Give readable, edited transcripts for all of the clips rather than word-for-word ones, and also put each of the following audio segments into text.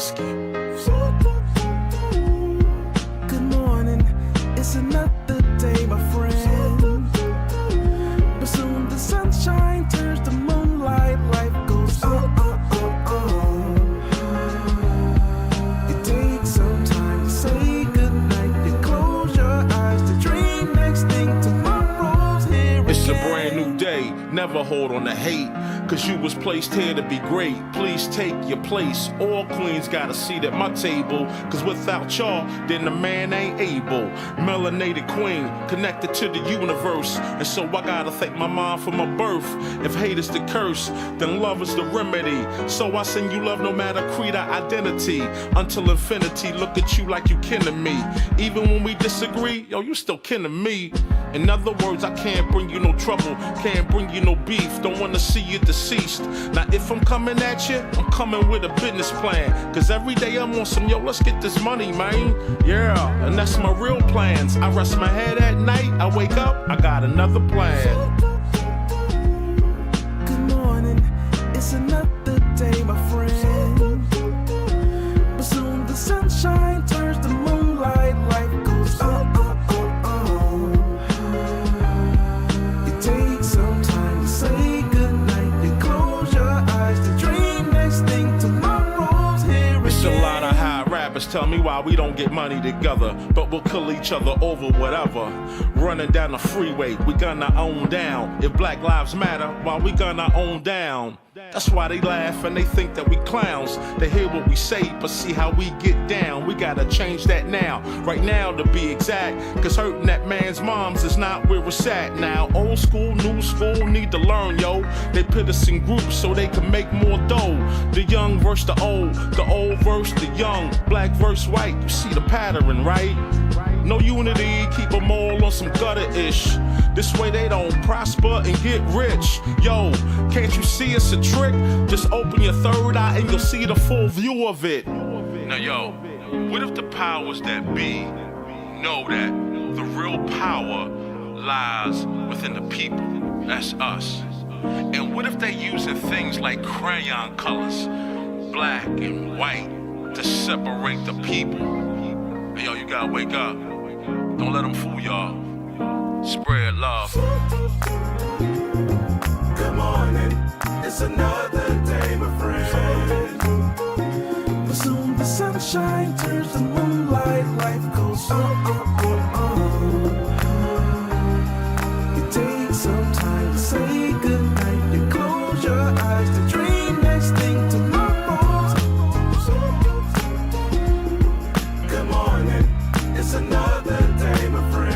whiskey. Good morning, it's another day, my friend. But soon the sunshine turns to moonlight, life goes on. It takes some time to say goodnight. You close your eyes to dream next thing. Tomorrow's here again. It's a brand new day, never hold on to hate. Cause you was placed here to be great. Please take your place. All queens got a seat at my table. Cause without y'all, then the man ain't able. Melanated queen, connected to the universe. And so I gotta thank my mom for my birth. If hate is the curse, then love is the remedy. So I send you love no matter creed or identity. Until infinity, look at you like you kin to me. Even when we disagree, yo, you still kin to me. In other words, I can't bring you no trouble, can't bring you no beef, don't wanna see you deceased. Now if I'm coming at you, I'm coming with a business plan. Cause every day I'm on some, yo, let's get this money, man. Yeah, and that's my real plans. I rest my head at night, I wake up, I got another plan. Good morning, it's another day, my friend. But soon the sunshine turns to moonlight, life goes on. It takes some time to say goodnight. You close your eyes to dream next thing. Tomorrow's here again. It's a lot of high rappers tell me why we don't get money together, but we'll kill each other over whatever. Running down the freeway, we gonna own down. If Black Lives Matter, why we gonna own down? That's why they laugh and they think that we clowns. They hear what we say, but see how we get down. We gotta change that now, right now to be exact. Cause hurting that man's moms is not where it's at now. Old school, new school need to learn, yo. They put us in groups so they can make more dough. The young versus the old versus the young. Black versus white, you see the pattern, right? No unity, keep them all on some gutter-ish. This way they don't prosper and get rich. Yo, can't you see it's a trick? Just open your third eye and you'll see the full view of it. Now yo, what if the powers that be know that the real power lies within the people? That's us. And what if they using things like crayon colors, black and white, to separate the people? Hey, yo, you gotta wake up. Don't let them fool y'all. Spread love. Good morning, it's another day, my friend. But soon the sunshine turns to moonlight, life goes on. It takes some time to say goodnight. You close your eyes to dream next thing. Tomorrow's. Good morning, it's another day, my friend.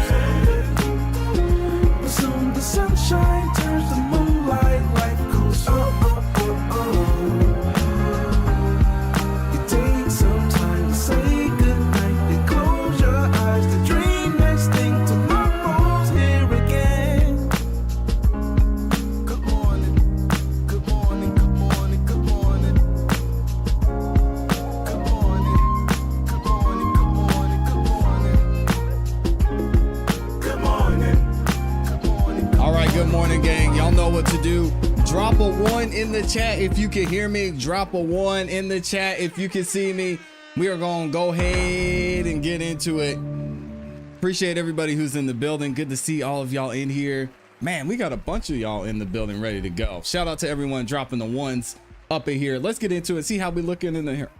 But soon the sunshine turns to moonlight, life goes on. It takes some time to say goodnight. You close your eyes to dream next thing. Tomorrow's here again. Good morning, good morning, good morning, good morning. Good morning, good morning, good morning, good morning. Good morning, good morning. All right, good morning, gang. Y'all know what to do. Drop a 1 in the chat if you can hear me. Drop a 1 in the chat if you can see me. We are going to go ahead and get into it. Appreciate everybody who's in the building. Good to see all of y'all in here. Man, we got a bunch of y'all in the building ready to go. Shout out to everyone dropping the 1s up in here. Let's get into it. See how we looking in here.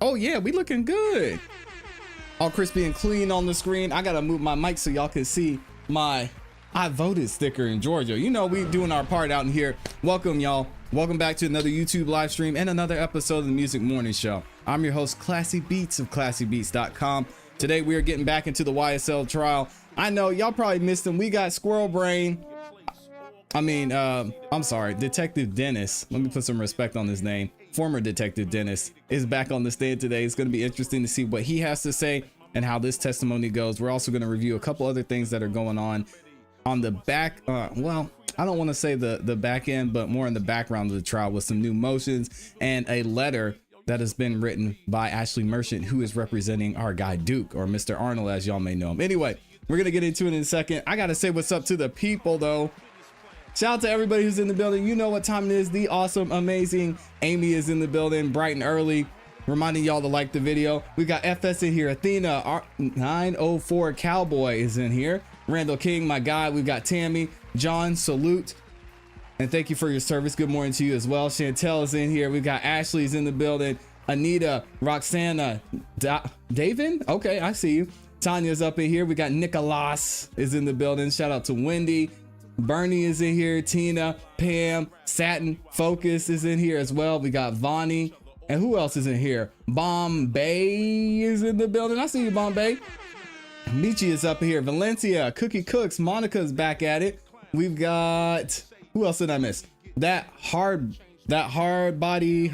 Oh yeah, we looking good. All crispy and clean on the screen. I got to move my mic so y'all can see my I voted sticker in Georgia. You know, we doing our part out in here. Welcome, y'all. Welcome back to another YouTube live stream and another episode of the Music Morning Show. I'm your host, ClassE Beats of ClassEbeats.com. Today, we are getting back into the YSL trial. I know y'all probably missed him. We got Squirrel Brain. I'm sorry, Detective Dennis. Let me put some respect on his name. Former Detective Dennis is back on the stand today. It's going to be interesting to see what he has to say and how this testimony goes. We're also going to review a couple other things that are going on the back. Well, I don't want to say the back end, but more in the background of the trial with some new motions and a letter that has been written by Ashley Merchant, who is representing our guy Duke, or Mr. Arnold, as y'all may know him. Anyway, we're going to get into it in a second. I got to say what's up to the people, though. Shout out to everybody who's in the building. You know what time it is. The awesome, amazing Amy is in the building bright and early. Reminding y'all to like the video. We got FS in here. Athena 904 Cowboy is in here. Randall King, my guy. We've got Tammy, John, salute. And thank you for your service. Good morning to you as well. Chantel is in here. We've got Ashley's in the building. Anita, Roxana, David. Okay, I see you. Tanya's up in here. We got Nicholas is in the building. Shout out to Wendy. Bernie is in here. Tina, Pam, Satin, Focus is in here as well. We got Vonnie. And who else is in here? Bombay is in the building. I see you, Bombay. Michi is up here. Valencia, Cookie Cooks, Monica's back at it. We've got, who else did I miss? That hard body.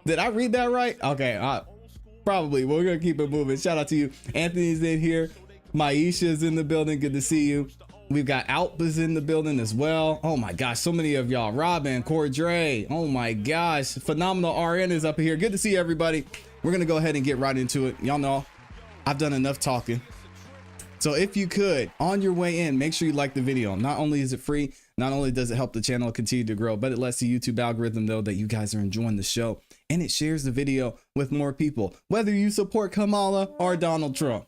Did I read that right? Okay, probably. We're gonna keep it moving. Shout out to you. Anthony's in here. Maisha's in the building. Good to see you. We've got Alpa's in the building as well. Oh my gosh, so many of y'all. Robin, Cordray. Oh my gosh. Phenomenal RN is up here. Good to see everybody. We're gonna go ahead and get right into it. Y'all know I've done enough talking. So if you could, on your way in, make sure you like the video. Not only is it free, not only does it help the channel continue to grow, but it lets the YouTube algorithm know that you guys are enjoying the show, and it shares the video with more people, whether you support Kamala or Donald Trump.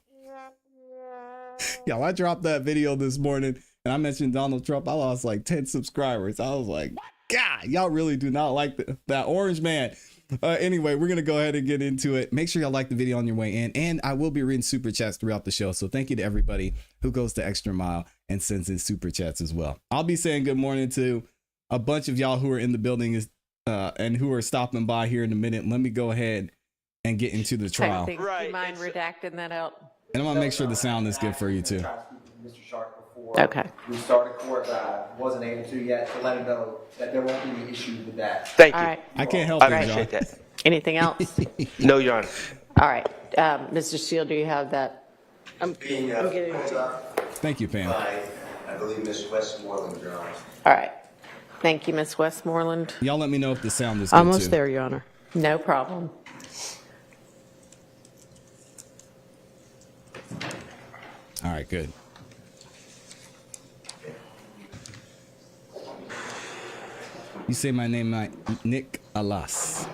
Yo, I dropped that video this morning and I mentioned Donald Trump. I lost like 10 subscribers. I was like, God, y'all really do not like that orange man. Anyway, we're going to go ahead and get into it. Make sure y'all like the video on your way in. And I will be reading super chats throughout the show. So thank you to everybody who goes the extra mile and sends in super chats as well. I'll be saying good morning to a bunch of y'all who are in the building and who are stopping by here in a minute. Let me go ahead and get into the trial. Do you mind redacting that out? And I want to make sure the sound is good for you too. Mr. Sharp before Okay. we started court, but I wasn't able to yet to let him know that there won't be any issue with that. Thank All you. right. I can't help I it, John. appreciate that. Anything else? No, Your Honor. All right. Mr. Steele, do you have that? I'm getting it. Thank you, Pam. I believe Ms. Westmoreland, Your Honor. All right. Thank you, Ms. Westmoreland. Y'all let me know if the sound is good Almost too. there, Your Honor. No problem. All right, good. You say my name, Nick Alas.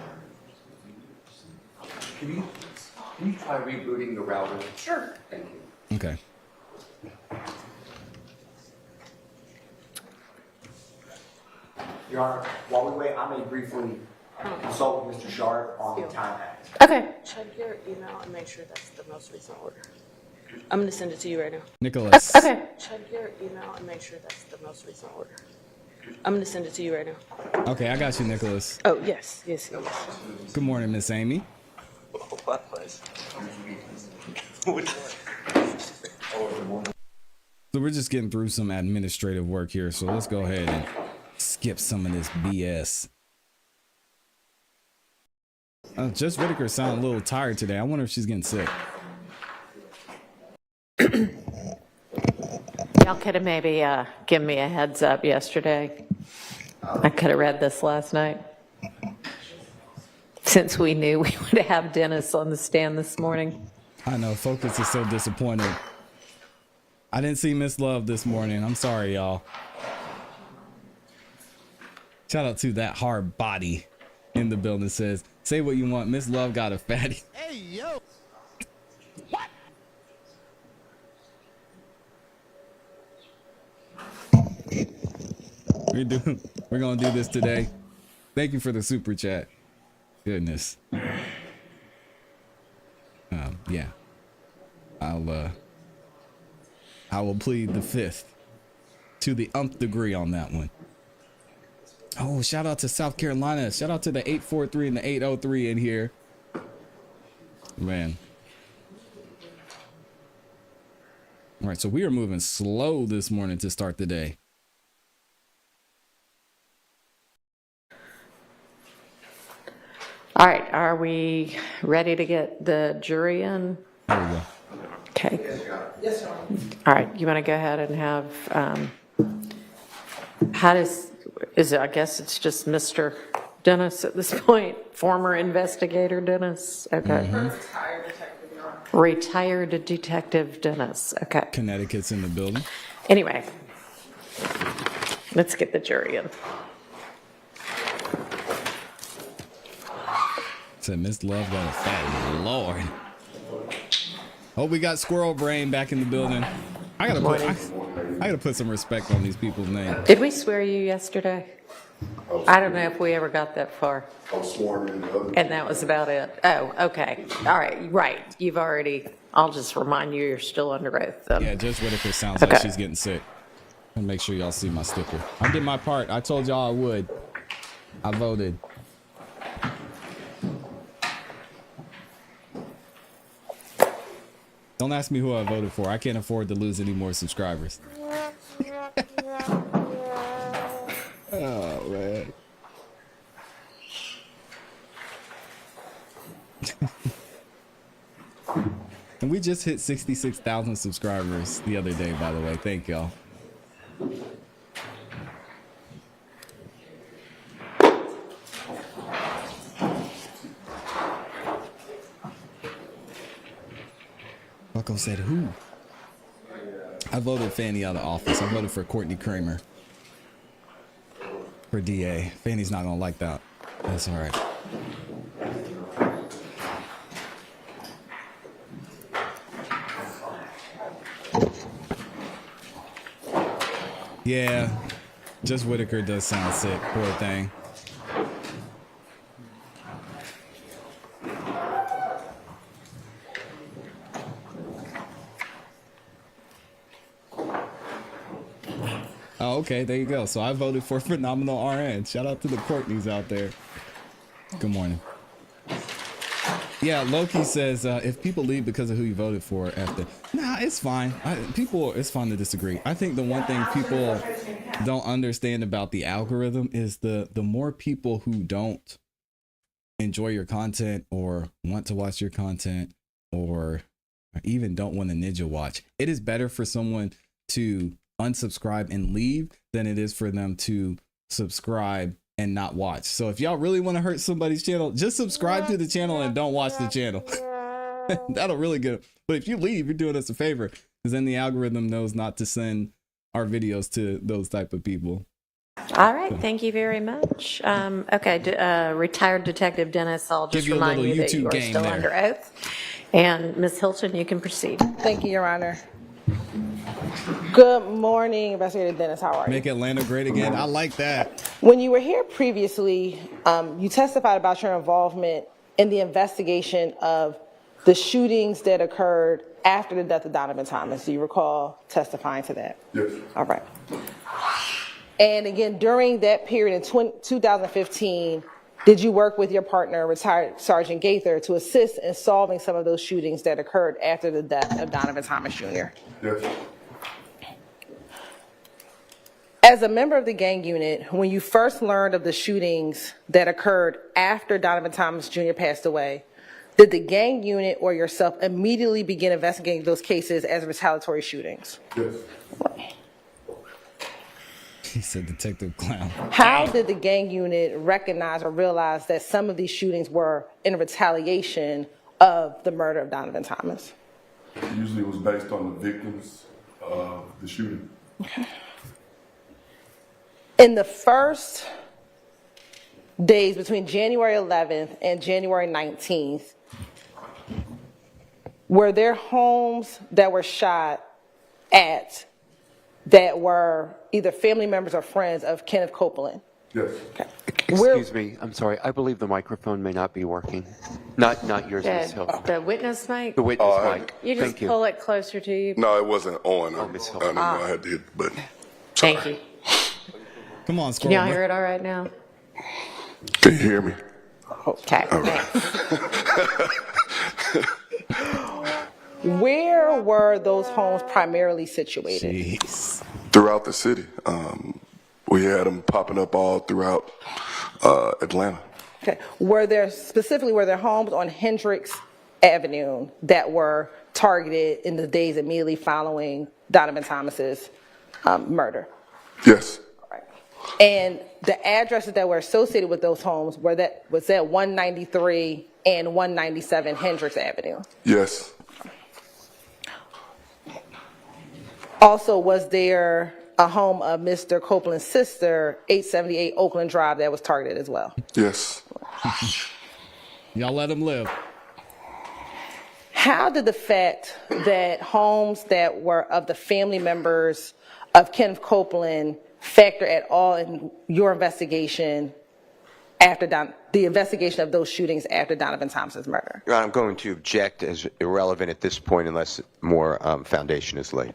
Can you try rebooting the router? Sure. Thank you. Okay. Your Honor, while we wait, I may briefly consult with Mr. Sharp on the time act. Okay. Check your email and make sure that's the most recent order. I'm going to send it to you right now. Nicholas. Okay. Check your email and make sure that's the most recent order. I'm going to send it to you right now. Okay, I got you, Nicholas. Oh, yes. Yes. Good morning, Miss Amy. What place? So we're just getting through some administrative work here, so let's go ahead and skip some of this BS. Judge Whitaker sounds a little tired today. I wonder if she's getting sick. Y'all could have maybe given me a heads up yesterday. I could have read this last night. Since we knew we would have Dennis on the stand this morning. I know, Focus is so disappointed. I didn't see Miss Love this morning. I'm sorry, y'all. Shout out to that hard body in the building says, say what you want. Miss Love got a fatty. Hey, yo. What? We're gonna do this today. Thank you for the super chat. Goodness. Yeah. I will plead the fifth to the nth degree on that one. Oh, shout out to South Carolina. Shout out to the 843 and the 803 in here. Man. All right, so we are moving slow this morning to start the day. All right, are we ready to get the jury in? There we go. Okay. Yes, Your Honor. All right, you want to go ahead and have, I guess it's just Mr. Dennis at this point, former investigator Dennis, okay. Retired detective, Your Honor. Retired Detective Dennis, okay. Connecticut's in the building. Anyway, let's get the jury in. Said Miss Love got a fat Lord. Hope we got Squirrel Brain back in the building. I gotta put some respect on these people's names. Did we swear you yesterday? I don't know if we ever got that far. I was sworn in the other. And that was about it. Oh, okay. All right. Right. You've already, I'll just remind you, you're still under oath. Yeah, Judge Whitaker sounds like she's getting sick. And make sure y'all see my sticker. I did my part. I told y'all I would. I voted. Don't ask me who I voted for. I can't afford to lose any more subscribers. Oh, man. And we just hit 66,000 subscribers the other day, by the way. Thank y'all. Bucko said who? I voted Fannie out of office. I voted for Courtney Kramer for DA. Fannie's not gonna like that. That's all right. Yeah, just Whitaker does sound sick. Poor thing. Oh, okay, there you go. So I voted for Phenomenal RN. Shout out to the Courtneys out there. Good morning. Yeah, Loki says if people leave because of who you voted for after, nah, it's fine. It's fine to disagree. I think the one thing people don't understand about the algorithm is the more people who don't enjoy your content or want to watch your content or even don't want to ninja watch, it is better for someone to unsubscribe and leave than it is for them to subscribe and not watch. So if y'all really want to hurt somebody's channel, just subscribe to the channel and don't watch the channel. That'll really get. But if you leave, you're doing us a favor, because then the algorithm knows not to send our videos to those type of people. All right. Thank you very much. Okay. Retired Detective Dennis, I'll just remind you that you are still under oath. And Ms. Hilton, you can proceed. Thank you, Your Honor. Good morning, Investigator Dennis. How are you? Make Atlanta great again. I like that. When you were here previously, you testified about your involvement in the investigation of the shootings that occurred after the death of Donovan Thomas. Do you recall testifying to that? Yes. All right. And again, during that period in 2015, did you work with your partner, retired Sergeant Gaither, to assist in solving some of those shootings that occurred after the death of Donovan Thomas Jr.? Yes. As a member of the gang unit, when you first learned of the shootings that occurred after Donovan Thomas Jr. passed away, did the gang unit or yourself immediately begin investigating those cases as retaliatory shootings? Yes. He said Detective Clown. How did the gang unit recognize or realize that some of these shootings were in retaliation of the murder of Donovan Thomas? Usually it was based on the victims of the shooting. Okay. In the first days between January 11th and January 19th, were there homes that were shot at that were either family members or friends of Kenneth Copeland? Yes. Okay. Excuse me, I'm sorry. I believe the microphone may not be working. Not yours, Ms. Hill. The witness mic? The witness mic. You just Thank you. pull it closer to you. No, it wasn't on. Miss Hill. I didn't know I had to hit the button. Thank you. Come on, Can Squirrel. y'all hear it all right now? Can you hear me? Okay. Where were those homes primarily situated? Jeez. Throughout the city. We had them popping up all throughout Atlanta. Okay. Were there homes on Hendricks Avenue that were targeted in the days immediately following Donovan Thomas's murder? Yes. All right. And the addresses that were associated with those homes was that 193 and 197 Hendricks Avenue? Yes. Also, was there a home of Mr. Copeland's sister, 878 Oakland Drive, that was targeted as well? Yes. Y'all let him live. How did the fact that homes that were of the family members of Kenneth Copeland factor at all in your investigation after the investigation of those shootings after Donovan Thomas's murder? Your Honor, I'm going to object as irrelevant at this point unless more foundation is laid.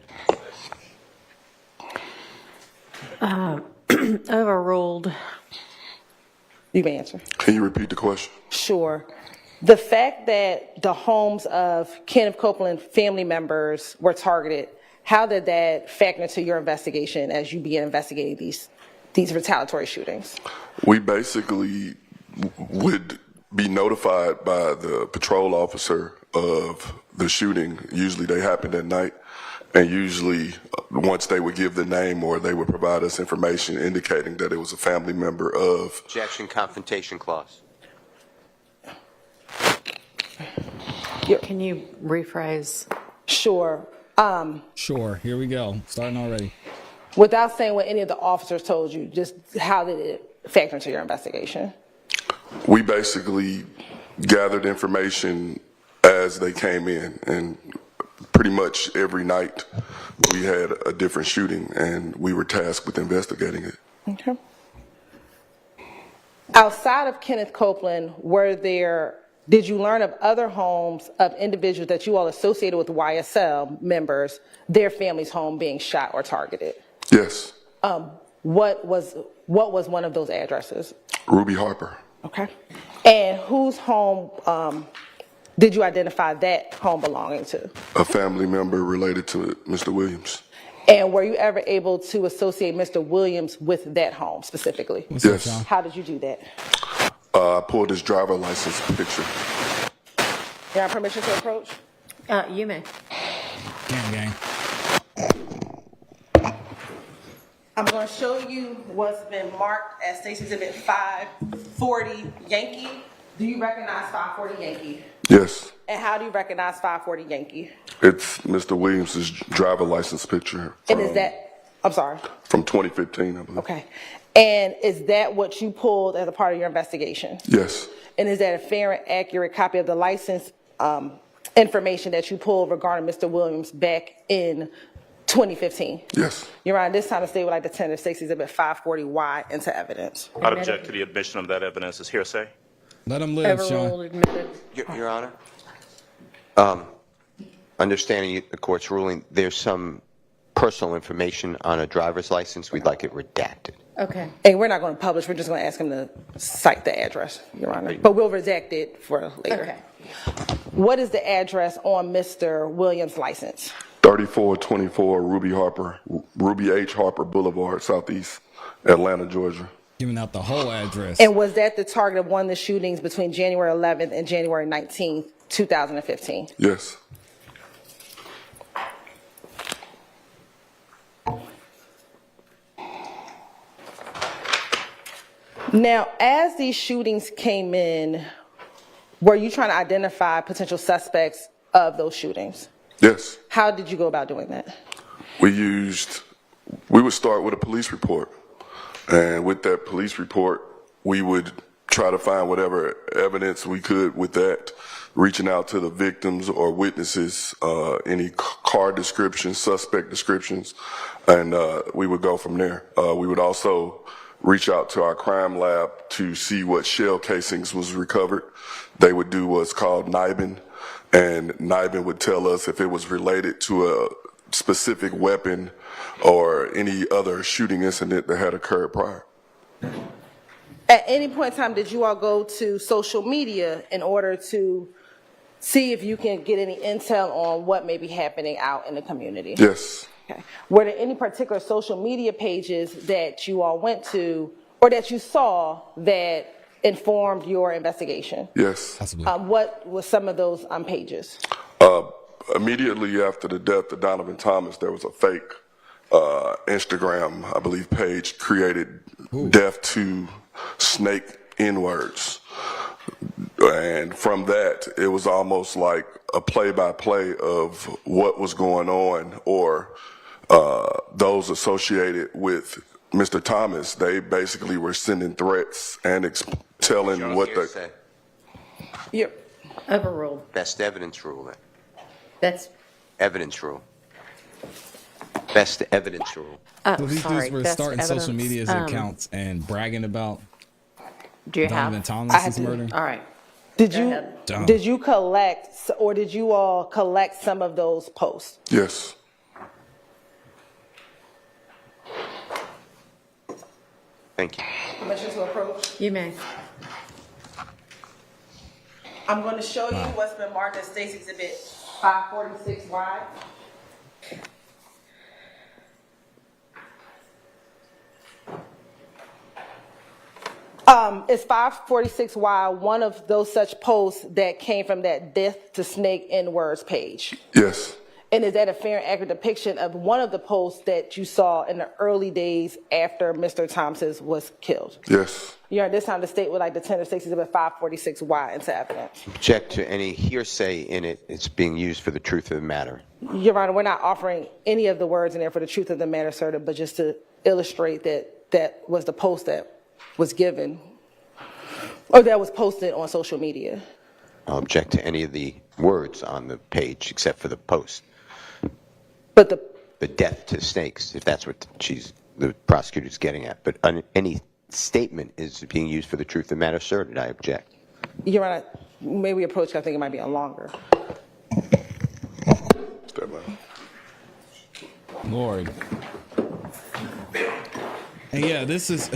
Overruled. You may answer. Can you repeat the question? Sure. The fact that the homes of Kenneth Copeland family members were targeted, how did that factor into your investigation as you began investigating these retaliatory shootings? We basically would be notified by the patrol officer of the shooting. Usually they happened at night, and usually once they would give the name or they would provide us information indicating that it was a family member of. Objection, confrontation clause. Can you rephrase? Sure. Sure, here we go. Starting already. Without saying what any of the officers told you, just how did it factor into your investigation? We basically gathered information as they came in, and pretty much every night we had a different shooting, and we were tasked with investigating it. Okay. Outside of Kenneth Copeland, did you learn of other homes of individuals that you all associated with YSL members, their family's home being shot or targeted? Yes. What was one of those addresses? Ruby Harper. Okay. And whose home did you identify that home belonging to? A family member related to Mr. Williams. And were you ever able to associate Mr. Williams with that home specifically? Yes. How did you do that? I pulled his driver license picture. You have permission to approach? You may. Gang. I'm going to show you what's been marked as State's Exhibit 540 Yankee. Do you recognize 540 Yankee? Yes. And how do you recognize 540 Yankee? It's Mr. Williams' driver license picture. And is that, I'm sorry? From 2015, I believe. Okay. And is that what you pulled as a part of your investigation? Yes. And is that a fair and accurate copy of the license information that you pulled regarding Mr. Williams back in 2015? Yes. Your Honor, this time the state would like to tender State's Exhibit 540Y into evidence. I'd object to the admission of that evidence as hearsay. Let him live, Overruled, Sean. admitted. Your Honor, understanding the court's ruling, there's some personal information on a driver's license. We'd like it redacted. Okay. And we're not going to publish. We're just going to ask him to cite the address, Your Honor. But we'll redact it for later. Okay. What is the address on Mr. Williams' license? 3424 Ruby H. Harper Boulevard, Southeast Atlanta, Georgia. Giving out the whole address. And was that the target of one of the shootings between January 11th and January 19th, 2015? Yes. Now, as these shootings came in, were you trying to identify potential suspects of those shootings? Yes. How did you go about doing that? We would start with a police report. And with that police report, we would try to find whatever evidence we could with that, reaching out to the victims or witnesses, any car descriptions, suspect descriptions, and we would go from there. We would also reach out to our crime lab to see what shell casings was recovered. They would do what's called NIBIN, and NIBIN would tell us if it was related to a specific weapon or any other shooting incident that had occurred prior. At any point in time, did you all go to social media in order to see if you can get any intel on what may be happening out in the community? Yes. Okay. Were there any particular social media pages that you all went to or that you saw that informed your investigation? Yes. What were some of those pages? Immediately after the death of Donovan Thomas, there was a fake Instagram, I believe, page created, Death to Snake N-words. And from that, it was almost like a play-by-play of what was going on, or those associated with Mr. Thomas. They basically were sending threats and telling what the... Yep. Overruled. Best evidence rule then. That's, Evidence rule. Best evidence rule. oh, So these sorry. dudes were Best starting evidence. social media accounts and bragging about Do you Donovan have? Thomas's murder. All right. Did Go you ahead. Dumb. did you collect or did you all collect some of those posts? Yes. Thank you. Permission to approach. You may. I'm going to show you what's been marked as State's Exhibit 546Y. It's 546Y, one of those such posts that came from that Death to Snake N-Words page. Yes. And is that a fair and accurate depiction of one of the posts that you saw in the early days after Mr. Thompson was killed? Yes. At this time, the state would like to tender State's Exhibit 546Y into evidence. Object to any hearsay in it. It's being used for the truth of the matter. Your Honor, we're not offering any of the words in there for the truth of the matter, sir, but just to illustrate that that was the post that was given or that was posted on social media. I'll object to any of the words on the page except for the post. But the death to snakes, if that's what the prosecutor's getting at. But any statement is being used for the truth of the matter asserted. I object. Your Honor, may we approach? I think it might be on longer. Step back. Lord. And yeah, this is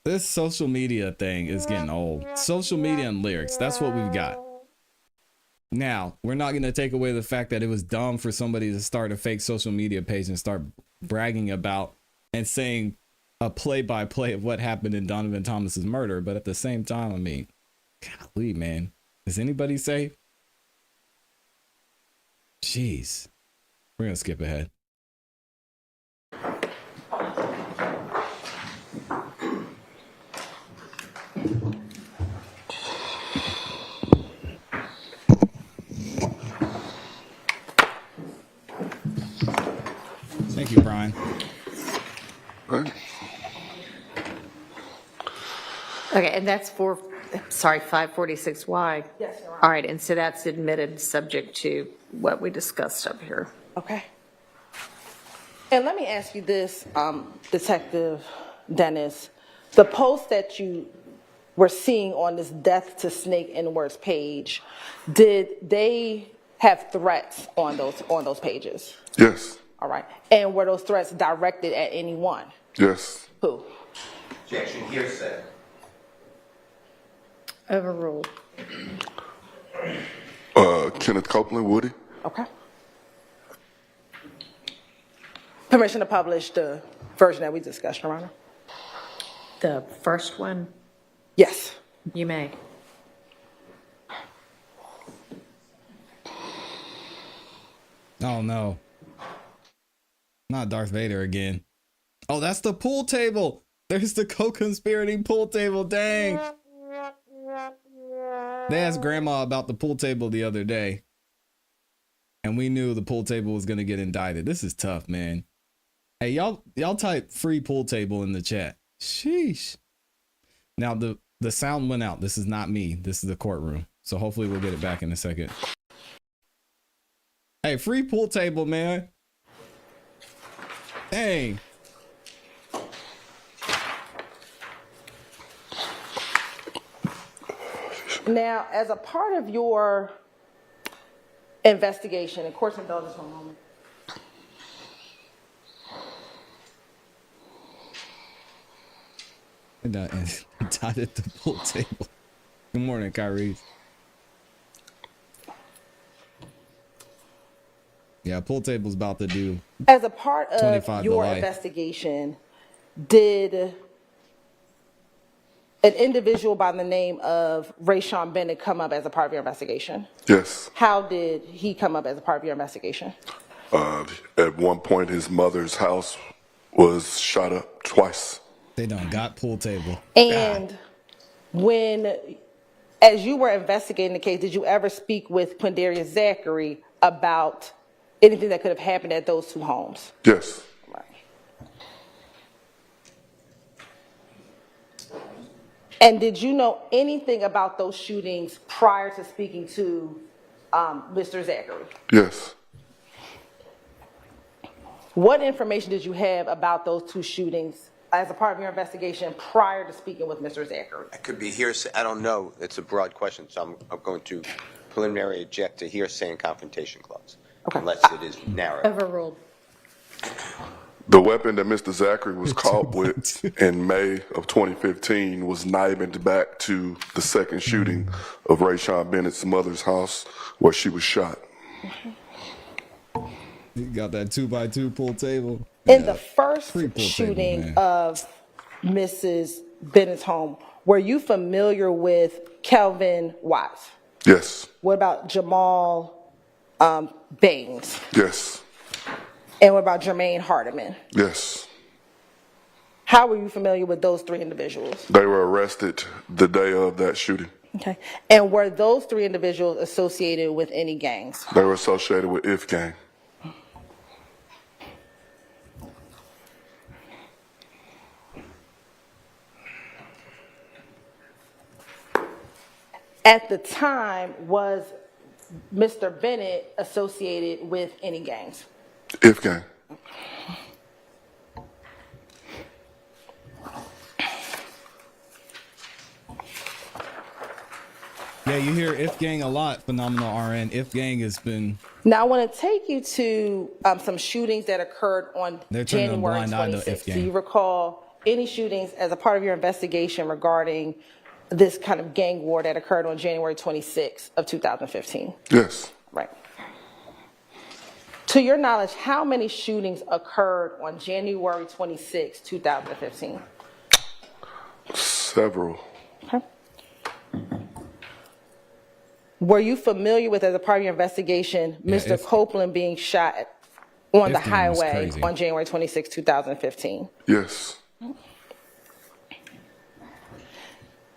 this social media thing is getting old. Social media and lyrics, that's what we've got. Now, we're not going to take away the fact that it was dumb for somebody to start a fake social media page and start bragging about and saying a play-by-play of what happened in Donovan Thomas's murder. But at the same time, I mean, golly, man, is anybody safe? Jeez. We're going to skip ahead. Thank you, Brian. Right. Okay, and that's 546Y. Yes, Your Honor. All right, and so that's admitted subject to what we discussed up here. Okay. And let me ask you this, Detective Dennis. The post that you were seeing on this Death to Snake N-Words page, did they have threats on those pages? Yes. All right. And were those threats directed at anyone? Yes. Who? Objection, hearsay. Overruled. Kenneth Copeland, Woody. Okay. Permission to publish the version that we discussed, Your Honor? The first one, Yes. you may. Oh, no. Not Darth Vader again. Oh, that's the pool table. There's the co-conspirating pool table. Dang. They asked Grandma about the pool table the other day, and we knew the pool table was going to get indicted. This is tough, man. Hey, y'all type free pool table in the chat. Sheesh. Now, the sound went out. This is not me. This is the courtroom. So hopefully we'll get it back in a second. Hey, free pool table, man. Dang. Now, as a part of your investigation, and court's indulgence for a moment. And dotted the pool table. Good morning, Kyrie. Yeah, pool table's about to do. As a part of 25 your to life. investigation, did an individual by the name of Rayshawn Bennett come up as a part of your investigation? Yes. How did he come up as a part of your investigation? At one point, his mother's house was shot up twice. They done got pool table. And as you were investigating the case, did you ever speak with Quindarius Zachary about anything that could have happened at those two homes? Yes. Right. And did you know anything about those shootings prior to speaking to Mr. Zachary? Yes. What information did you have about those two shootings as a part of your investigation prior to speaking with Mr. Zachary? It could be hearsay. I don't know. It's a broad question, so I'm going to preliminary object to hearsay and confrontation clause, unless it is narrow. Overruled. The weapon that Mr. Zachary was caught with in May of 2015 was knifed back to the second shooting of Rayshawn Bennett's mother's house where she was shot. You got that 2x2 pool table. In the first Pre-pool shooting table, of Mrs. Bennett's home, were you familiar with Kelvin Watts? Yes. What about Jamal Baines? Yes. And what about Jermaine Hardiman? Yes. How were you familiar with those three individuals? They were arrested the day of that shooting. Okay. And were those three individuals associated with any gangs? They were associated with IF gang. At the time, was Mr. Bennett associated with any gangs? IF gang. Yeah, you hear If Gang a lot, Phenomenal RN. If Gang has been... Now, I want to take you to some shootings that occurred on January 26th. Do you recall any shootings as a part of your investigation regarding this kind of gang war that occurred on January 26th of 2015? Yes. Right. To your knowledge, how many shootings occurred on January 26, 2015? Several. Okay. Were you familiar with, as a part of your investigation, Mr. Copeland being shot on the highway on January 26, 2015? Yes.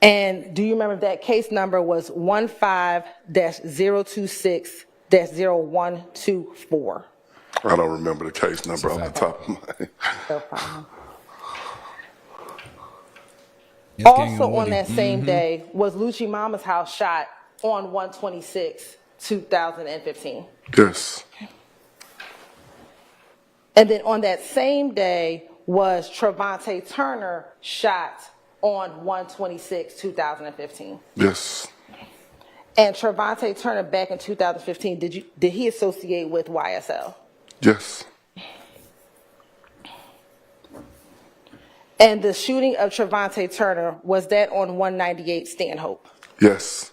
And do you remember if that case number was 15-026-0124? I don't remember the case number off the top of my head. No problem. Also on that same day, was Lucci Mama's house shot on 126, 2015? Yes. And then on that same day, was Trevante Turner shot on 126, 2015? Yes. And Trevante Turner back in 2015, did he associate with YSL? Yes. And the shooting of Trevante Turner, was that on 198 Stanhope? Yes.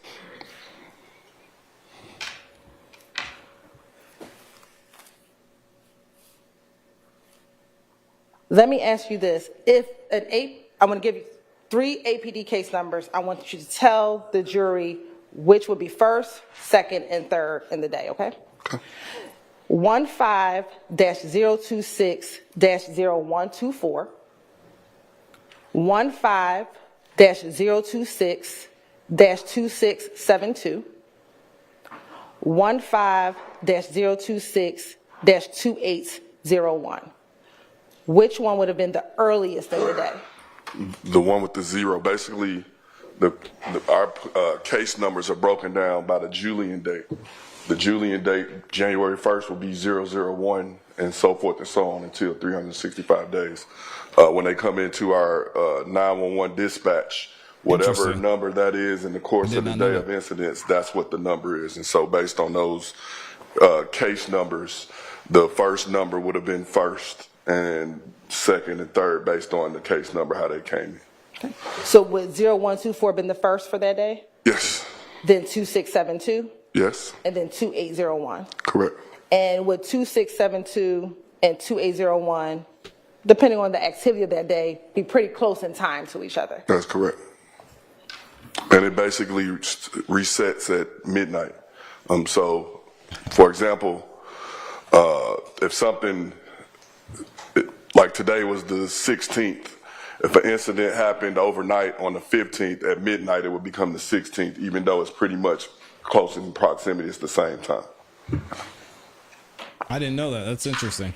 Let me ask you this. I'm going to give you 3 APD case numbers. I want you to tell the jury which would be first, second, and third in the day, okay? Okay. 15-026-0124, 15-026-2672, 15-026-2801. Which one would have been the earliest in the day? The one with the zero. Basically, our case numbers are broken down by the Julian date. The Julian date, January 1st, will be 001 and so forth and so on until 365 days. When they come into our 911 dispatch, whatever number that is in the course of the day of incidents, that's what the number is. And so based on those case numbers, the first number would have been first, and second and third based on the case number, how they came in. Okay. So would 0124 been the first for that day? Yes. Then 2672? Yes. And then 2801? Correct. And would 2672 and 2801, depending on the activity of that day, be pretty close in time to each other? That's correct. And it basically resets at midnight. So, for example, if something, like today was the 16th, if an incident happened overnight on the 15th at midnight, it would become the 16th, even though it's pretty much close in proximity, it's the same time. I didn't know that. That's interesting.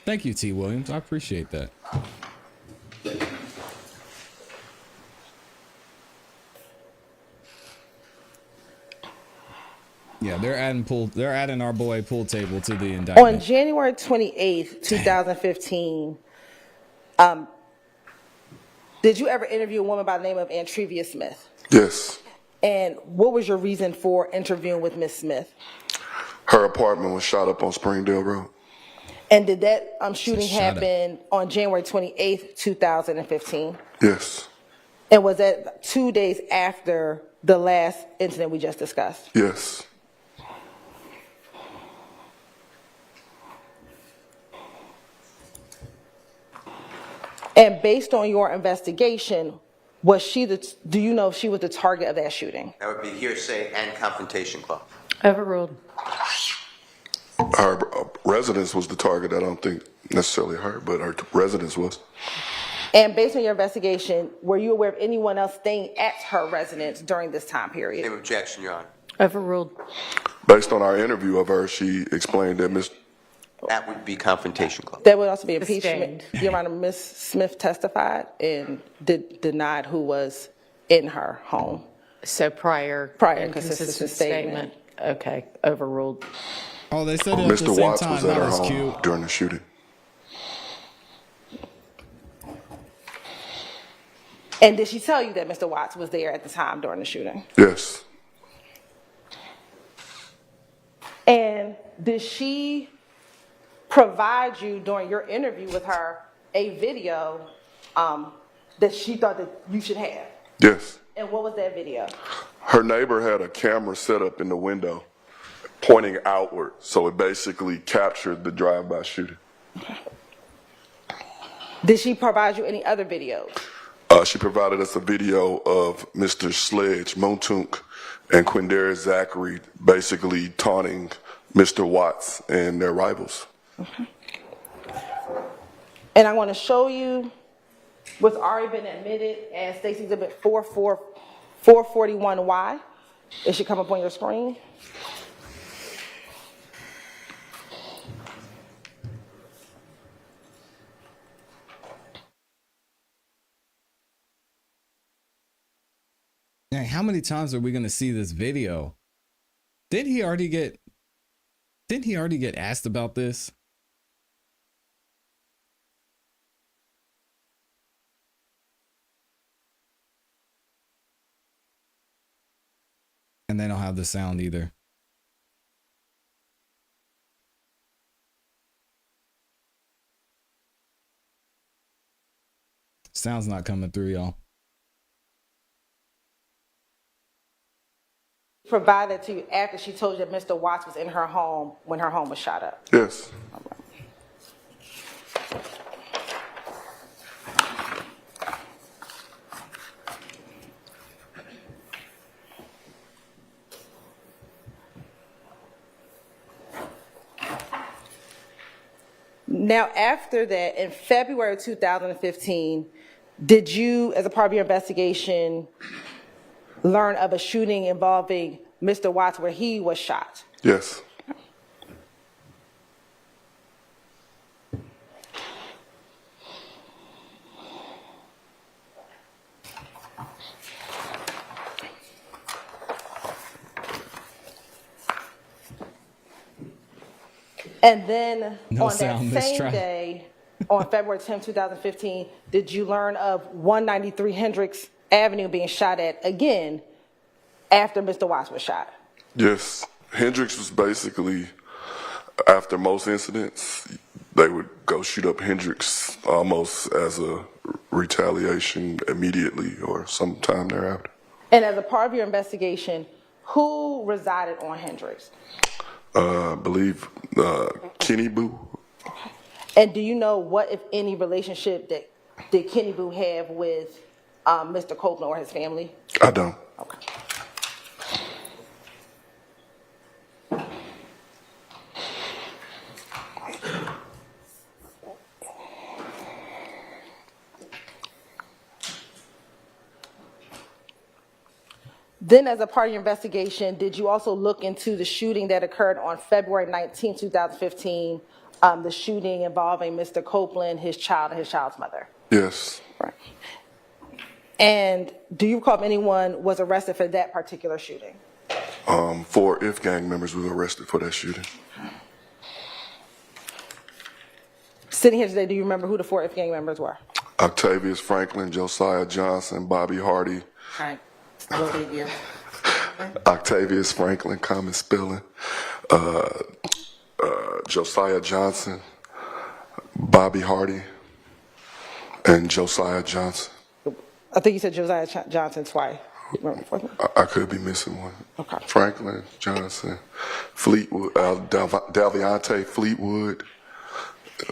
Thank you, T. Williams. I appreciate that. Yeah, they're adding our boy Pool Table to the indictment. On January 28th, 2015, did you ever interview a woman by the name of Antrevia Smith? Yes. And what was your reason for interviewing with Ms. Smith? Her apartment was shot up on Springdale Road. And did that shooting happen on January 28th, 2015? Yes. And was that 2 days after the last incident we just discussed? Yes. And based on your investigation, do you know if she was the target of that shooting? That would be hearsay and confrontation clause. Overruled. Her residence was the target. I don't think necessarily her, but her residence was. And based on your investigation, were you aware of anyone else staying at her residence during this time period? Same objection, Your Honor. Overruled. Based on our interview of her, she explained that That would be confrontation clause. That would also be impeachment. Your Honor, Ms. Smith testified and denied who was in her home. So prior inconsistent statement. Okay, overruled. Oh, they said it at the Mr. same Watts time. was at That her was home cute. during the shooting. And did she tell you that Mr. Watts was there at the time during the shooting? Yes. And did she provide you during your interview with her a video that she thought that you should have? Yes. And what was that video? Her neighbor had a camera set up in the window pointing outward, so it basically captured the drive-by shooting. Did she provide you any other videos? She provided us a video of Mr. Sledge, Montunk, and Quindarius Zachary basically taunting Mr. Watts and their rivals. Okay. And I want to show you what's already been admitted as State's Exhibit 441Y. It should come up on your screen. Dang, how many times are we going to see this video? Didn't he already get asked about this? And they don't have the sound either. Sound's not coming through, y'all. Provided to you after she told you that Mr. Watts was in her home when her home was shot up. Yes. Now, after that, in February 2015, did you, as a part of your investigation, learn of a shooting involving Mr. Watts where he was shot? Yes. And then No on sound, that same mistrial. day, on February 10, 2015, did you learn of 193 Hendricks Avenue being shot at again after Mr. Watts was shot? Yes. Hendricks was basically, after most incidents, they would go shoot up Hendricks almost as a retaliation immediately or sometime thereafter. And as a part of your investigation, who resided on Hendricks? I believe Kenny Boo. And do you know what, if any, relationship that did Kenny Boo have with Mr. Copeland or his family? I don't. Okay. Then, as a part of your investigation, did you also look into the shooting that occurred on February 19, 2015, the shooting involving Mr. Copeland, his child, and his child's mother? Yes. Right. And do you recall if anyone was arrested for that particular shooting? 4 IF gang members were arrested for that shooting. Sitting here today, do you remember who the 4 IF gang members were? Octavius Franklin, Josiah Johnson, Bobby Hardy. All right. What did you? Octavius Franklin, common spelling. Josiah Johnson, Bobby Hardy, and Josiah Johnson. I think you said Josiah Johnson twice. I could be missing one. Okay. Franklin, Johnson, Fleetwood, Dalviante Fleetwood.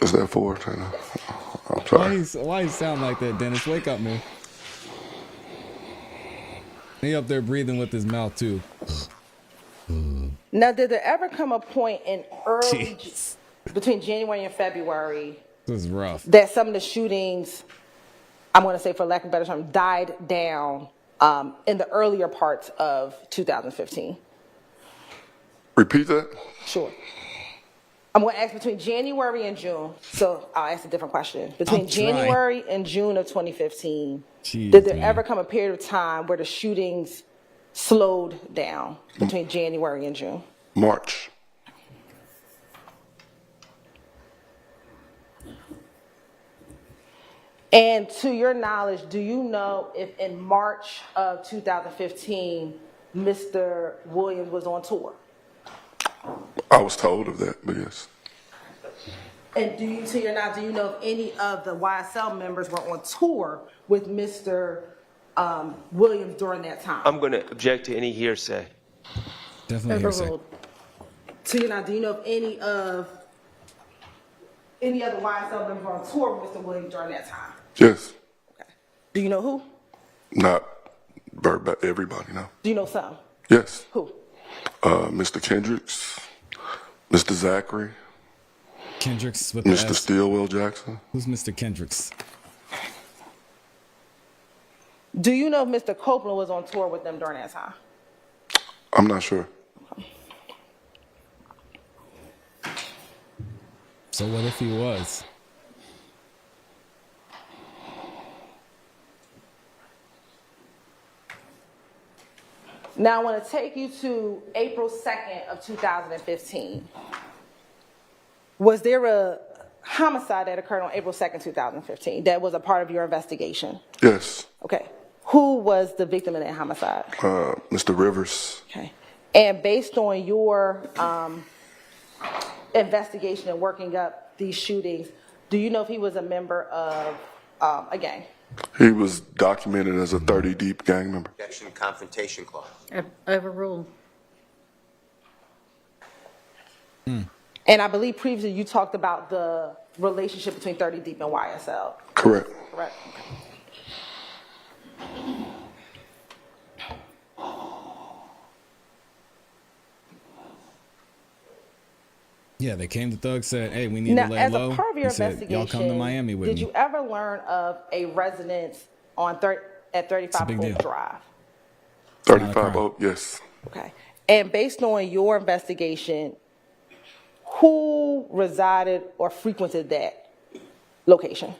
Is that 4? I'm sorry. Why you sound like that, Dennis? Wake up, man. He up there breathing with his mouth too. Now, did there ever come a point in between January and February This is rough. that some of the shootings, I'm going to say for lack of a better term, died down in the earlier parts of 2015? Repeat that? Sure. I'm going to ask between January and June, so I'll ask a different question. Between January and June of 2015, did there ever come a period of time where the shootings slowed down between January and June? March. And to your knowledge, do you know if in March of 2015, Mr. Williams was on tour? I was told of that, but yes. And to your knowledge, do you know if any of the YSL members were on tour with Mr. Williams during that time? I'm going to object to any hearsay. Definitely hearsay. To your knowledge, do you know if any other YSL members were on tour with Mr. Williams during that time? Yes. Okay. Do you know who? Not everybody, no. Do you know some? Yes. Who? Mr. Kendricks, Mr. Zachary, Kendricks with Mr. Stilwell Jackson. Who's Mr. Kendricks? Do you know if Mr. Copeland was on tour with them during that time? I'm not sure. So what if he was? Now I want to take you to April 2nd of 2015. Was there a homicide that occurred on April 2nd, 2015 that was a part of your investigation? Yes. Okay. Who was the victim in that homicide? Mr. Rivers. Okay. And based on your investigation and working up these shootings, do you know if he was a member of a gang? He was documented as a 30 deep gang member. Objection, confrontation clause. Overruled. And I believe previously you talked about the relationship between 30 Deep and YSL. Correct. Correct. Yeah, they came to Thug, said, hey, we need to lay low. As a part of your He said, investigation, y'all come to Miami with did me. you ever learn of a residence on at 35 big Oak deal. Drive? 35 Oak, yes. Okay. And based on your investigation, who resided or frequented that location?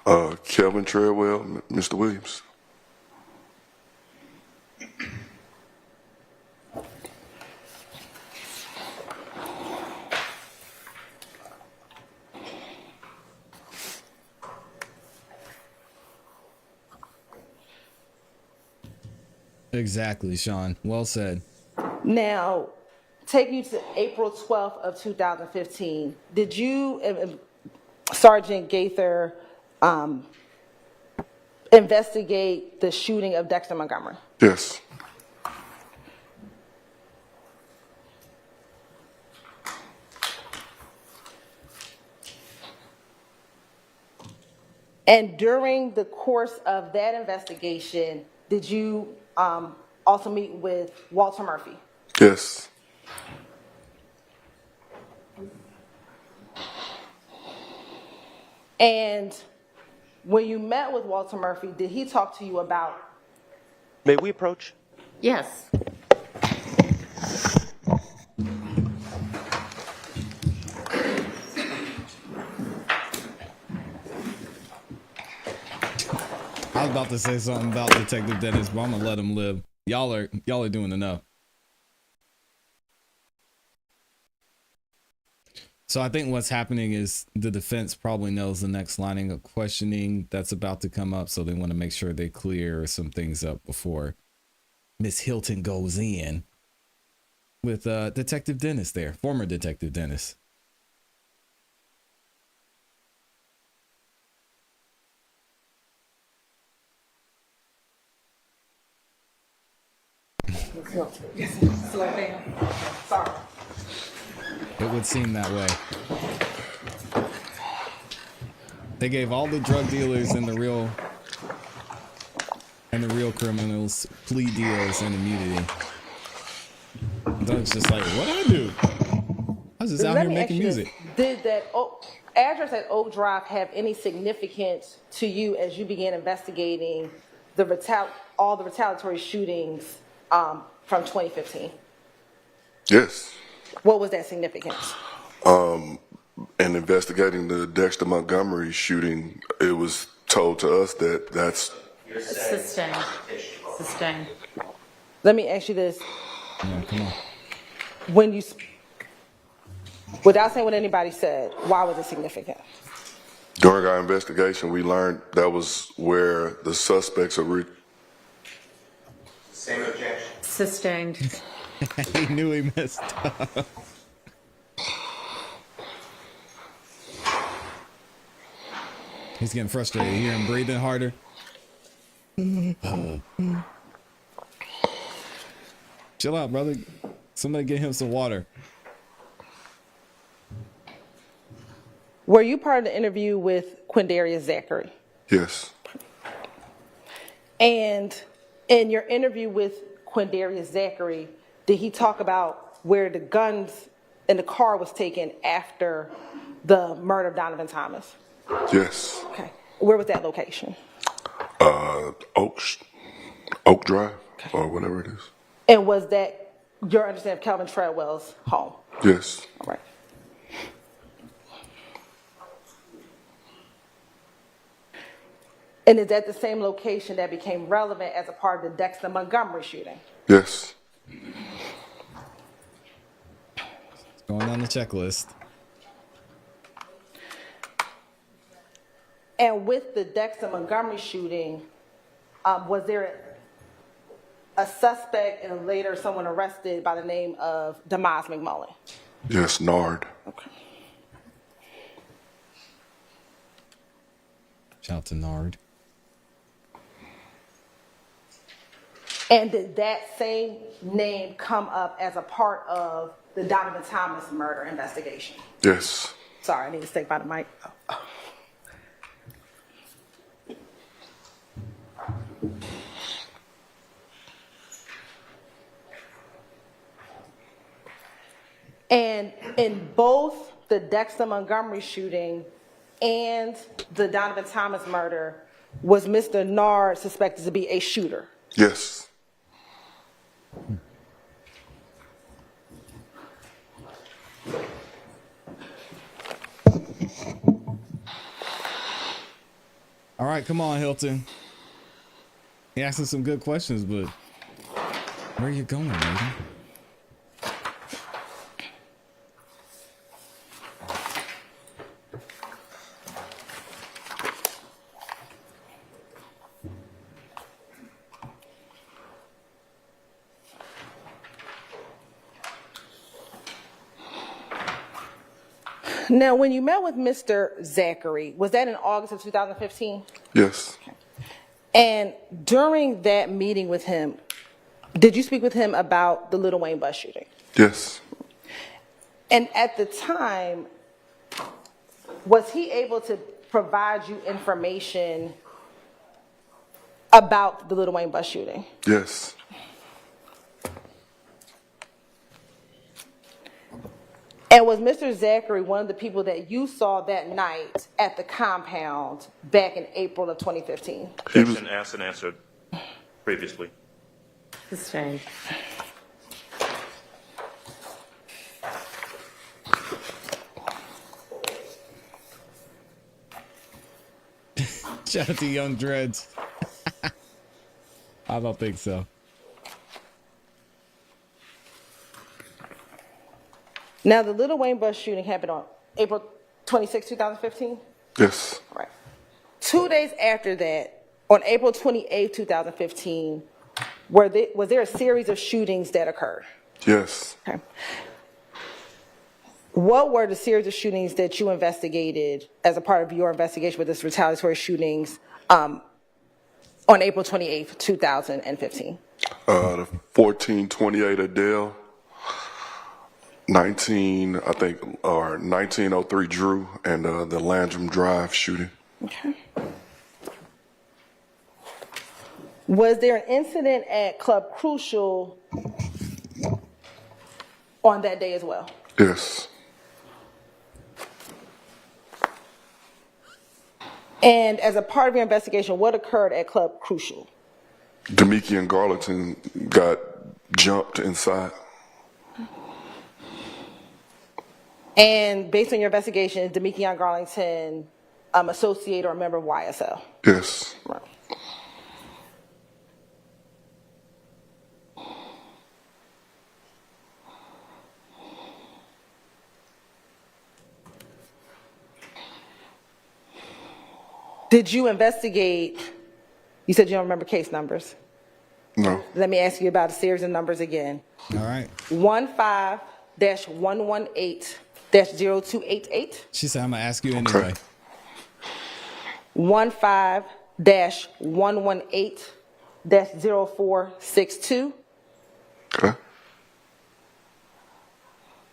Kelvin Treadwell, Mr. Williams. Exactly, Sean. Well said. Now, take you to April 12th of 2015. Did you, Sergeant Gaither, investigate the shooting of Dexter Montgomery? Yes. And during the course of that investigation, did you also meet with Walter Murphy? Yes. And when you met with Walter Murphy, did he talk to you about? May we approach? Yes. I was about to say something about Detective Dennis, but I'm gonna let him live. Y'all are doing enough. So I think what's happening is the defense probably knows the next lining of questioning that's about to come up. So they want to make sure they clear some things up before Miss Hilton goes in with Detective Dennis there, former Detective Dennis. Slow down. Sorry. It would seem that way. They gave all the drug dealers and the real criminals plea deals and immunity. Doug's just like, what I do? I was just out here making music. Did that address at Oak Drive have any significance to you as you began investigating all the retaliatory shootings from 2015? Yes. What was that significance? And investigating the Dexter Montgomery shooting, it was told to us that that's Sustained. Let me ask you this. Yeah, come on. When you, without saying what anybody said, why was it significant? during our investigation, we learned that was where the suspects are. Same objection. Sustained. He knew he messed up. He's getting frustrated. You hear him breathing harder. Chill out, brother. Somebody get him some water. Were you part of the interview with Quindarius Zachary? Yes. And in your interview with Quindarius Zachary, did he talk about where the guns in the car was taken after the murder of Donovan Thomas? Yes. Okay. Where was that location? Oak Drive, or whatever it is. And was that your understanding of Calvin Treadwell's home? Yes. All right. And is that the same location that became relevant as a part of the Dexter Montgomery shooting? Yes. Going on the checklist. And with the Dexter Montgomery shooting, was there a suspect and later someone arrested by the name of DeMaz McMullen? Yes, Nard. Okay. Shout out to Nard. And did that same name come up as a part of the Donovan Thomas murder investigation? Yes. Sorry, I need to stay by the mic. And in both the Dexter Montgomery shooting and the Donovan Thomas murder, was Mr. Nard suspected to be a shooter? Yes. All right, come on, Hilton. He asking some good questions, but where are you going, lady? Now, when you met with Mr. Zachary, was that in August of 2015? Yes. And during that meeting with him, did you speak with him about the Lil Wayne bus shooting? Yes. And at the time, was he able to provide you information about the Lil Wayne bus shooting? Yes. And was Mr. Zachary one of the people that you saw that night at the compound back in April of 2015? Objection asked and answered previously. Sustained. Shout out to Young Dreads. I don't think so. Now, the Lil Wayne bus shooting happened on April 26, 2015? Yes. All right. 2 days after that, on April 28, 2015, was there a series of shootings that occurred? Yes. Okay. What were the series of shootings that you investigated as a part of your investigation with this retaliatory shootings on April 28th, 2015? The 1428 Adele, 1903 Drew, and the Landrum Drive shooting. Okay. Was there an incident at Club Crucial on that day as well? Yes. And as a part of your investigation, what occurred at Club Crucial? Demikian Garlington got jumped inside. And based on your investigation, is Demikian Garlington associate or a member of YSL? Yes. Right. Did you investigate? You said you don't remember case numbers. No. Let me ask you about a series of numbers again. All right. 15-118-0288. She said, I'm going to ask you anyway. 15-118-0462. Okay.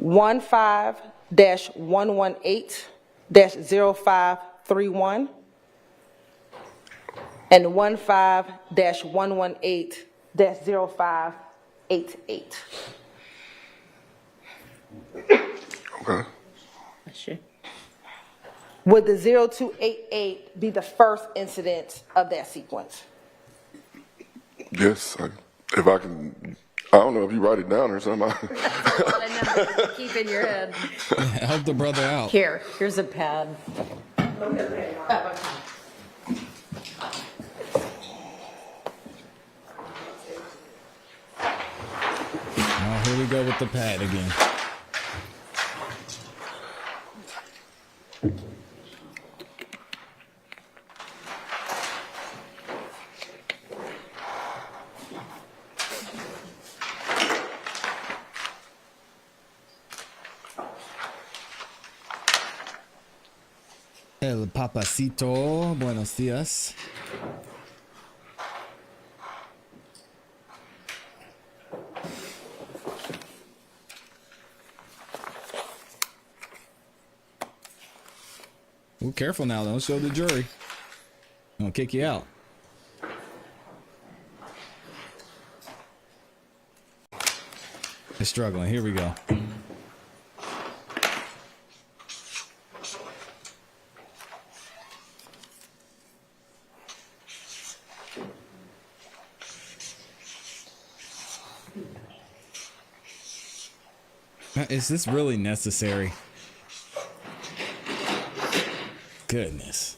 15-118-0531. And 15-118-0588. Okay. Would the 0288 be the first incident of that sequence? Yes. If I can, I don't know if you write it down or something. Keep in your head. Help the brother out. Here's a pad. Oh, here we go with the pad again. El Papacito, buenos días. Ooh, careful now, don't show the jury. I'm gonna kick you out. They're struggling, here we go. Is this really necessary? Goodness.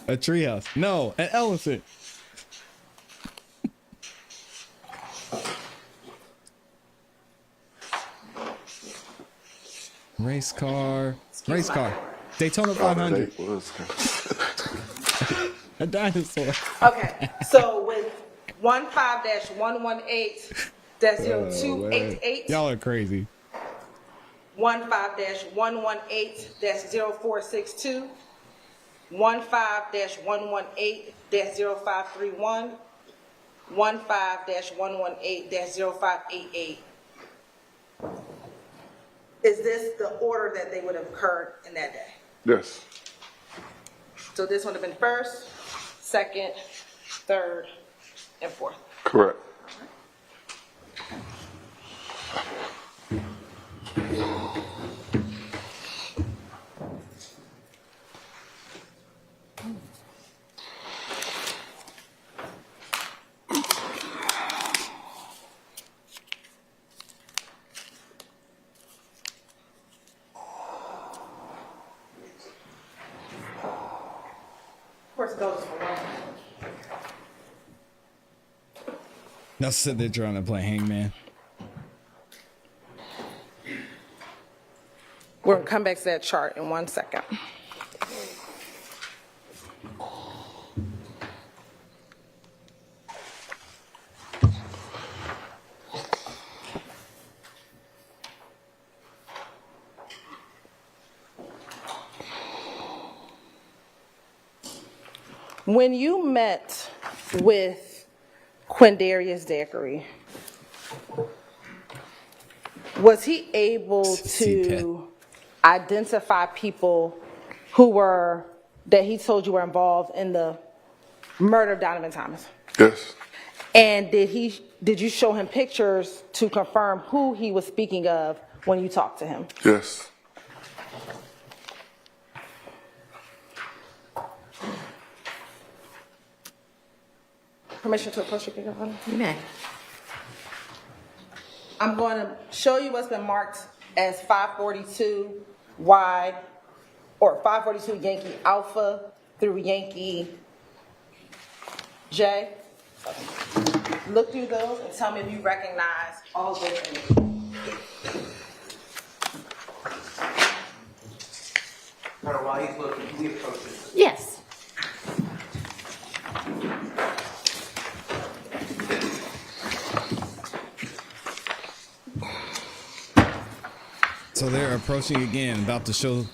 A treehouse. No, an elephant. Race car. Daytona 500. A dinosaur. Okay, so with 15-118-0288. Y'all are crazy. 15-118-0462. 15-118-0531. 15-118-0588. Is this the order that they would have occurred in that day? Yes. So this would have been first, second, third, and fourth. Correct. Course those for one. Y'all said they're trying to play hangman. We're gonna come back to that chart in 1 second. When you met with Quindarius Zachary, was he able to identify people who were, that he told you were involved in the murder of Donovan Thomas? Yes. And did you show him pictures to confirm who he was speaking of when you talked to him? Yes. Permission to approach your microphone? You may. I'm going to show you what's been marked as 542Y or 542 Yankee Alpha through Yankee J. Look through those and tell me if you recognize all of those images. While he's looking, can we approach this? Yes. So they're approaching again, about to show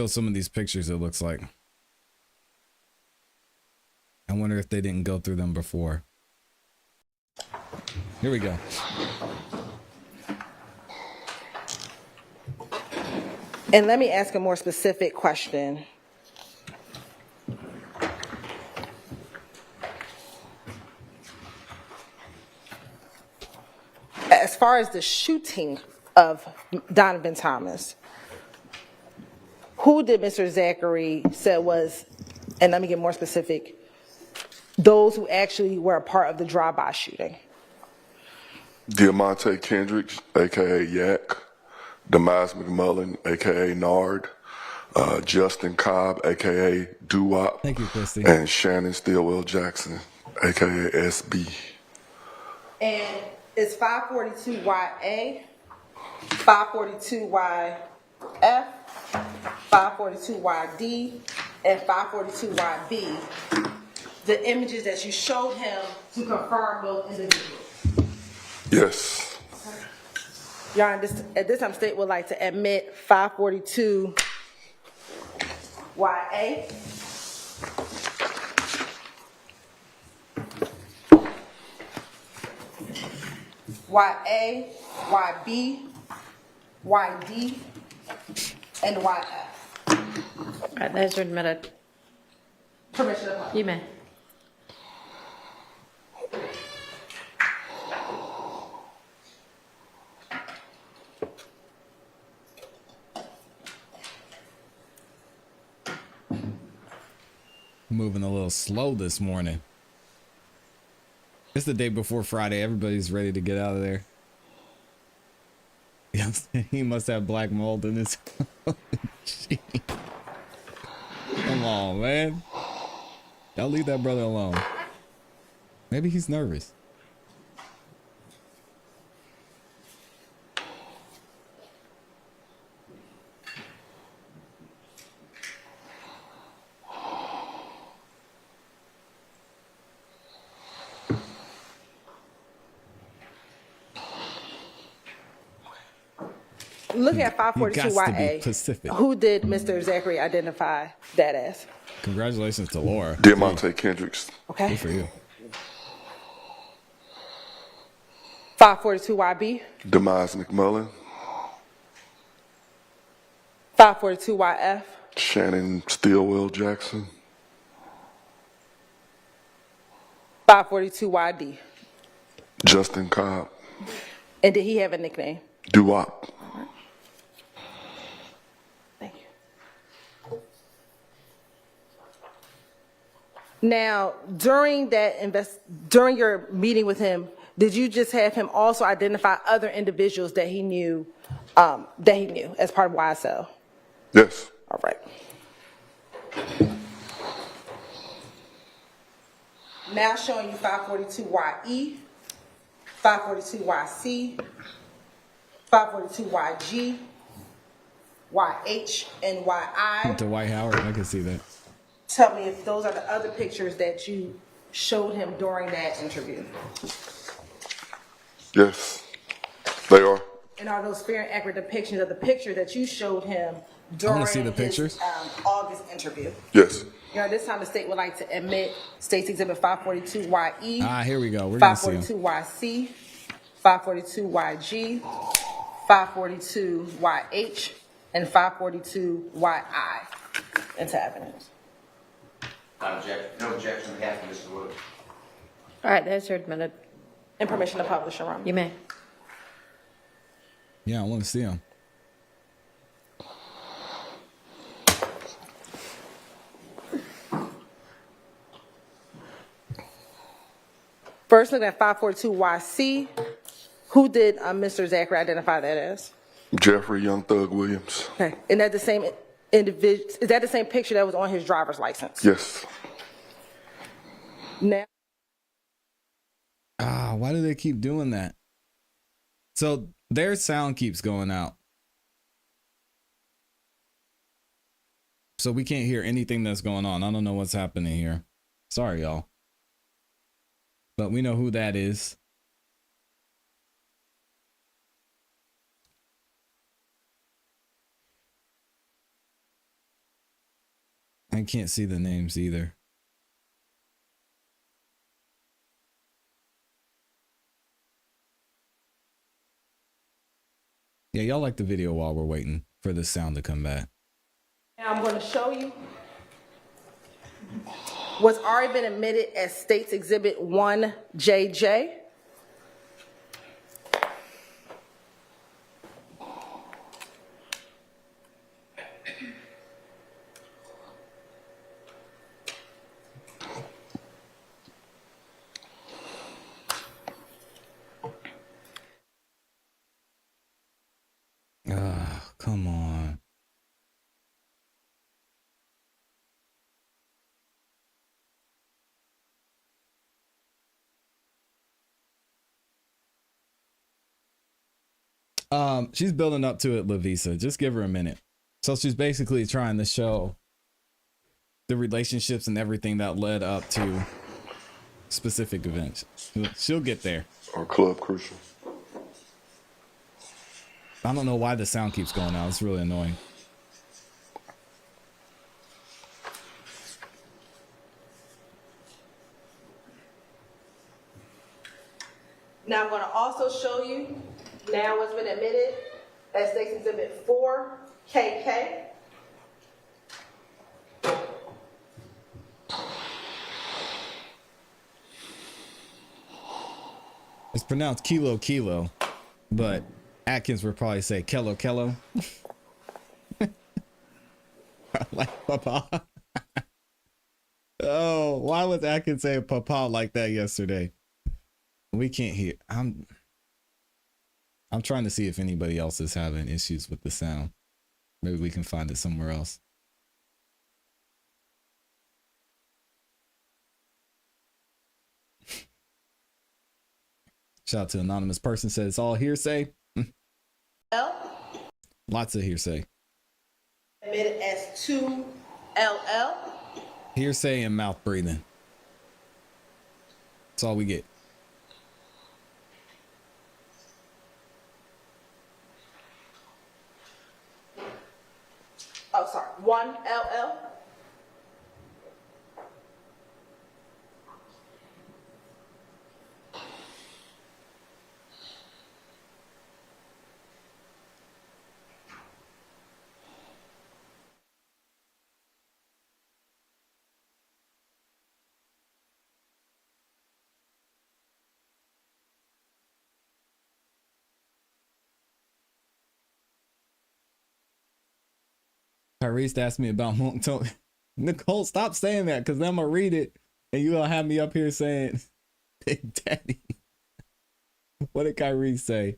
some of these pictures, it looks like. I wonder if they didn't go through them before. Here we go. And let me ask a more specific question. As far as the shooting of Donovan Thomas, who did Mr. Zachary say was, and let me get more specific, those who actually were a part of the drive-by shooting? Diamante Kendrick, a.k.a. Yak. Demise McMullen, a.k.a. Nard. Justin Cobb, a.k.a. Doo-Wop. Thank you, Christy. And Shannon Stillwell Jackson, a.k.a. SB. And it's 542YA, 542YF, 542YD, and 542YB, the images that you showed him to confirm those individuals? Yes. Your Honor, at this time, state would like to admit 542YA, YA, YB, YD, and YF. All right, those are admitted. Permission to You may. Moving a little slow this morning. It's the day before Friday. Everybody's ready to get out of there. Yes, he must have black mold in his. Come on, man. Y'all leave that brother alone. Maybe he's nervous. Look at 542YA. Who did Mr. Zachary identify that as? Congratulations to Laura. Diamante Kendricks. Okay. Good for you. 542YB. Demise McMullen. 542YF. Shannon Stillwell Jackson. 542YD. Justin Cobb. And did he have a nickname? Doo-Wop. Thank you. Now, during your meeting with him, did you just have him also identify other individuals that he knew as part of YSL? Yes. All right. Now showing you 542YE, 542YC, 542YG, YH, and YI. Dwight Howard, I can see that. Tell me if those are the other pictures that you showed him during that interview. Yes, they are. And are those fair and accurate depictions of the picture that you showed him during see the pictures. his August interview? Yes. This time the state would like to admit State's Exhibit 542YE. Here we go. We're gonna see 542YC, 542YG, 542YH, and 542YI into evidence. No objection on behalf of Mr. Wood. All right, those are admitted. And permission to publish, Your Honor. You may. Yeah, I want to see them. First, looking at 542YC, who did Mr. Zachary identify that as? Jeffrey Young Thug Williams. Okay, and that the same individual? Is that the same picture that was on his driver's license? Yes. Now, why do they keep doing that? So their sound keeps going out. So we can't hear anything that's going on. I don't know what's happening here. Sorry, y'all. But we know who that is. I can't see the names either. Yeah, y'all like the video while we're waiting for the sound to come back. now I'm going to show you what's already been admitted as State's Exhibit 1JJ. Come on. She's building up to it, Lavisa. Just give her a minute. So she's basically trying to show the relationships and everything that led up to specific events. She'll get there. Our club crucial. I don't know why the sound keeps going out. It's really annoying. Now I'm going to also show you now what's been admitted as State's Exhibit 4KK. It's pronounced kilo kilo, but Atkins would probably say kello kello. Like papa. Oh, why was Atkins saying papa like that yesterday? We can't hear. I'm trying to see if anybody else is having issues with the sound. Maybe we can find it somewhere else. Shout out to anonymous person, said it's all hearsay. L. Lots of hearsay. Admitted as 2LL. Hearsay and mouth breathing. That's all we get. Oh, sorry, 1LL. Tyrese asked me about Monk. Nicole, stop saying that because I'm gonna read it and you gonna have me up here saying Big Daddy. What did Kyrie say?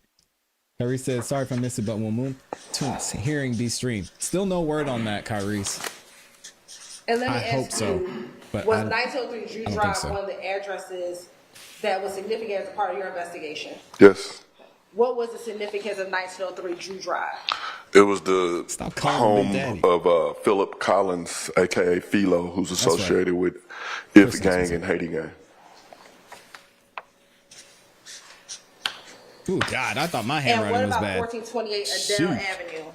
Kyrie said, sorry if I missed it, but when Moon Tunes hearing be streamed. Still no word on that, Kyrie. And let me I ask hope so, you, but was I don't 1903 Drew think Drive so. one of the addresses that was significant as a part of your investigation? Yes. What was the significance of 1903 Drew Drive? It was the calling Big home Daddy. of Philip Collins, aka Philo, who's right. associated with Chris If knows Gang what's and up. Haiti Gang. Ooh, God, I thought my And handwriting what was about bad. 1428 Adele Shoot. Avenue?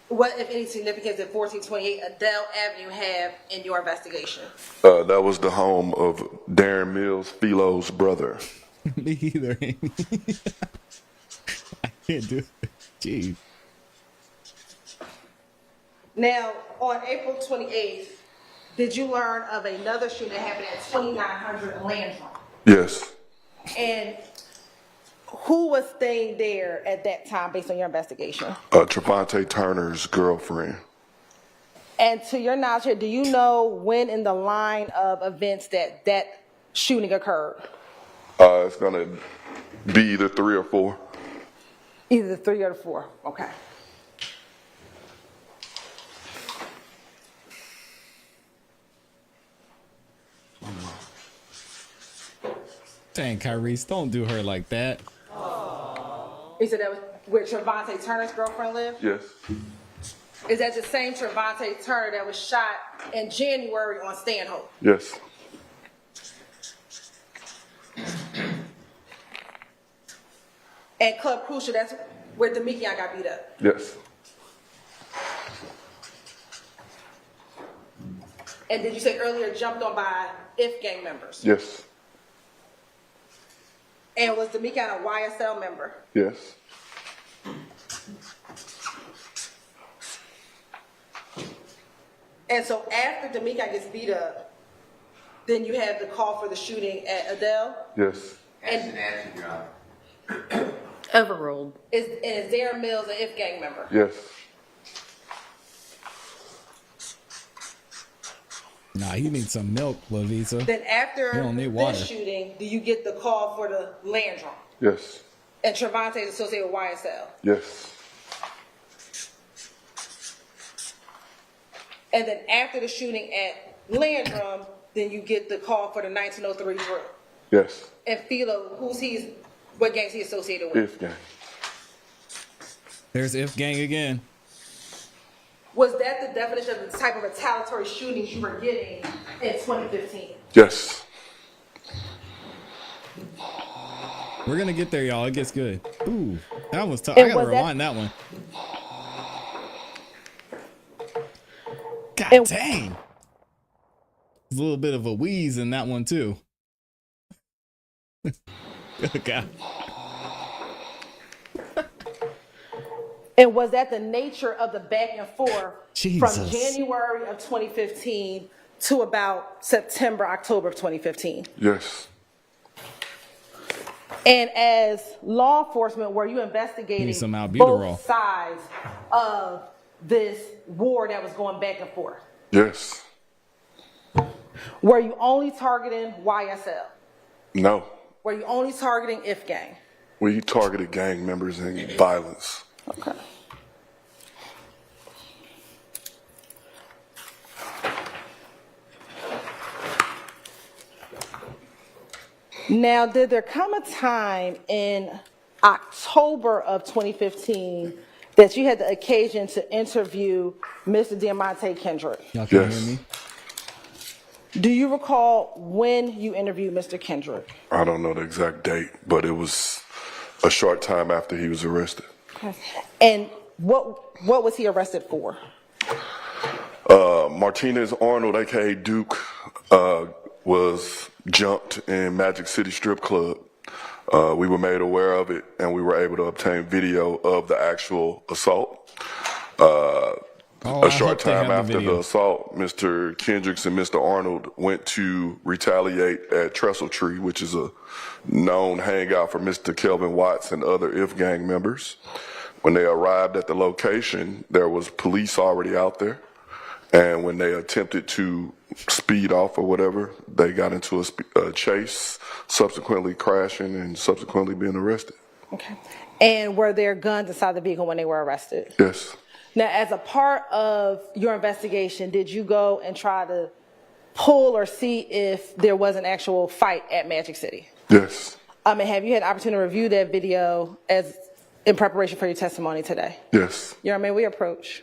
What, if any, significance did 1428 Adele Avenue have in your investigation? That was the home of Darren Mills, Philo's brother. Me either. I can't do it. Jeez. Now, on April 28th, did you learn of another shooting that happened at 2900 Landrum? Yes. And who was staying there at that time based on your investigation? Trevante Turner's girlfriend. And to your knowledge, do you know when in the line of events that shooting occurred? It's going to be either 3 or 4. Either the 3 or the 4. Okay. Dang, Kyrese, don't do her like that. You said that was where Trevante Turner's girlfriend lived? Yes. Is that the same Trevante Turner that was shot in January on Stanhope? Yes. And Club Crucial, that's where Demekion got beat up? Yes. And did you say earlier jumped on by If gang members? Yes. And was Demekion a YSL member? Yes. And so after Demekion gets beat up, then you have the call for the shooting at Adele? Yes. That's an answer, Your Honor. Overruled. Is Darren Mills an If gang member? Yes. Nah, you need some milk, Lavisa. Then after You don't need water. this shooting, do you get the call for the Landrum? Yes. And Trevante is associated with YSL? Yes. And then after the shooting at Landrum, then you get the call for the 1903 drill. Yes. And Philo, what gang is he associated with? If Gang. There's If Gang again. Was that the definition of the type of retaliatory shootings you were getting in 2015? Yes. We're gonna get there, y'all. It gets good. Ooh, that was tough. And I gotta was that- rewind that one. God And- dang. There's a little bit of a wheeze in that one too. God. And was that the nature of the back and forth Jesus. from January of 2015 to about September, October of 2015? Yes. And as law enforcement, were you investigating Need some albuterol. both sides of this war that was going back and forth? Yes. Were you only targeting YSL? No. Were you only targeting If Gang? We targeted gang members and violence. Okay. Now, did there come a time in October of 2015 that you had the occasion to interview Mr. Diamante Kendrick? Y'all can Yes. hear me? Do you recall when you interviewed Mr. Kendrick? I don't know the exact date, but it was a short time after he was arrested. And what was he arrested for? Martinez Arnold, aka Duke, was jumped in Magic City Strip Club. We were made aware of it, and we were able to obtain video of the actual assault. A short time after the assault, Mr. Kendricks and Mr. Arnold went to retaliate at Trestle Tree, which is a known hangout for Mr. Kelvin Watts and other If Gang members. When they arrived at the location, there was police already out there. And when they attempted to speed off or whatever, they got into a chase, subsequently crashing and subsequently being arrested. Okay. And were there guns inside the vehicle when they were arrested? Yes. Now, as a part of your investigation, did you go and try to pull or see if there was an actual fight at Magic City? Yes. And have you had the opportunity to review that video as in preparation for your testimony today? Yes. Your Honor, may we approach?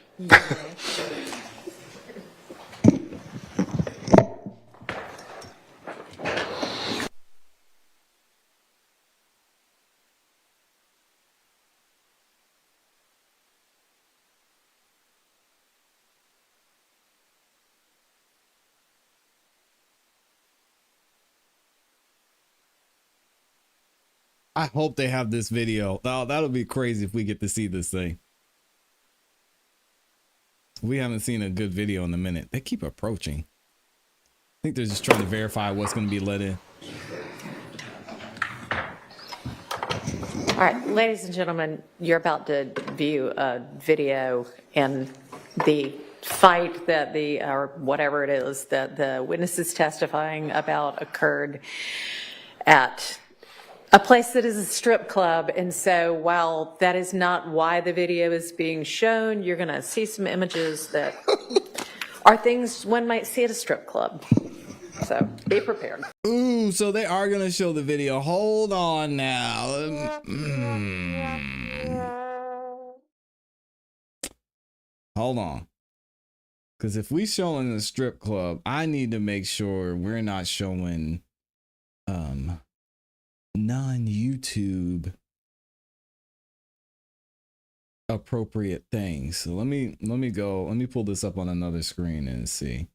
I hope they have this video. Oh, that'll be crazy if we get to see this thing. We haven't seen a good video in a minute. They keep approaching. I think they're just trying to verify what's going to be let in. All right, ladies and gentlemen, you're about to view a video and the fight that or whatever it is that the witnesses testifying about occurred at a place that is a strip club. And so while that is not why the video is being shown, you're going to see some images that are things one might see at a strip club. So be prepared. Ooh, so they are going to show the video. Hold on now. Hold on. Because if we showing the strip club, I need to make sure we're not showing non-YouTube appropriate things. So let me pull this up on another screen and see.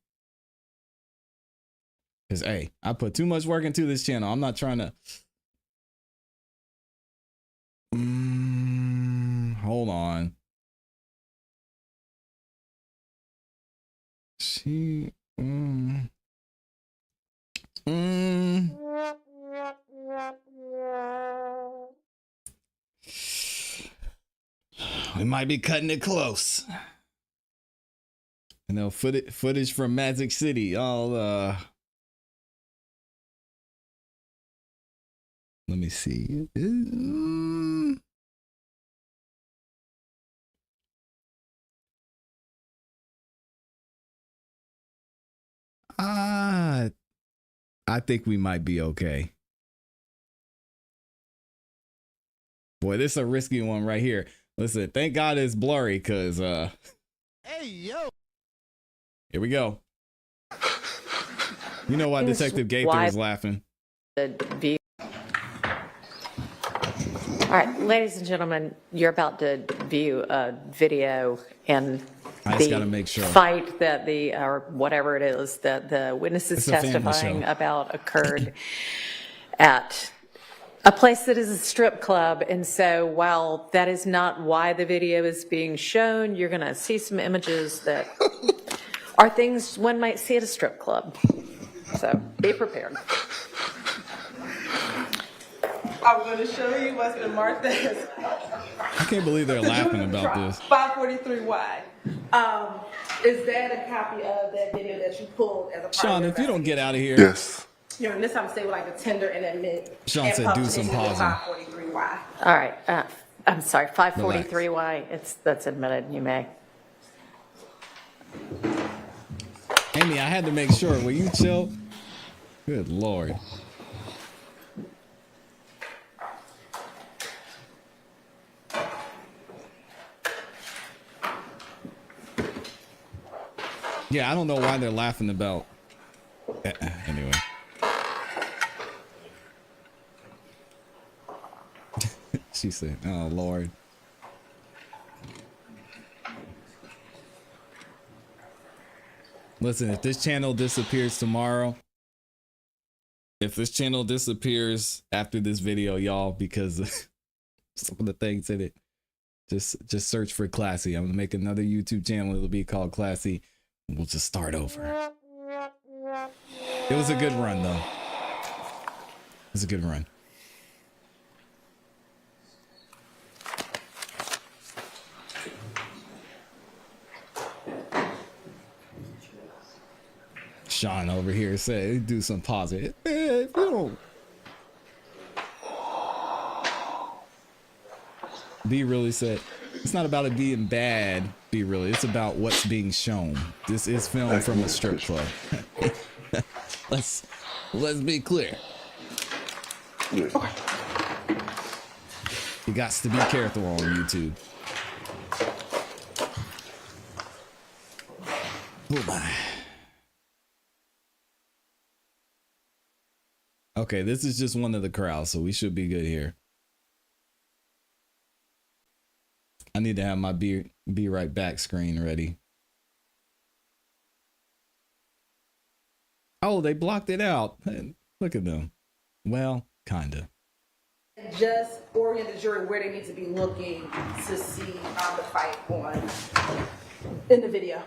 Because hey, I put too much work into this channel. I'm not trying to hold on. We might be cutting it close. You know, footage from Magic City. All let me see. I think we might be okay. Boy, this is a risky one right here. Listen, thank God it's blurry, cause hey yo. Here we go. You know why Detective Gaither is laughing. All right, ladies and gentlemen, you're about to view a video and the fight that or whatever it is that the witnesses testifying about occurred at a place that is a strip club. And so while that is not why the video is being shown, you're going to see some images that are things one might see at a strip club. So be prepared. I'm going to show you what's been marked as. I can't believe they're laughing about this. 543Y. Is that a copy of that video that you pulled as a part Sean, of if you don't get out of here. Yes. You know, and this time say like a tender and admit. Sean said do some pausing. 543Y. All right, I'm sorry, 543Y, that's admitted, you may. Amy, I had to make sure. Will you chill? Good Lord. Yeah, I don't know why they're laughing about. Anyway. She said, oh, Lord. Listen, if this channel disappears tomorrow, if this channel disappears after this video, y'all, because of some of the things in it, just search for ClassE. I'm going to make another YouTube channel. It'll be called ClassE. We'll just start over. It was a good run, though. It was a good run. Sean over here said, do some positive. If you don't. B really said, It's not about it being bad, be really. It's about what's being shown. This is filmed from a strip club. let's be clear. You got to be careful on YouTube. Oh my. Okay, this is just one of the crowds, so we should be good here. I need to have my be right back screen ready. Oh, they blocked it out. Look at them. Well, kinda. Just orient the jury where they need to be looking to see the fight on in the video.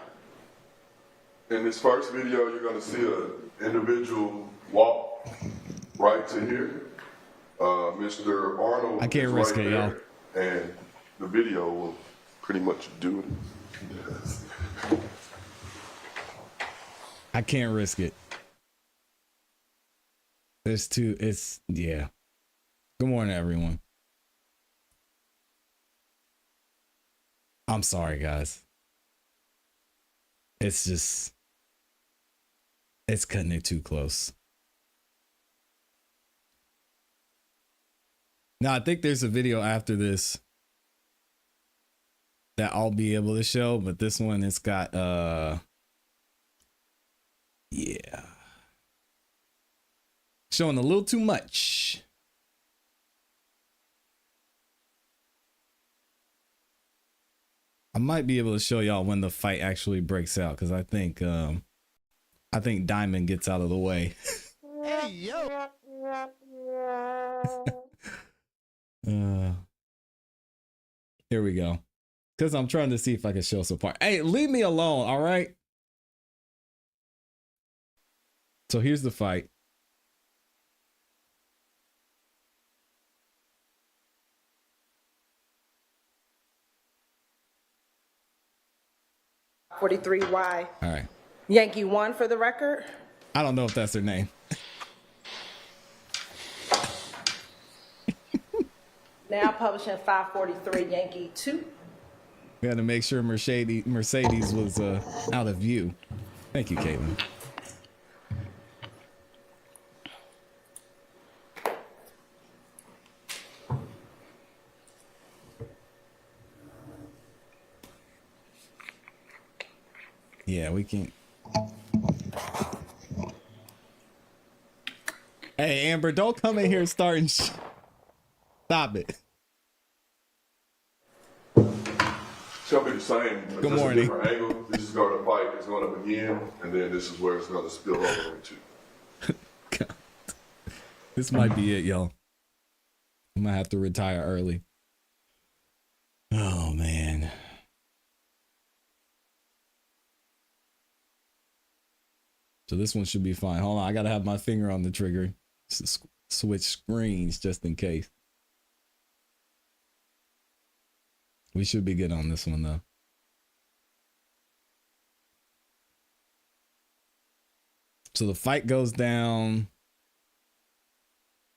In this first video, you're going to see an individual walk right to here. Mr. Arnold. I can't risk it, y'all. And the video will pretty much do it. I can't risk it. Yeah. Good morning, everyone. I'm sorry, guys. It's cutting it too close. Now, I think there's a video after this that I'll be able to show, but this one, it's got, yeah. Showing a little too much. I might be able to show y'all when the fight actually breaks out, because I think Diamond gets out of the way. Hey, yo. Here we go. Because I'm trying to see if I can show some part. Hey, leave me alone, all right? So here's the fight. Y All right. Yankee 1 for the record. I don't know if that's their name. Now publishing 543 Yankee 2. We had to make sure Mercedes was out of view. Thank you, Caitlin. Yeah, we can. Hey, Amber, don't come in here starting. Stop it. It's going to be the same. Good morning. A different angle. This is going to fight. It's going to begin, and then this is where it's going to spill over into. God. This might be it, y'all. I might have to retire early. Oh, man. So this one should be fine. Hold on, I gotta have my finger on the trigger. Switch screens just in case. We should be good on this one though. So the fight goes down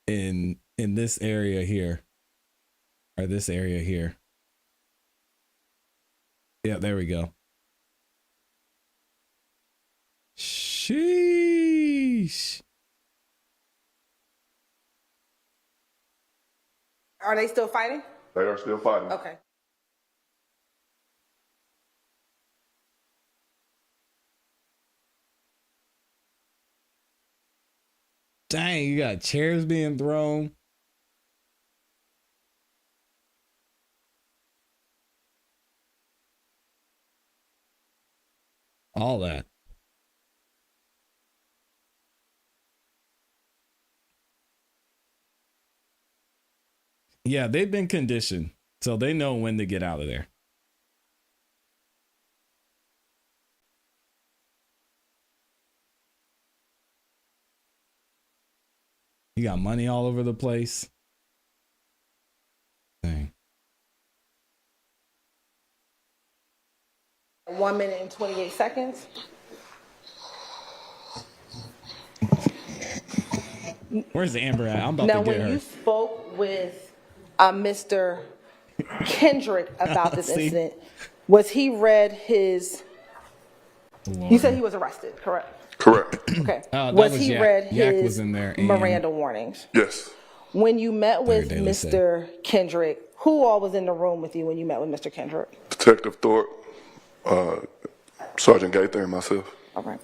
in this area here. Or this area here. Yeah, there we go. Sheesh. Are they still fighting? They are still fighting. Okay. Dang, you got chairs being thrown. All that. Yeah, they've been conditioned, so they know when to get out of there. You got money all over the place. Dang. 1 minute and 28 seconds. Where's the Amber at? I'm about Now, to get when her. you spoke with Mr. Kendrick about this See? incident, was he read his, you said he was arrested, correct? Correct. Okay. That Was was he Yak. read Yak his was in there, and- Miranda warnings? Yes. When you met with Daily said. Mr. Kendrick, who all was in the room with you when you met with Mr. Kendrick? Detective Thorpe, Sergeant Gaither, and myself. All right.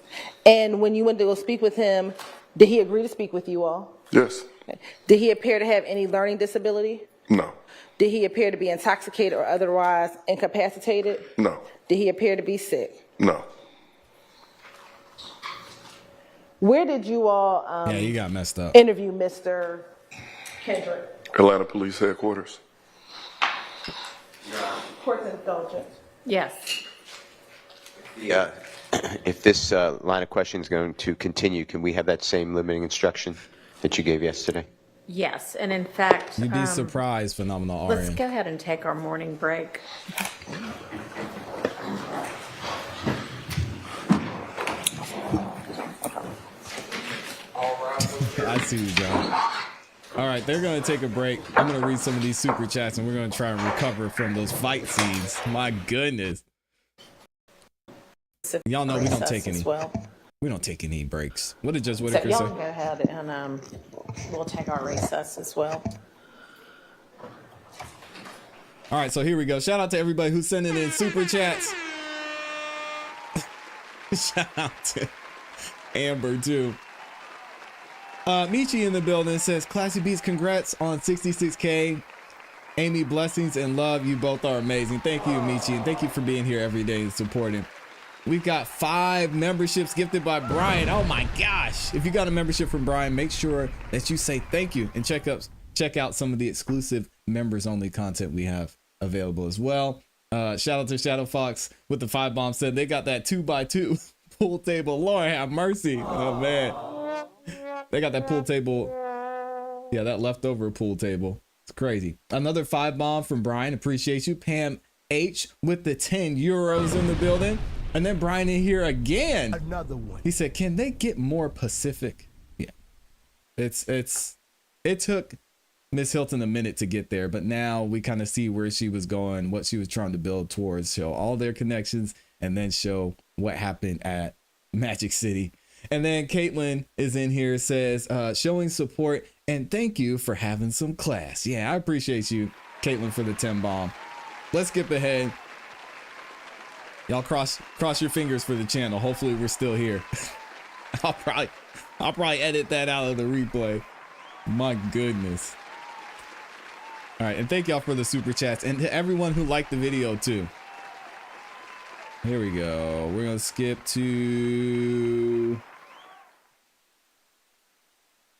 And when you went to go speak with him, did he agree to speak with you all? Yes. Okay. Did he appear to have any learning disability? No. Did he appear to be intoxicated or otherwise incapacitated? No. Did he appear to be sick? No. Where did you all Yeah, you got messed up. interview Mr. Kendrick? Atlanta Police Headquarters. Court's indulgence. Yes. Yeah. If this line of questioning is going to continue, can we have that same limiting instruction that you gave yesterday? Yes, and in fact, You'd be surprised, Phenomenal let's Arian. go ahead and take our morning break. I see you, John. All right, they're going to take a break. I'm going to read some of these super chats, and we're going to try and recover from those fight scenes. My goodness. Y'all know we don't take any. We don't take any breaks. What did Judge So Whitaker y'all say? go ahead and we'll take our recess as well. All right, so here we go. Shout out to everybody who's sending in super chats. Shout out to Amber, too. Michi in the building says, Classy Beats, congrats on 66K. Amy, blessings and love. You both are amazing. Thank you, Michi, and thank you for being here every day and supporting. We've got 5 memberships gifted by Brian. Oh my gosh. If you got a membership from Brian, make sure that you say thank you and check out some of the exclusive members only content we have available as well. Shout out to Shadow Fox with the 5 bomb said they got that 2x2 pool table. Lord have mercy. Oh man. They got that pool table. Yeah, that leftover pool table. It's crazy. Another 5 bomb from Brian. Appreciate you. Pam H with the 10 euros in the building. And then Brian in here again. Another one. He said, can they get more Pacific? Yeah. It took Miss Hilton a minute to get there, but now we kind of see where she was going, what she was trying to build towards, show all their connections, and then show what happened at Magic City. And then Caitlin is in here, says, showing support and thank you for having some class. Yeah, I appreciate you, Caitlin, for the 10 bomb. Let's skip ahead. Y'all cross your fingers for the channel. Hopefully we're still here. I'll probably edit that out of the replay. My goodness. All right, and thank y'all for the super chats and to everyone who liked the video too. Here we go. We're gonna skip to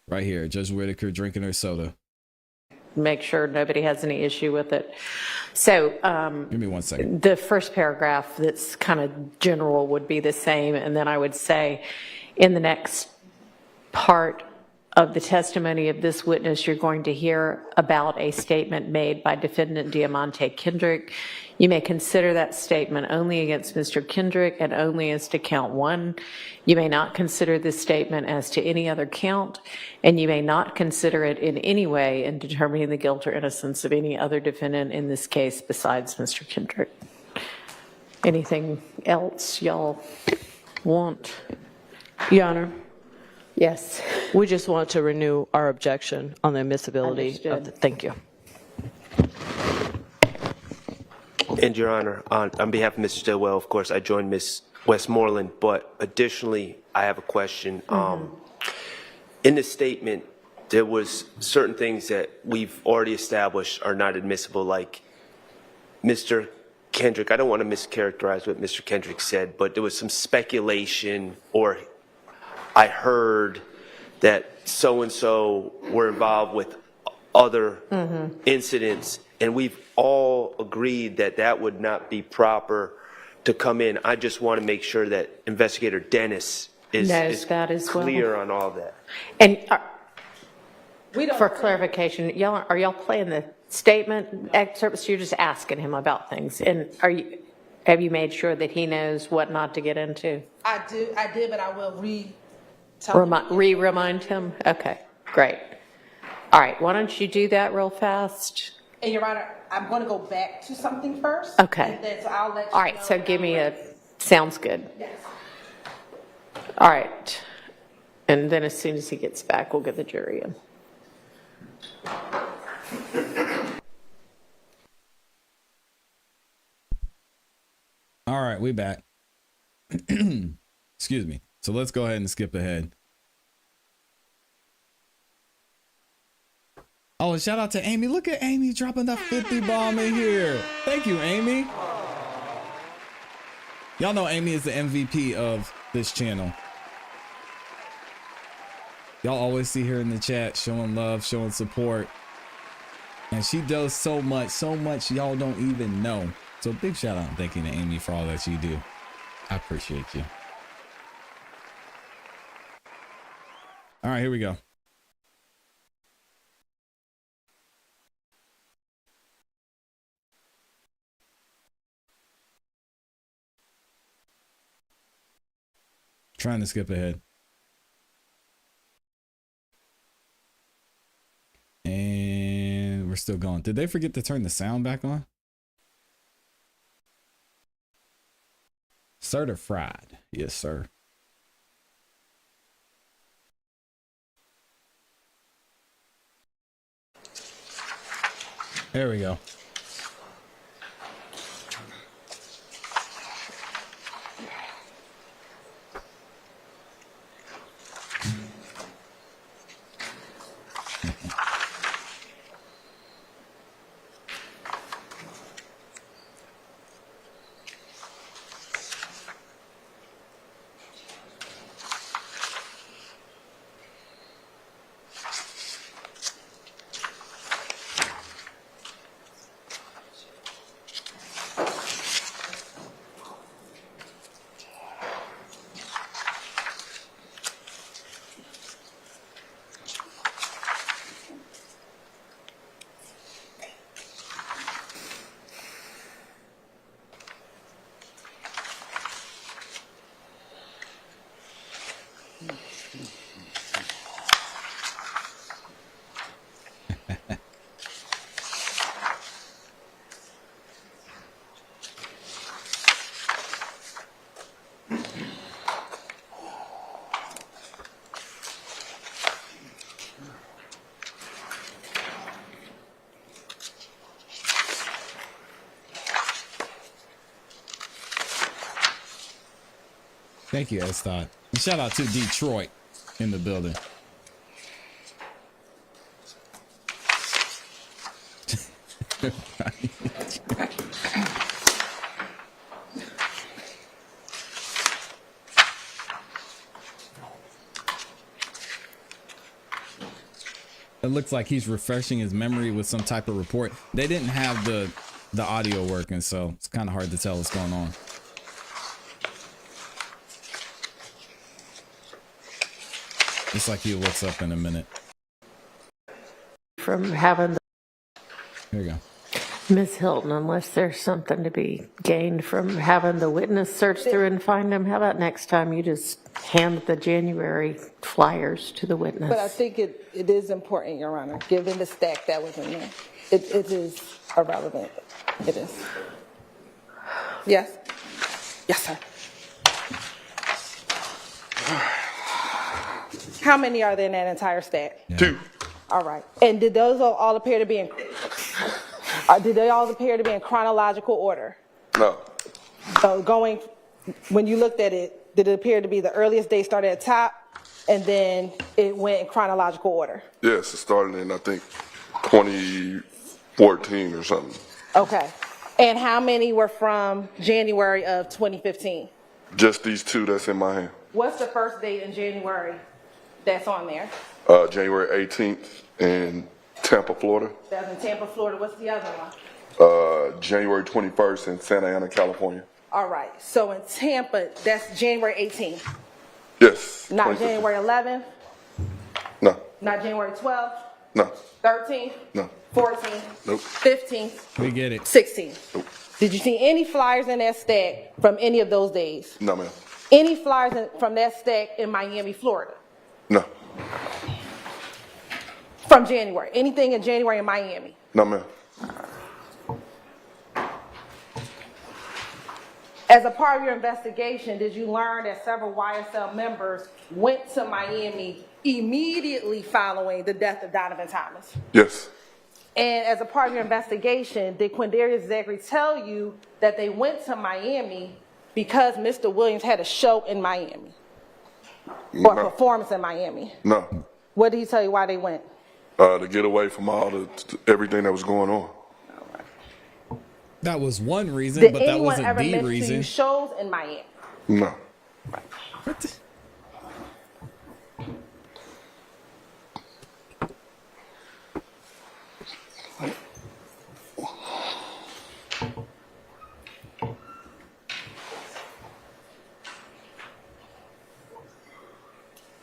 right here. Judge Whitaker drinking her soda. Make sure nobody has any issue with it. So give me 1 second. The first paragraph that's kind of general would be the same, and then I would say in the next part of the testimony of this witness, you're going to hear about a statement made by defendant Diamante Kendrick. You may consider that statement only against Mr. Kendrick and only as to count 1. You may not consider this statement as to any other count, and you may not consider it in any way in determining the guilt or innocence of any other defendant in this case besides Mr. Kendrick. Anything else y'all want? Your Honor, Yes. we just want to renew our objection on the admissibility of the, thank you. And Your Honor, on behalf of Mr. Stillwell, of course, I joined Ms. Westmoreland, but additionally, I have a question. In the statement, there was certain things that we've already established are not admissible, like Mr. Kendrick. I don't want to mischaracterize what Mr. Kendrick said, but there was some speculation, or I heard that so-and-so were involved with other incidents, and we've all agreed that that would not be proper to come in. I just want to make sure that Investigator Dennis is that as well. clear on all that. And for clarification, are y'all playing the statement excerpts? You're just asking him about things, and have you made sure that he knows what not to get into? I did, but I will Remind him? Okay, great. All right, why don't you do that real fast? And Your Honor, I'm going to go back to something first. Okay. And then, so I'll let you All right, know so when give I'm me ready. sounds good. Yes. All right. And then as soon as he gets back, we'll get the jury in. All right, we back. Excuse me. So let's go ahead and skip ahead. Oh, and shout out to Amy. Look at Amy dropping that 50 bomb in here. Thank you, Amy. Y'all know Amy is the MVP of this channel. Y'all always see her in the chat showing love, showing support. And she does so much y'all don't even know. So big shout out and thank you to Amy for all that you do. I appreciate you. All right, here we go. Trying to skip ahead. And we're still going. Did they forget to turn the sound back on? Certified. Yes, sir. There we go. Thank you, S4E199. And shout out to Detroit in the building. It looks like he's refreshing his memory with some type of report. They didn't have the audio working, so it's kind of hard to tell what's going on. Just like you, what's up in a minute. From having the Here we go. Ms. Hilton, unless there's something to be gained from having the witness search through and find them, how about next time you just hand the January flyers to the witness? But I think it is important, Your Honor, given the stack that was in there. It is irrelevant. It is. Yes? Yes, sir. How many are there in that entire stack? Yeah. 2. All right. And did those all appear to be in, did they all appear to be in chronological order? No. So when you looked at it, did it appear to be the earliest date started at the top and then it went in chronological order? Yes, it started in, I think, 2014 or something. Okay. And how many were from January of 2015? Just these 2 that's in my hand. What's the first date in January that's on there? January 18th in Tampa, Florida. That's in Tampa, Florida. What's the other one? January 21st in Santa Ana, California. All right. So in Tampa, that's January 18th. Yes. Not 2015. January 11th? No. Not January 12th? No. 13th? No. 14th? Nope. 15th? We get it. 16th? Nope. Did you see any flyers in that stack from any of those days? No, ma'am. Any flyers from that stack in Miami, Florida? No. From January? Anything in January in Miami? No, ma'am. As a part of your investigation, did you learn that several YSL members went to Miami immediately following the death of Donovan Thomas? Yes. And as a part of your investigation, did Quindarius Zachary tell you that they went to Miami because Mr. Williams had a show in Miami? Or No. performance in Miami? No. What did he tell you why they went? To get away from all everything that was going on. That was one reason, Did but that anyone wasn't ever the mention to reason. you shows in Miami? No. What the-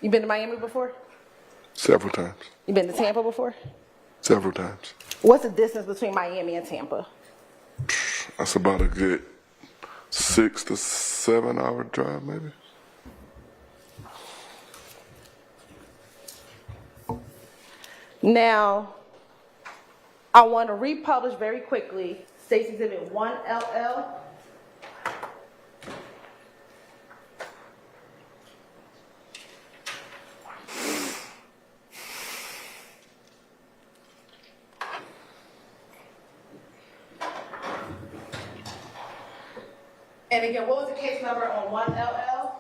You been to Miami before? Several times. You been to Tampa before? Several times. What's the distance between Miami and Tampa? That's about a good 6 to 7 hour drive, maybe. Now, I want to republish very quickly State's Exhibit 1LL. And again, what was the case number on 1LL?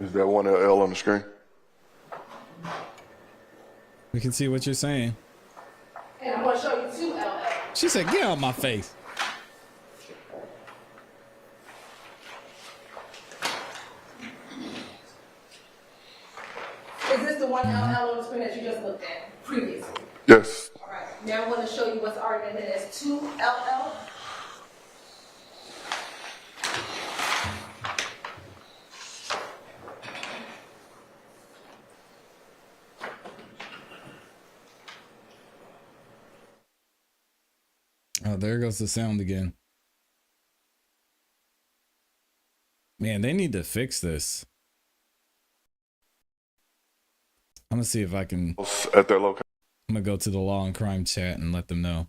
Is that one L on the screen? We can see what you're saying. And I'm going to show you 2LL. She said, get out my face. Is this the 1LL on the screen that you just looked at previously? Yes. All right. Now I'm going to show you what's already been as 2LL. Oh, there goes the sound again. Man, they need to fix this. I'm gonna see if I can. At that location. I'm gonna go to the law and crime chat and let them know.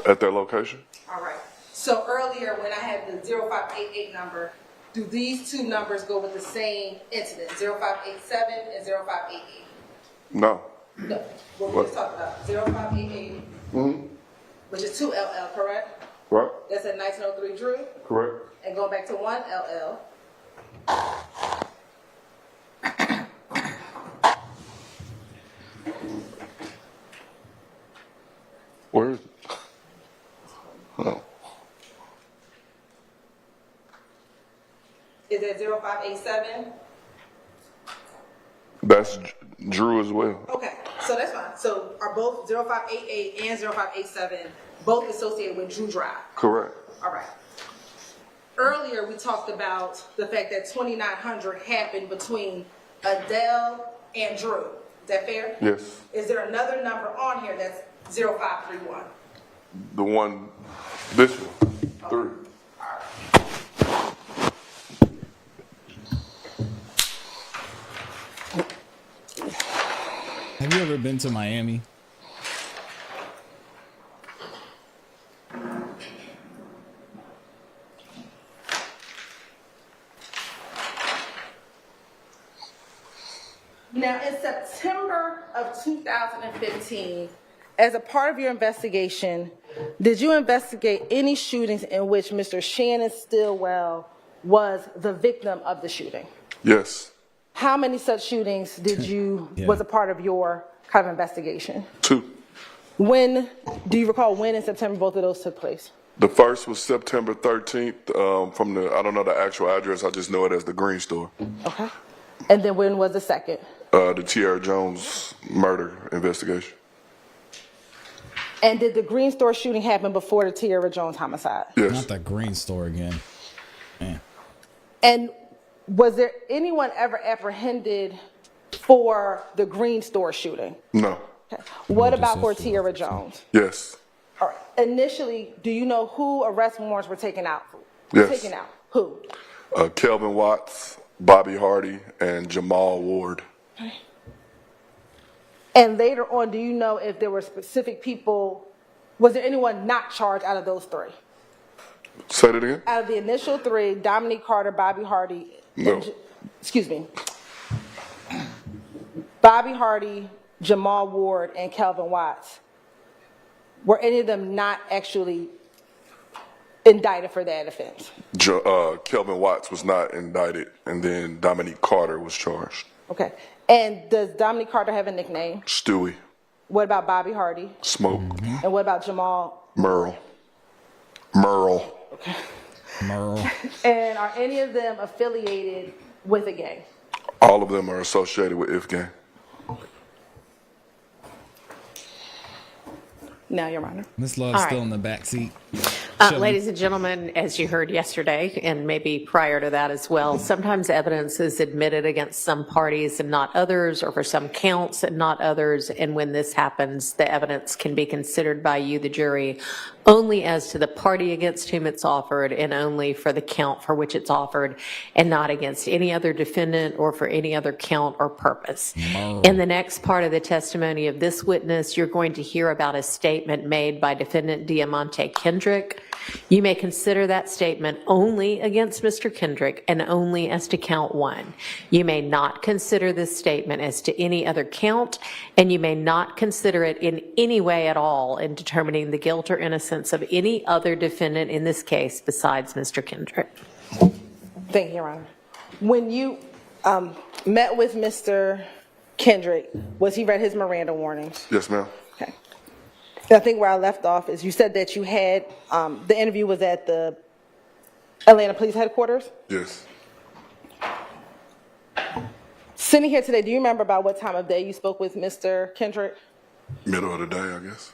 At that location? All right. So earlier when I had the 0588 number, do these two numbers go with the same incident, 0587 and 0588? No. No. What we just talked about, 0588, which is 2LL, correct? Right. That's at 1903 Drew. Correct. And going back to 1LL. Where is it? Oh. Is that 0587? That's Drew as well. Okay, so that's fine. So are both 0588 and 0587 both associated with Drew Drive? Correct. All right. Earlier, we talked about the fact that 2900 happened between Adele and Drew. Is that fair? Yes. Is there another number on here that's 0531? The one, this one, 3. Have you ever been to Miami? Now, in September of 2015, as a part of your investigation, did you investigate any shootings in which Mr. Shannon Stillwell was the victim of the shooting? Yes. How many such shootings did you, was a part of your kind of investigation? 2. When, do you recall when in September both of those took place? The first was September 13th from the, I don't know the actual address, I just know it as the Green Store. Okay. And then when was the second? The Tierra Jones murder investigation. And did the Green Store shooting happen before the Tierra Jones homicide? Yes. Not that Green Store again. Man. And was there anyone ever apprehended for the Green Store shooting? No. Okay. What about for Tierra Jones? Yes. All right. Initially, do you know who arrest warrants were taken out? Yes. Taken out. Who? Kelvin Watts, Bobby Hardy, and Jamal Ward. And later on, do you know if there were specific people Was there anyone not charged out of those three? Say that again? Out of the initial three, Dominique Carter, Bobby Hardy, No. excuse me, Bobby Hardy, Jamal Ward, and Kelvin Watts, were any of them not actually indicted for that offense? Kelvin Watts was not indicted, and then Dominique Carter was charged. Okay. And does Dominique Carter have a nickname? Stewie. What about Bobby Hardy? Smoke. And what about Jamal? Merle. Merle. And are any of them affiliated with a gang? All of them are associated with If Gang. Now, Your Honor. Miss Love's All still right. in the back seat. Ladies and gentlemen, as you heard yesterday, and maybe prior to that as well, sometimes evidence is admitted against some parties and not others, or for some counts and not others. And when this happens, the evidence can be considered by you, the jury, only as to the party against whom it's offered and only for the count for which it's offered, and not against any other defendant or for any other count or purpose. In the next part of the testimony of this witness, you're going to hear about a statement made by defendant Diamante Kendrick. You may consider that statement only against Mr. Kendrick and only as to count one. You may not consider this statement as to any other count, and you may not consider it in any way at all in determining the guilt or innocence of any other defendant in this case besides Mr. Kendrick. Thank you, Your Honor. When you met with Mr. Kendrick, was he read his Miranda warnings? Yes, ma'am. Okay. I think where I left off is you said that you had, the interview was at the Atlanta Police Headquarters? Yes. Sitting here today, do you remember about what time of day you spoke with Mr. Kendrick? Middle of the day, I guess.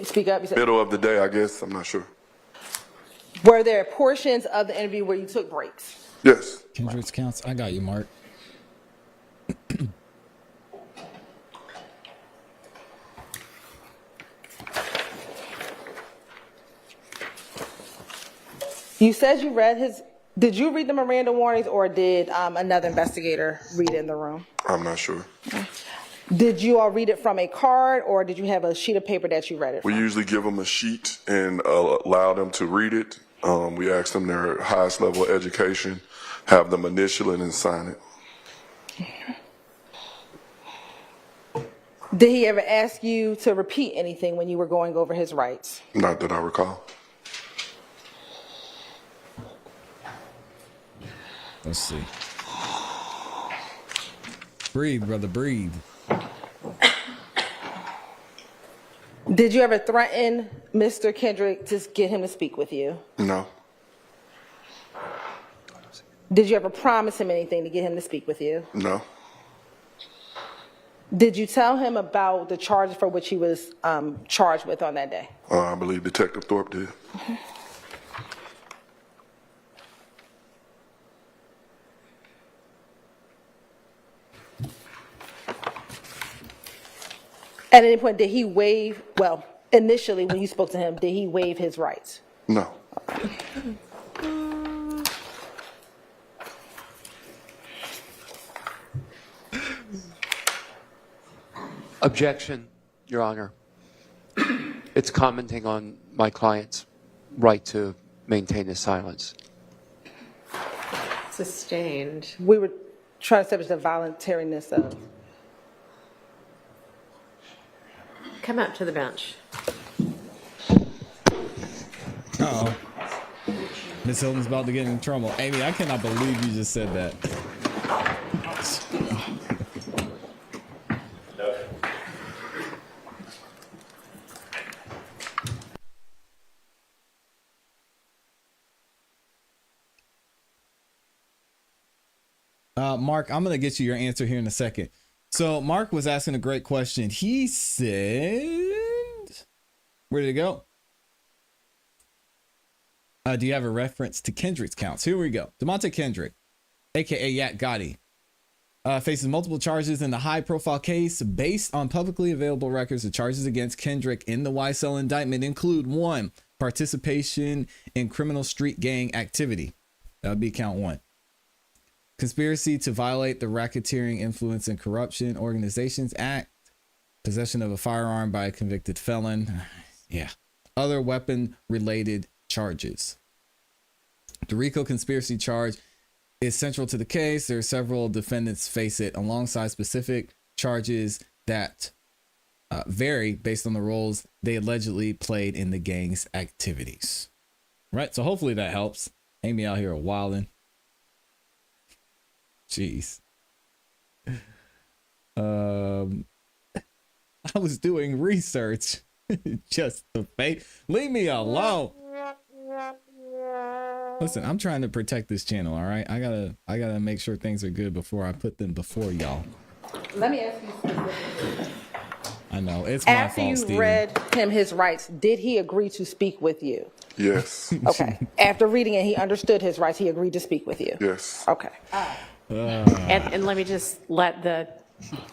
Speak up. You said, Middle of the day, I guess. I'm not sure. were there portions of the interview where you took breaks? Yes. Kendrick's counts. I got you, Mark. You said you read his, did you read the Miranda warnings or did another investigator read it in the room? I'm not sure. Did you all read it from a card or did you have a sheet of paper that you read it from? We usually give them a sheet and allow them to read it. We ask them their highest level of education, have them initial it and sign it. Did he ever ask you to repeat anything when you were going over his rights? Not that I recall. Let's see. Breathe, brother, breathe. Did you ever threaten Mr. Kendrick to get him to speak with you? No. Did you ever promise him anything to get him to speak with you? No. Did you tell him about the charges for which he was charged with on that day? I believe Detective Thorpe did. At any point, did he waive, well, initially when you spoke to him, did he waive his rights? No. Objection, Your Honor. It's commenting on my client's right to maintain his silence. Sustained. We were trying to establish the voluntariness of. Come up to the bench. Uh-oh. Miss Hilton's about to get in trouble. Amy, I cannot believe you just said that. Mark, I'm going to get you your answer here in a second. So Mark was asking a great question. He said, where did it go? Do you have a reference to Kendrick's counts? Here we go. Demonte Kendrick, aka Yak Gotti, faces multiple charges in the high-profile case. Based on publicly available records, the charges against Kendrick in the YSL indictment include 1, participation in criminal street gang activity. That would be count 1. Conspiracy to violate the Racketeering, Influence, and Corruption Organizations Act. Possession of a firearm by a convicted felon. Yeah. other weapon-related charges. The RICO conspiracy charge is central to the case. There are several defendants face it alongside specific charges that vary based on the roles they allegedly played in the gang's activities. Right, so hopefully that helps. Ain't me out here wilding. Jeez. I was doing research. Just the faith. Leave me alone. Listen, I'm trying to protect this channel, all right? I gotta make sure things are good before I put them before y'all. Let me ask you specifically. I know, it's my fault, After you Steven. read him his rights, did he agree to speak with you? Yes. Okay. After reading it, he understood his rights. He agreed to speak with you. Yes. Okay. And let me just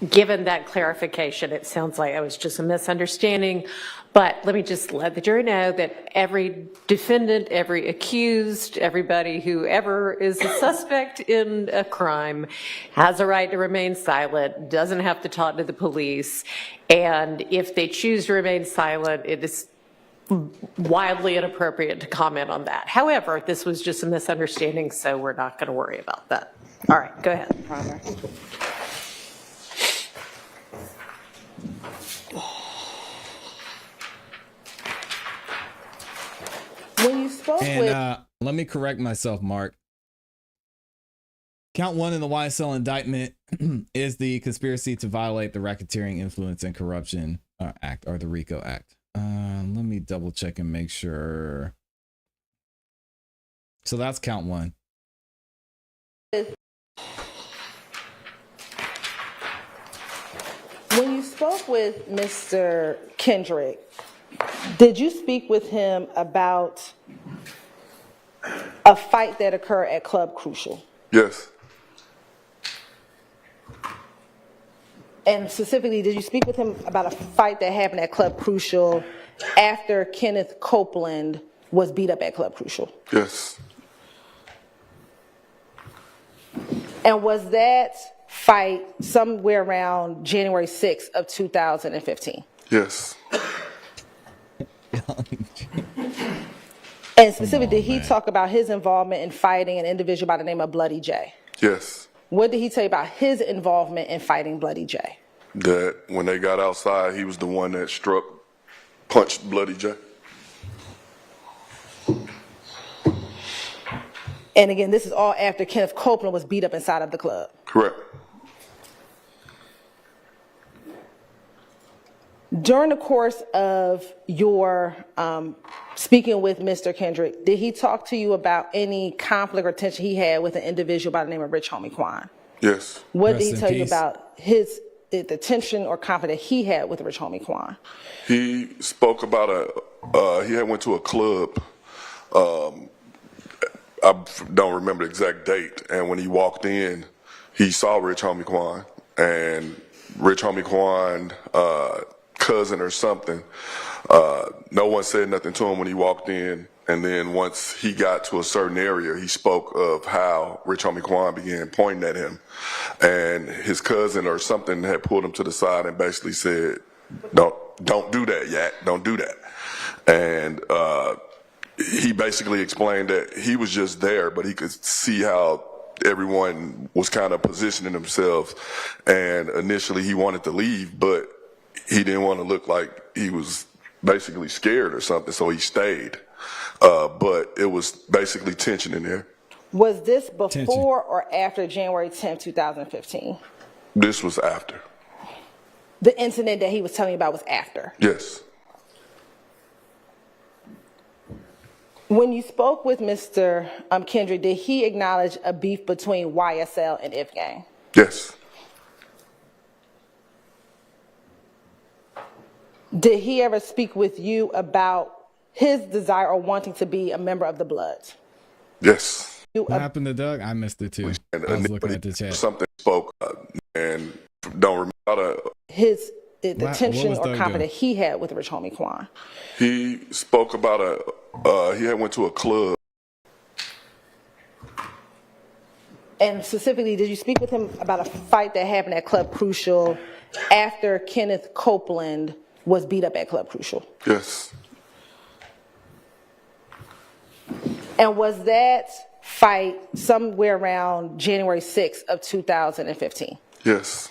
given that clarification, it sounds like it was just a misunderstanding, but let me just let the jury know that every defendant, every accused, everybody who ever is a suspect in a crime has a right to remain silent, doesn't have to talk to the police, and if they choose to remain silent, it is wildly inappropriate to comment on that. However, this was just a misunderstanding, so we're not going to worry about that. All right, go ahead. When you spoke with... let me correct myself, Mark. Count 1 in the YSL indictment is the conspiracy to violate the Racketeering, Influence, and Corruption Act, or the RICO Act. Let me double check and make sure. So that's count 1. When you spoke with Mr. Kendrick, did you speak with him about a fight that occurred at Club Crucial? Yes. And specifically, did you speak with him about a fight that happened at Club Crucial after Kenneth Copeland was beat up at Club Crucial? Yes. And was that fight somewhere around January 6th of 2015? Yes. And specifically, did he talk about his involvement in fighting an individual by the name of Bloody J? Yes. What did he tell you about his involvement in fighting Bloody J? That when they got outside, he was the one that punched Bloody J. And again, this is all after Kenneth Copeland was beat up inside of the club. Correct. During the course of your speaking with Mr. Kendrick, did he talk to you about any conflict or tension he had with an individual by the name of Rich Homie Quan? Yes. What did he tell you about the tension or conflict that he had with Rich Homie Quan? He spoke about he had went to a club. I don't remember the exact date. And when he walked in, he saw Rich Homie Quan, and Rich Homie Quan, cousin or something. No one said nothing to him when he walked in, and then once he got to a certain area, he spoke of how Rich Homie Quan began pointing at him, and his cousin or something had pulled him to the side and basically said, "Don't do that, Yak. Don't do that." And he basically explained that he was just there, but he could see how everyone was kind of positioning themselves, and initially he wanted to leave, but he didn't want to look like he was basically scared or something, so he stayed. But it was basically tension in there. Was this before or after January 10th, 2015? This was after. The incident that he was telling you about was after? Yes. When you spoke with Mr. Kendrick, did he acknowledge a beef between YSL and If Gang? Yes. Did he ever speak with you about his desire or wanting to be a member of the Bloods? Yes. What happened to Doug? I missed it too. I was looking at the chat. Something spoke and don't remember. The tension or conflict that he had with Rich Homie Quan. He spoke about he had went to a club. And specifically, did you speak with him about a fight that happened at Club Crucial after Kenneth Copeland was beat up at Club Crucial? Yes. And was that fight somewhere around January 6th of 2015? Yes.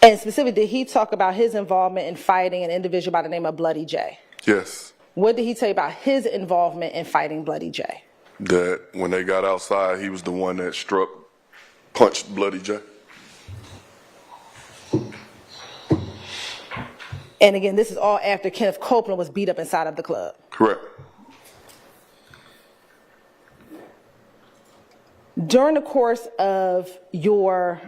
And specifically, did he talk about his involvement in fighting an individual by the name of Bloody J? Yes. What did he tell you about his involvement in fighting Bloody J? That when they got outside, he was the one that punched Bloody J. And again, this is all after Kenneth Copeland was beat up inside of the club. Correct. During the course of your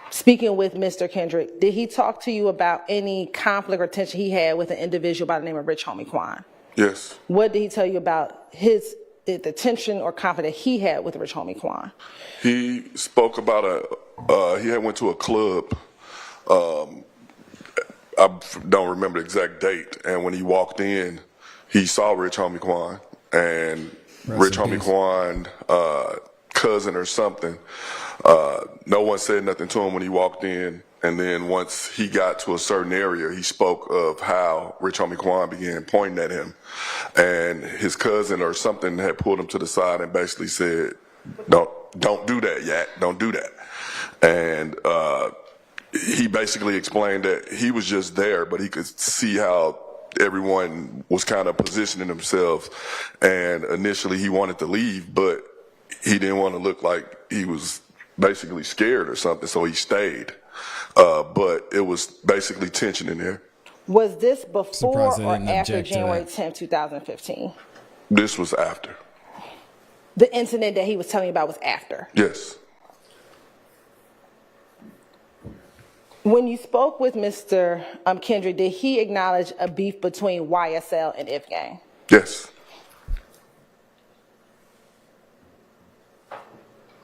speaking with Mr. Kendrick, did he talk to you about any conflict or tension he had with an individual by the name of Rich Homie Quan? Yes. What did he tell you about the tension or conflict that he had with Rich Homie Quan? He spoke about he had went to a club. I don't remember the exact date. And when he walked in, he saw Rich Homie Quan, and Rich Homie Quan, cousin or something. No one said nothing to him when he walked in. And then once he got to a certain area, he spoke of how Rich Homie Quan began pointing at him. And his cousin or something had pulled him to the side and basically said, don't do that, Yak, don't do that. And he basically explained that he was just there, but he could see how everyone was kind of positioning themselves. And initially he wanted to leave, but he didn't want to look like he was basically scared or something, so he stayed. But it was basically tension in there. Was this before or after January 10th, 2015? This was after. The incident that he was telling you about was after? Yes. When you spoke with Mr. Kendrick, did he acknowledge a beef between YSL and If Gang? Yes.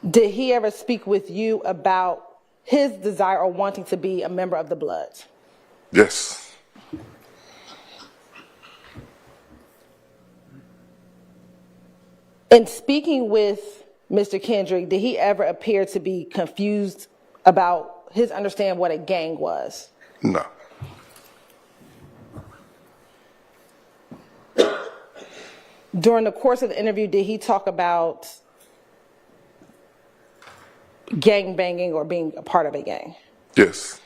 Did he ever speak with you about his desire or wanting to be a member of the Bloods? Yes. In speaking with Mr. Kendrick, did he ever appear to be confused about his understanding what a gang was? No. During the course of the interview, did he talk about gang banging or being a part of a gang? Yes.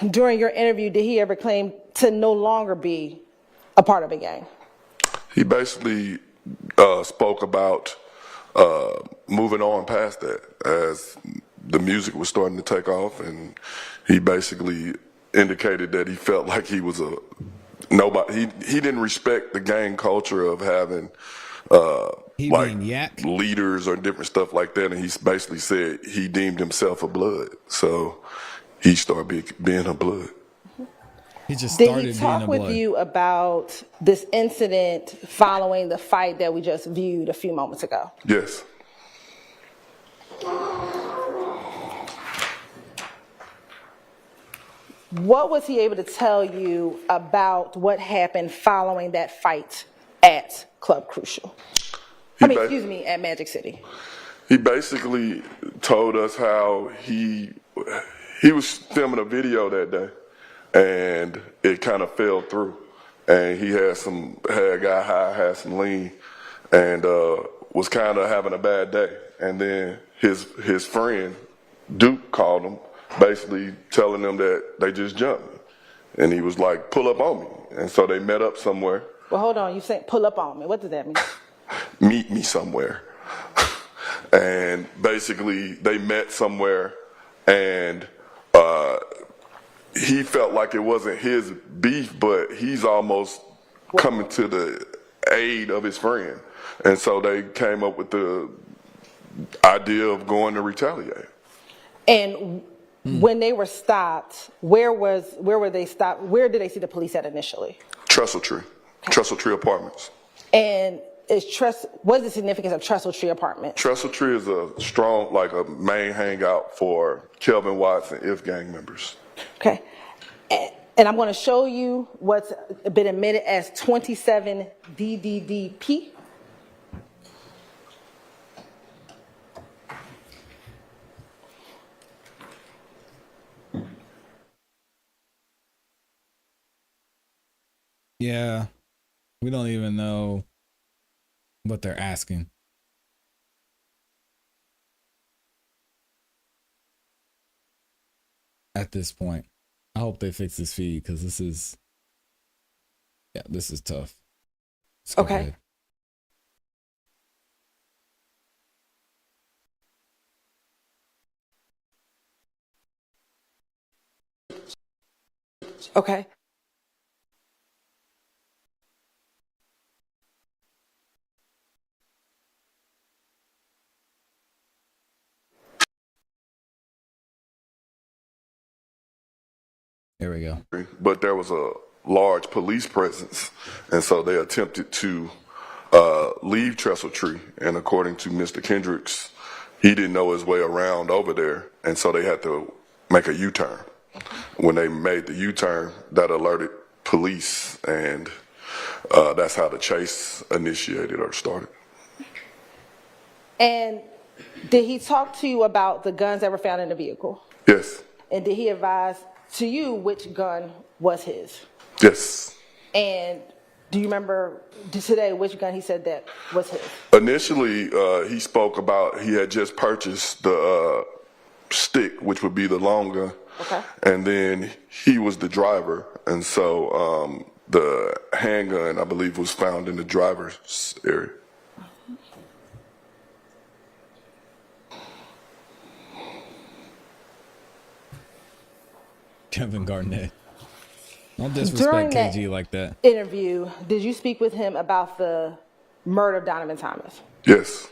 During your interview, did he ever claim to no longer be a part of a gang? He basically spoke about moving on past that as the music was starting to take off, and he basically indicated that he felt like he was a nobody. He didn't respect the gang culture of having like leaders or different stuff like that, and he basically said he deemed himself a blood, so he started being a blood. He just started Did he talk with you about this incident following the fight that we just viewed a few moments ago? Yes. What was he able to tell you about what happened following that fight at Club Crucial? At Magic City. He basically told us how he was filming a video that day, and it kind of fell through. And he got high, had some lean, and was kind of having a bad day. And then his friend, Duke, called him, basically telling them that they just jumped me. And he was like, pull up on me. And so they met up somewhere. Well, hold on. You said pull up on me. What does that mean? Meet me somewhere. And basically they met somewhere, and he felt like it wasn't his beef, but he's almost coming to the aid of his friend. And so they came up with the idea of going to retaliate. And when they were stopped, where were they stopped? Where did they see the police at initially? Trestle Tree. Trestle Tree Apartments. And what's the significance of Trestle Tree Apartments? Trestle Tree is a strong, like a main hangout for Kelvin Watts and If Gang members. Okay. And I'm going to show you what's been admitted as 27 DDDP. Yeah, we don't even know what they're asking. At this point, I hope they fix this feed because this is tough. Let's go Okay. ahead. Okay. There we go. But there was a large police presence, and so they attempted to leave Trestle Tree. And according to Mr. Kendricks, he didn't know his way around over there, and so they had to make a U-turn. When they made the U-turn, that alerted police, and that's how the chase initiated or started. And did he talk to you about the guns that were found in the vehicle? Yes. And did he advise to you which gun was his? Yes. And do you remember today which gun he said that was his? Initially, he spoke about he had just purchased the stick, which would be the long gun. Okay. And then he was the driver, and so the handgun, I believe, was found in the driver's area. Kevin Garnett. Don't During disrespect that KG like that. interview, did you speak with him about the murder of Donovan Thomas? Yes.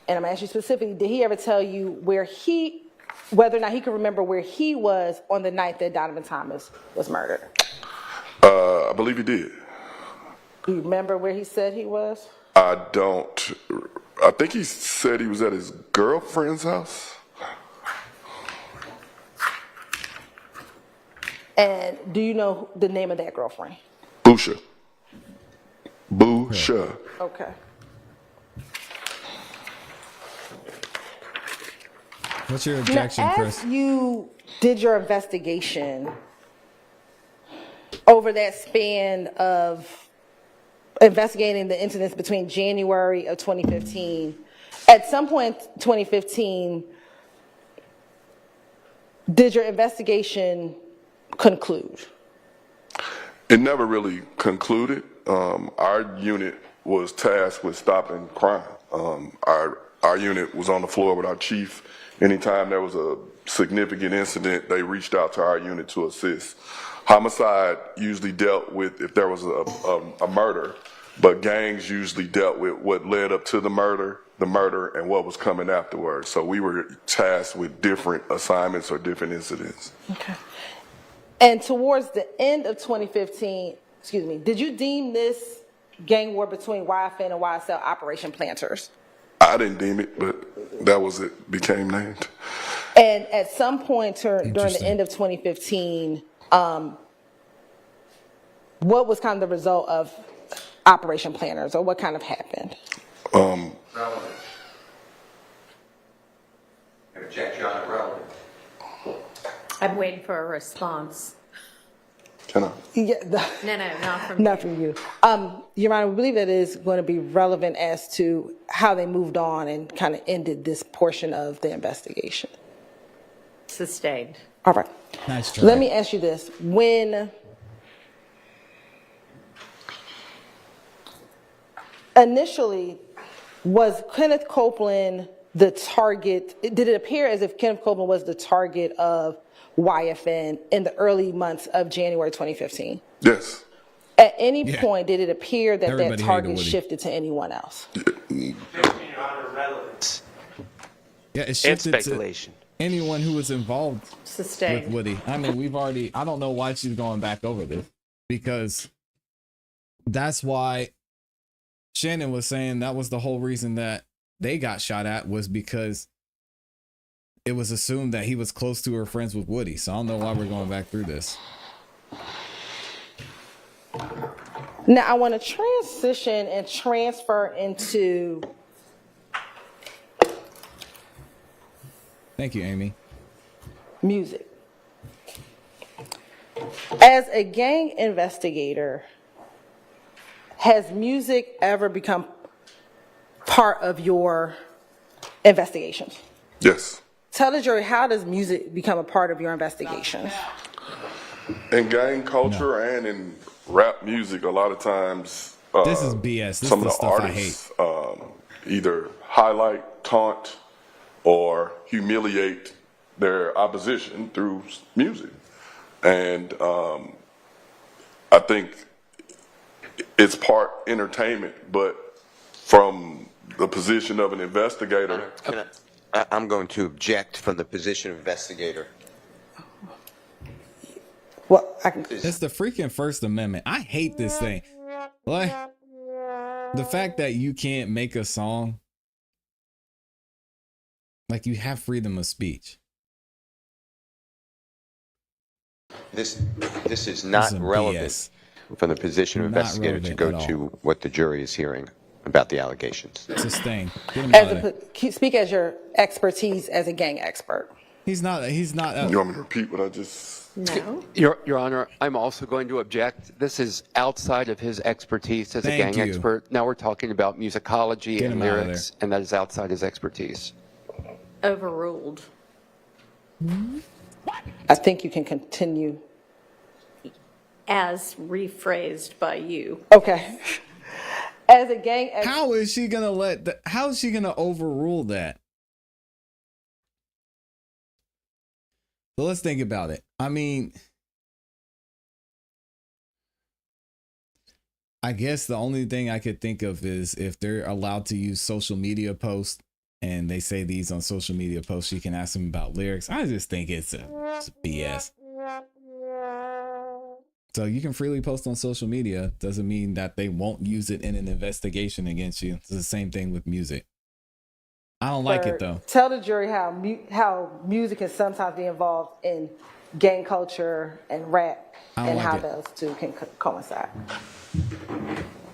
And I'm asking you specifically, did he ever tell you whether or not he could remember where he was on the night that Donovan Thomas was murdered? I believe he did. Do you remember where he said he was? I don't. I think he said he was at his girlfriend's house. And do you know the name of that girlfriend? Busha. Busha. Okay. What's your objection, now, Chris? as you did your investigation over that span of investigating the incidents between January of 2015, at some point in 2015, did your investigation conclude? It never really concluded. Our unit was tasked with stopping crime. Our unit was on the floor with our chief. Anytime there was a significant incident, they reached out to our unit to assist. Homicide usually dealt with if there was a murder, but gangs usually dealt with what led up to the murder, and what was coming afterwards. So we were tasked with different assignments or different incidents. Okay. And towards the end of 2015, did you deem this gang war between YFN and YSL Operation Planters? I didn't deem it, but that was it, became named. And at some point during the end of 2015, what was kind of the result of Operation Planters, or what kind of happened? Relevant. Object, Your Honor, relevant. I'm waiting for a response. Can I? Yeah, No, not from not from you. Your Honor, we believe that is going to be relevant as to how they moved on and kind of ended this portion of the investigation. Sustained. All right. Nice try. Let me ask you this. When initially, was Kenneth Copeland the target? Did it appear as if Kenneth Copeland was the target of YFN in the early months of January 2015? Yes. At any point, did it appear that Everybody that hated target Woody. shifted to anyone else? Yeah, it And shifted to speculation. anyone who was involved Sustained. with Woody. I mean, I don't know why she's going back over this, because that's why Shannon was saying that was the whole reason that they got shot at, was because it was assumed that he was close to or friends with Woody. So I don't know why we're going back through this. Now, I want to transition and transfer into Thank you, Amy. music. As a gang investigator, Has music ever become part of your investigations? Yes. Tell the jury, how does music become a part of your investigation? In gang culture and in rap music, a lot of times, This is BS. This some is the of the stuff artists either highlight, taunt, or humiliate their opposition through music. And I think it's part entertainment, but from the position of an investigator. I'm going to object from the position of investigator. Well, it's the freaking First Amendment. I hate this thing. Like, the fact that you can't make a song, like, you have freedom of speech. This is not relevant from the position of investigator to go to what the jury is hearing about the allegations. Sustain. Speak as your expertise as a gang expert. He's not. You want me to repeat what I just? No. Your Honor, I'm also going to object. This is outside of his expertise as a gang expert. Now we're talking about musicology and lyrics, and that is outside his expertise. Overruled. I think you can continue. As rephrased by you. Okay. As a gang expert. How is she gonna how is she gonna overrule that? So let's think about it. I mean, I guess the only thing I could think of is if they're allowed to use social media posts and they say these on social media posts, you can ask them about lyrics. I just think it's BS. So you can freely post on social media. Doesn't mean that they won't use it in an investigation against you. It's the same thing with music. I don't like it though. Tell the jury how music can sometimes be involved in gang culture and rap, and how those two can coincide.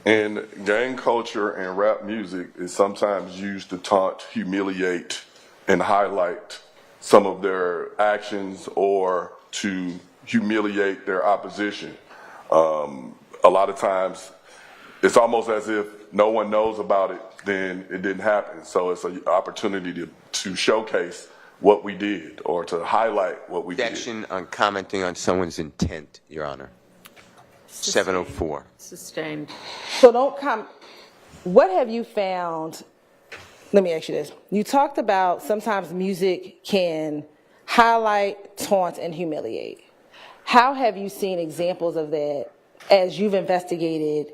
And gang culture and rap music is sometimes used to taunt, humiliate, and highlight some of their actions or to humiliate their opposition. A lot of times it's almost as if no one knows about it, then it didn't happen. So it's an opportunity to showcase what we did or to highlight what we did. Objection on commenting on someone's intent, Your Honor. 704. Sustained. So don't what have you found? Let me ask you this. You talked about sometimes music can highlight, taunt, and humiliate. How have you seen examples of that as you've investigated,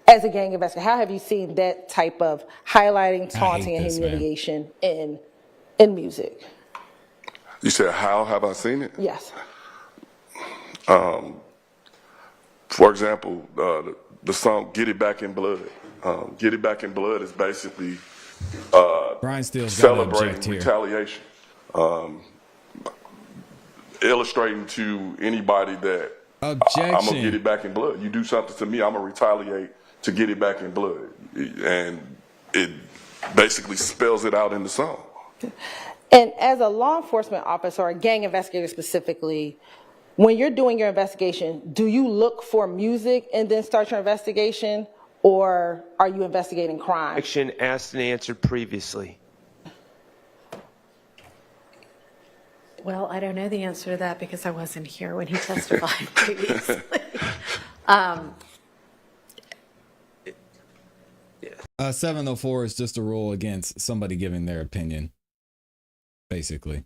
as a gang investigator? How have you seen that type of highlighting, taunting, and humiliation in music? You said, how have I seen it? Yes. For example, the song "Get It Back in Blood." "Get It Back in Blood" is basically celebrating retaliation, illustrating to anybody that I'm gonna get it back in blood. You do something to me, I'm gonna retaliate to get it back in blood, and it basically spells it out in the song. And as a law enforcement officer or a gang investigator specifically, when you're doing your investigation, do you look for music and then start your investigation, or are you investigating crime? Action asked and answered previously. Well, I don't know the answer to that because I wasn't here when he testified previously. 704 is just a rule against somebody giving their opinion, basically.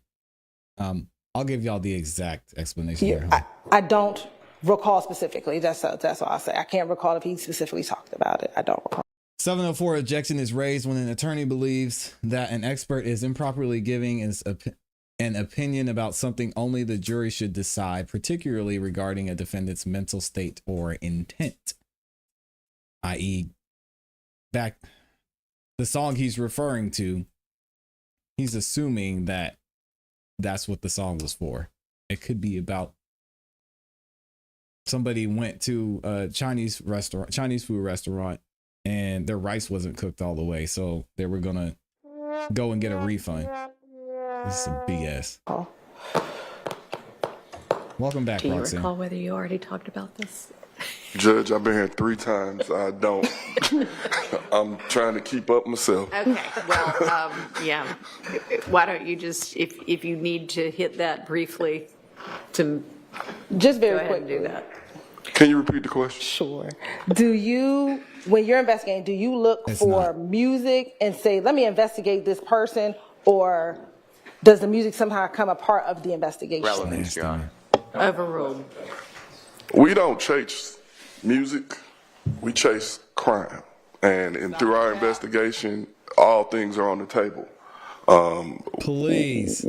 I'll give y'all the exact explanation. Yeah, I don't recall specifically. That's all I'll say. I can't recall if he specifically talked about it. I don't recall. 704 objection is raised when an attorney believes that an expert is improperly giving an opinion about something only the jury should decide, particularly regarding a defendant's mental state or intent. I.e., back the song he's referring to, he's assuming that that's what the song was for. It could be about somebody went to a Chinese food restaurant, and their rice wasn't cooked all the way, so they were gonna go and get a refund. This is some BS. Oh. Welcome back, Do you Roxanne. recall whether you already talked about this? Judge, I've been here 3 times. I don't. I'm trying to keep up myself. Okay, well, yeah. Why don't you just, if you need to hit that briefly, to Just go very ahead and quickly. do that. Can you repeat the question? Sure. Do you, when you're investigating, do you look for music and say, let me investigate this person, or does the music somehow come a part of the investigation? Relevance, Your Honor. Overruled. We don't chase music. We chase crime. And through our investigation, all things are on the table. Please.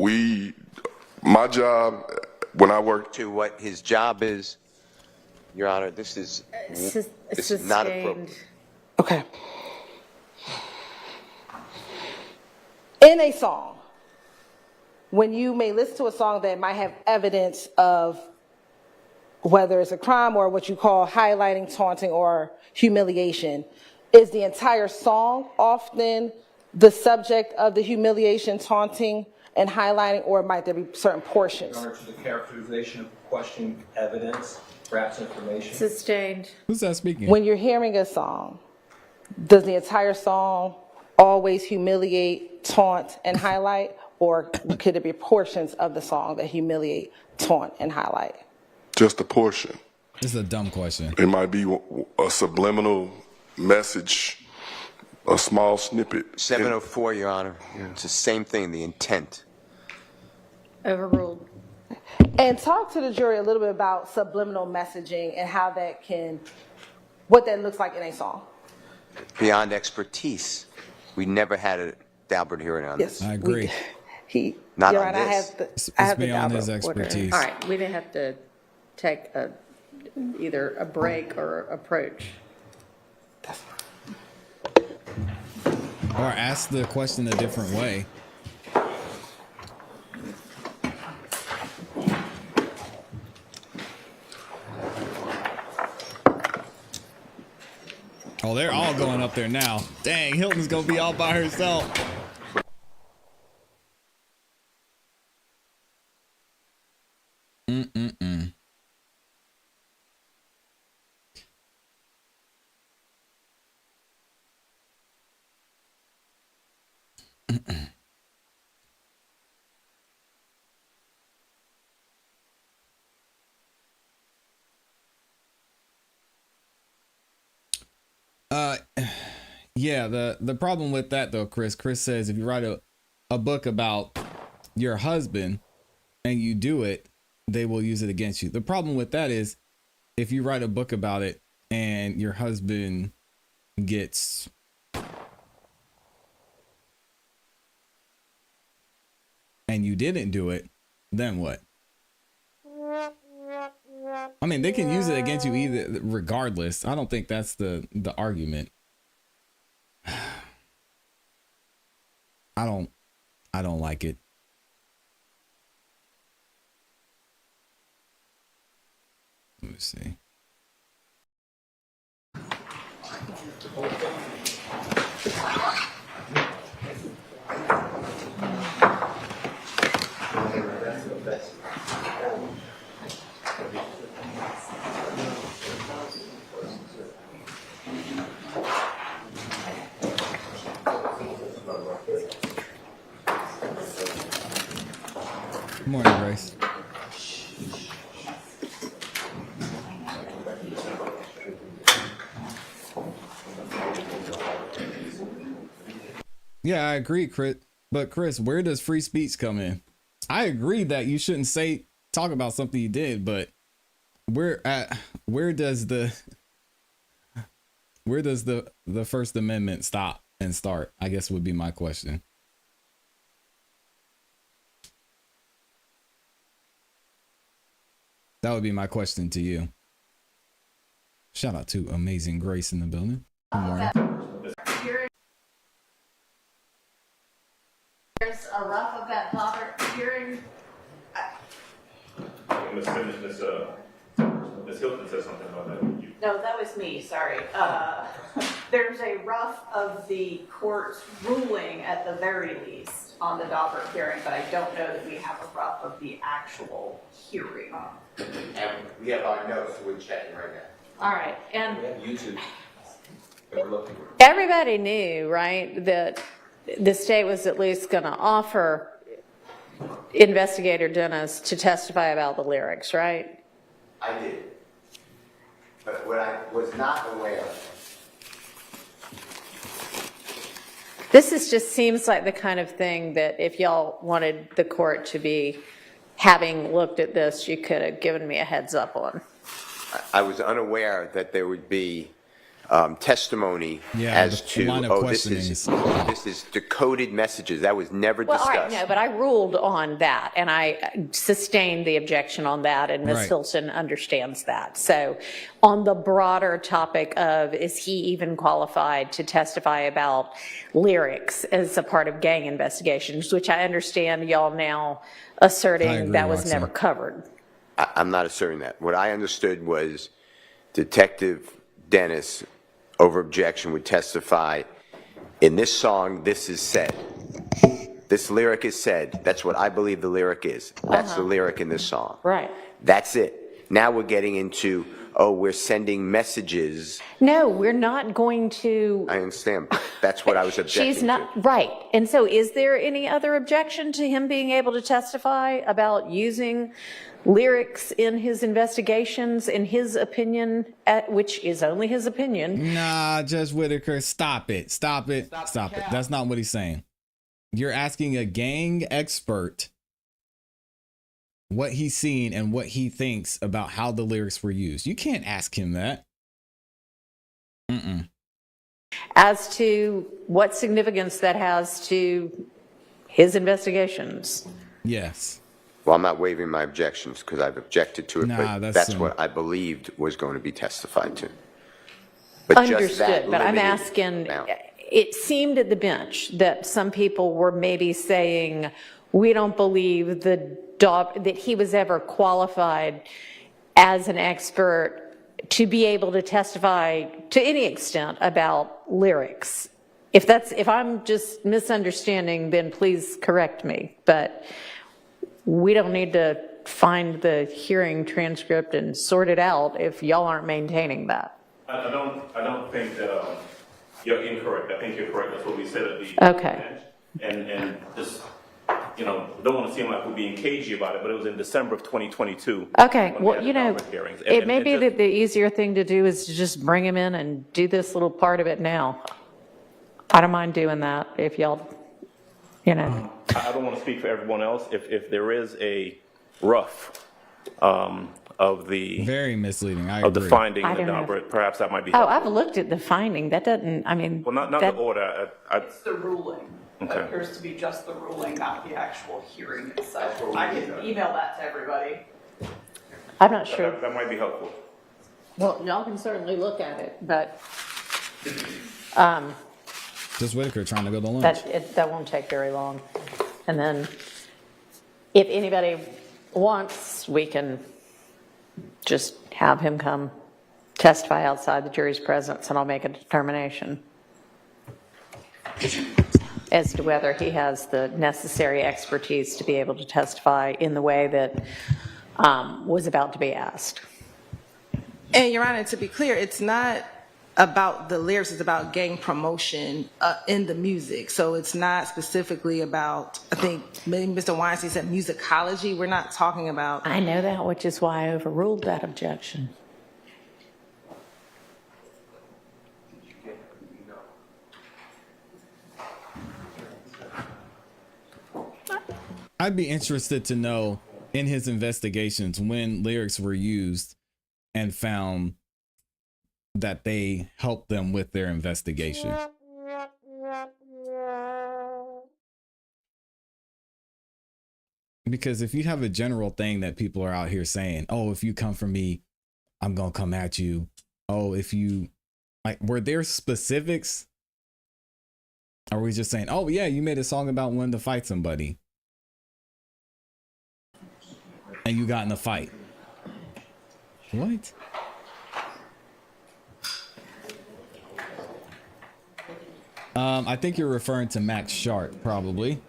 My job, when I work. To what his job is, Your Honor, this is not appropriate. Okay. In a song, when you may listen to a song that might have evidence of whether it's a crime or what you call highlighting, taunting, or humiliation, is the entire song often the subject of the humiliation, taunting, and highlighting, or might there be certain portions? Your Honor, to the characterization of the question, evidence, perhaps information. Sustained. Who's that speaking? When you're hearing a song, does the entire song always humiliate, taunt, and highlight, or could it be portions of the song that humiliate, taunt, and highlight? Just a portion. This is a dumb question. It might be a subliminal message, a small snippet. 704, Your Honor. It's the same thing, the intent. Overruled. And talk to the jury a little bit about subliminal messaging and how that can, what that looks like in a song. Beyond expertise. We never had a Daubert hearing on this. I agree. Not Your on Honor, this. I have the beyond Daubert his order. expertise. All right, we may have to take either a break or approach. Or ask the question a different way. Oh, they're all going up there now. Dang, Hilton's gonna be all by herself. Yeah, the problem with that though, Chris says if you write a book about your husband and you do it, they will use it against you. The problem with that is if you write a book about it and your husband gets and you didn't do it, then what? I mean, they can use it against you either regardless. I don't think that's the argument. I don't like it. Let me see. Good morning, Grace. Yeah, I agree, Chris. But Chris, where does free speech come in? I agree that you shouldn't talk about something you did, but where does the First Amendment stop and start? I guess would be my question. That would be my question to you. Shout out to Amazing Grace in the building. Good morning. There's a rough of that Robert hearing. Ms. Hilton said something about that. No, that was me, sorry. There's a rough of the court's ruling at the very least on the Daubert hearing, but I don't know that we have a rough of the actual hearing. And we have our notes, we're checking right All right, and YouTube. That we're looking for. everybody knew, right, that the state was at least going to offer Investigator Dennis to testify about the lyrics, right? I did. But what I was not aware of. Just seems like the kind of thing that if y'all wanted the court to be having looked at this, you could have given me a heads up on. I was unaware that there would be testimony as to, this is decoded messages. That was never discussed. Well, all right, no, but I ruled on that, and I sustained the objection on that, and Ms. Hilton understands that. So on the broader topic of, is he even qualified to testify about lyrics as a part of gang investigations, which I understand y'all now asserting that was never covered. I'm not asserting that. What I understood was Detective Dennis, over objection, would testify, in this song, this is said. This lyric is said. That's what I believe the lyric is. That's the lyric in this song. Right. That's it. Now we're getting into, we're sending messages. No, we're not going to. I understand. That's what I was objecting She's not, right. And so is there any other objection to him being able to testify about using lyrics in his investigations, in his opinion, which is only his opinion? Nah, Judge Whitaker, stop it. Stop it. Stop it. That's not what he's saying. You're asking a gang expert what he's seen and what he thinks about how the lyrics were used. You can't ask him that. As to what significance that has to his investigations. Yes. Well, I'm not waiving my objections because I've objected to it, Nah, but that's that's what I believed was going to be testified to. But Understood, but I'm asking, it seemed at the bench that some people were maybe saying, we don't believe that he was ever qualified as an expert to be able to testify to any extent about lyrics. If I'm just misunderstanding, then please correct me, but we don't need to find the hearing transcript and sort it out if y'all aren't maintaining that. I don't think that you're incorrect. I think you're correct. That's what we said at the bench. And just, don't want to seem like we're being cagey about it, but it was in December of 2022. Okay, well, it may be that the easier thing to do is to just bring him in and do this little part of it now. I don't mind doing that if y'all, I don't want to speak for everyone else. If there is a rough of the very misleading of the finding in the number, perhaps that might be helpful. I've looked at the finding. That doesn't, well, not the order. It's the ruling. Okay. It appears to be just the ruling, not the actual hearing itself. I can email that to everybody. I'm not sure. That might be helpful. Well, y'all can certainly look at it, but just Whitaker trying to go to lunch. that won't take very long. And then if anybody wants, we can just have him come testify outside the jury's presence, and I'll make a determination as to whether he has the necessary expertise to be able to testify in the way that was about to be asked. And Your Honor, to be clear, it's not about the lyrics, it's about gang promotion in the music. So it's not specifically about, I think maybe Mr. Weinstein said musicology. We're not talking about. I know that, which is why I overruled that objection. I'd be interested to know in his investigations when lyrics were used and found that they helped them with their investigation. Because if you have a general thing that people are out here saying, oh, if you come for me, I'm going to come at you. Oh, if you, were there specifics? Or are we just saying, oh, yeah, you made a song about when to fight somebody and you got in a fight? What? I think you're referring to Max Sharp, probably.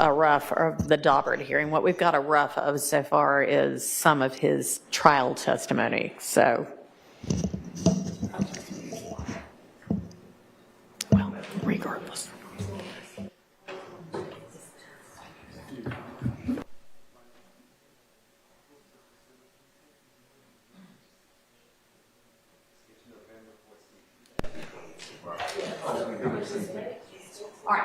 a rough of the Daubert hearing. What we've got a rough of so far is some of his trial testimony. So, well, regardless. All right.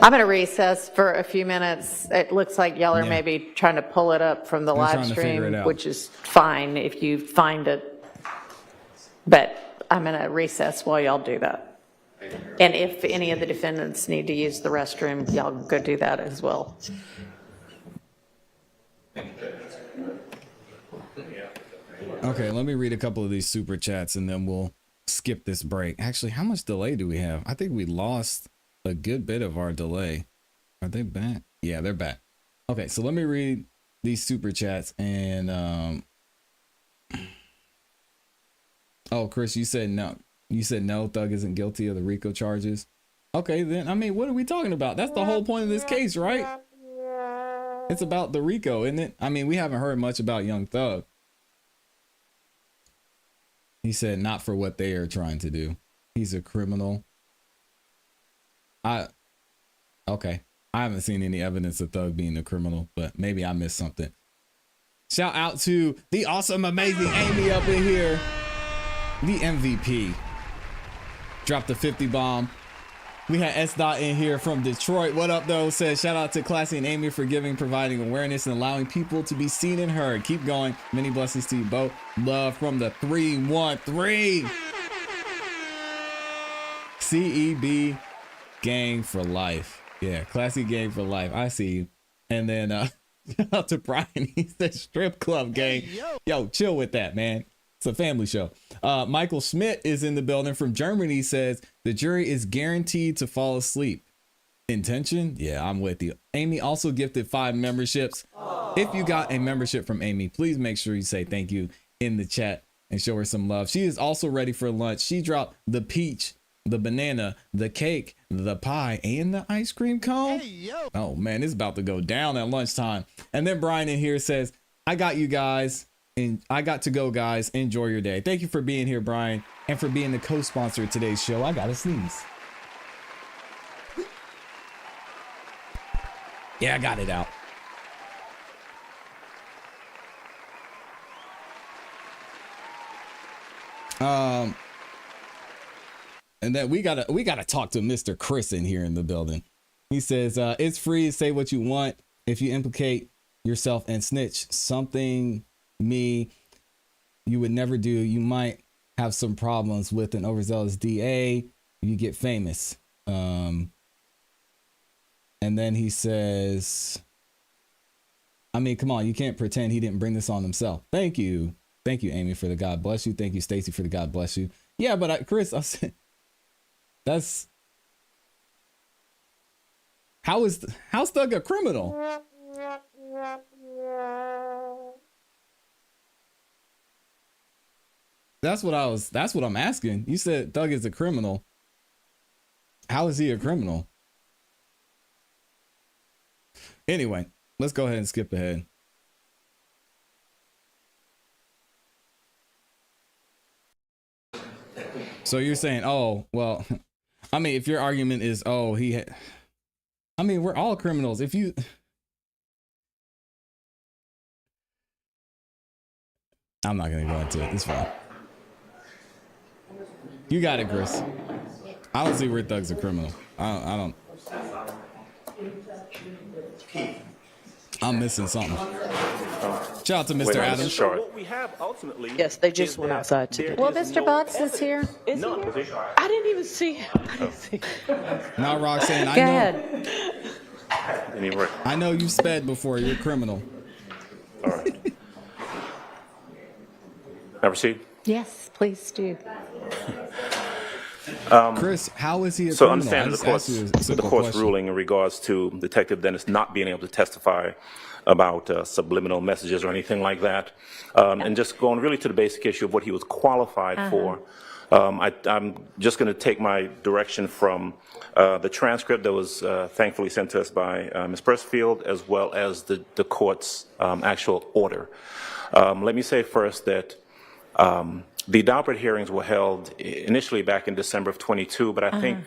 I'm going to recess for a few minutes. It looks like y'all are maybe trying to pull it up from the live stream, which is fine if you find it. But I'm going to recess while y'all do that. And if any of the defendants need to use the restroom, y'all go do that as well. Okay, let me read a couple of these super chats and then we'll skip this break. Actually, how much delay do we have? I think we lost a good bit of our delay. Are they back? Yeah, they're back. Okay, so let me read these super chats and oh, Chris, you said no. You said no, Thug isn't guilty of the RICO charges. Okay, then, I mean, what are we talking about? That's the whole point of this case, right? It's about the RICO, isn't it? I mean, we haven't heard much about Young Thug. He said not for what they are trying to do. He's a criminal. Okay. I haven't seen any evidence of Thug being a criminal, but maybe I missed something. Shout out to the awesome, amazing Amy up in here. The MVP. Dropped the 50 bomb. We had S. Dot in here from Detroit. What up, though? Says shout out to ClassE and Amy for providing awareness and allowing people to be seen and heard. Keep going. Many blessings to you both. Love from the 313. CEB gang for life. Yeah, ClassE gang for life. I see you. And then shout out to Brian. He said strip club gang. Yo, chill with that, man. It's a family show. Michael Schmidt is in the building from Germany. Says the jury is guaranteed to fall asleep. Intention? Yeah, I'm with you. Amy also gifted 5 memberships. If you got a membership from Amy, please make sure you say thank you in the chat and show her some love. She is also ready for lunch. She dropped the peach, the banana, the cake, the pie, and the ice cream cone. Oh man, it's about to go down at lunchtime. And then Brian in here says, I got you guys. And I got to go, guys. Enjoy your day. Thank you for being here, Brian, and for being the co-sponsor of today's show. I gotta sneeze. Yeah, I got it out. And then we gotta talk to Mr. Chris in here in the building. He says it's free to say what you want. If you implicate yourself and snitch something you would never do, you might have some problems with an overzealous DA. You get famous. And then he says, I mean, come on, you can't pretend he didn't bring this on himself. Thank you, Amy, for the God bless you. Thank you, Stacy, for the God bless you. Yeah, but Chris, I said, how's Thug a criminal? That's what I'm asking. You said Thug is a criminal. How is he a criminal? Anyway, let's go ahead and skip ahead. So you're saying, oh, well, I mean, if your argument is, oh, I mean, we're all criminals. If you, I'm not going to go into it. It's fine. You got it, Chris. I don't see where Thug's a criminal. I don't. I'm missing something. Shout out to Mr. Adams. What we have ultimately. Yes, they just went outside today. Well, Mr. Box is here. Is he here? I didn't even see him. Now, Roxanne, Go ahead. I know you sped before. You're a criminal. All right. Never see. Yes, please do. Chris, how is he a so criminal? Understand the court's ruling in regards to Detective Dennis not being able to testify about subliminal messages or anything like that. And just going really to the basic issue of what he was qualified for. I'm just going to take my direction from the transcript that was thankfully sent to us by Ms. Pressfield, as well as the court's actual order. Let me say first that the Daubert hearings were held initially back in December of 22, but I think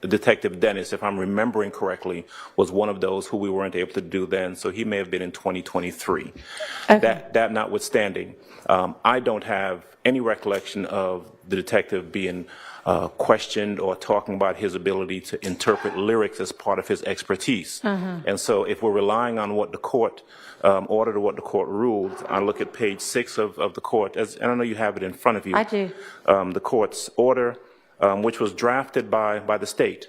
Detective Dennis, if I'm remembering correctly, was one of those who we weren't able to do then, so he may have been in 2023. Okay. That notwithstanding, I don't have any recollection of the detective being questioned or talking about his ability to interpret lyrics as part of his expertise. And so if we're relying on what the court ordered or what the court ruled, I look at page 6 of the court, and I know you have it in front of you. I do. The court's order, which was drafted by the state.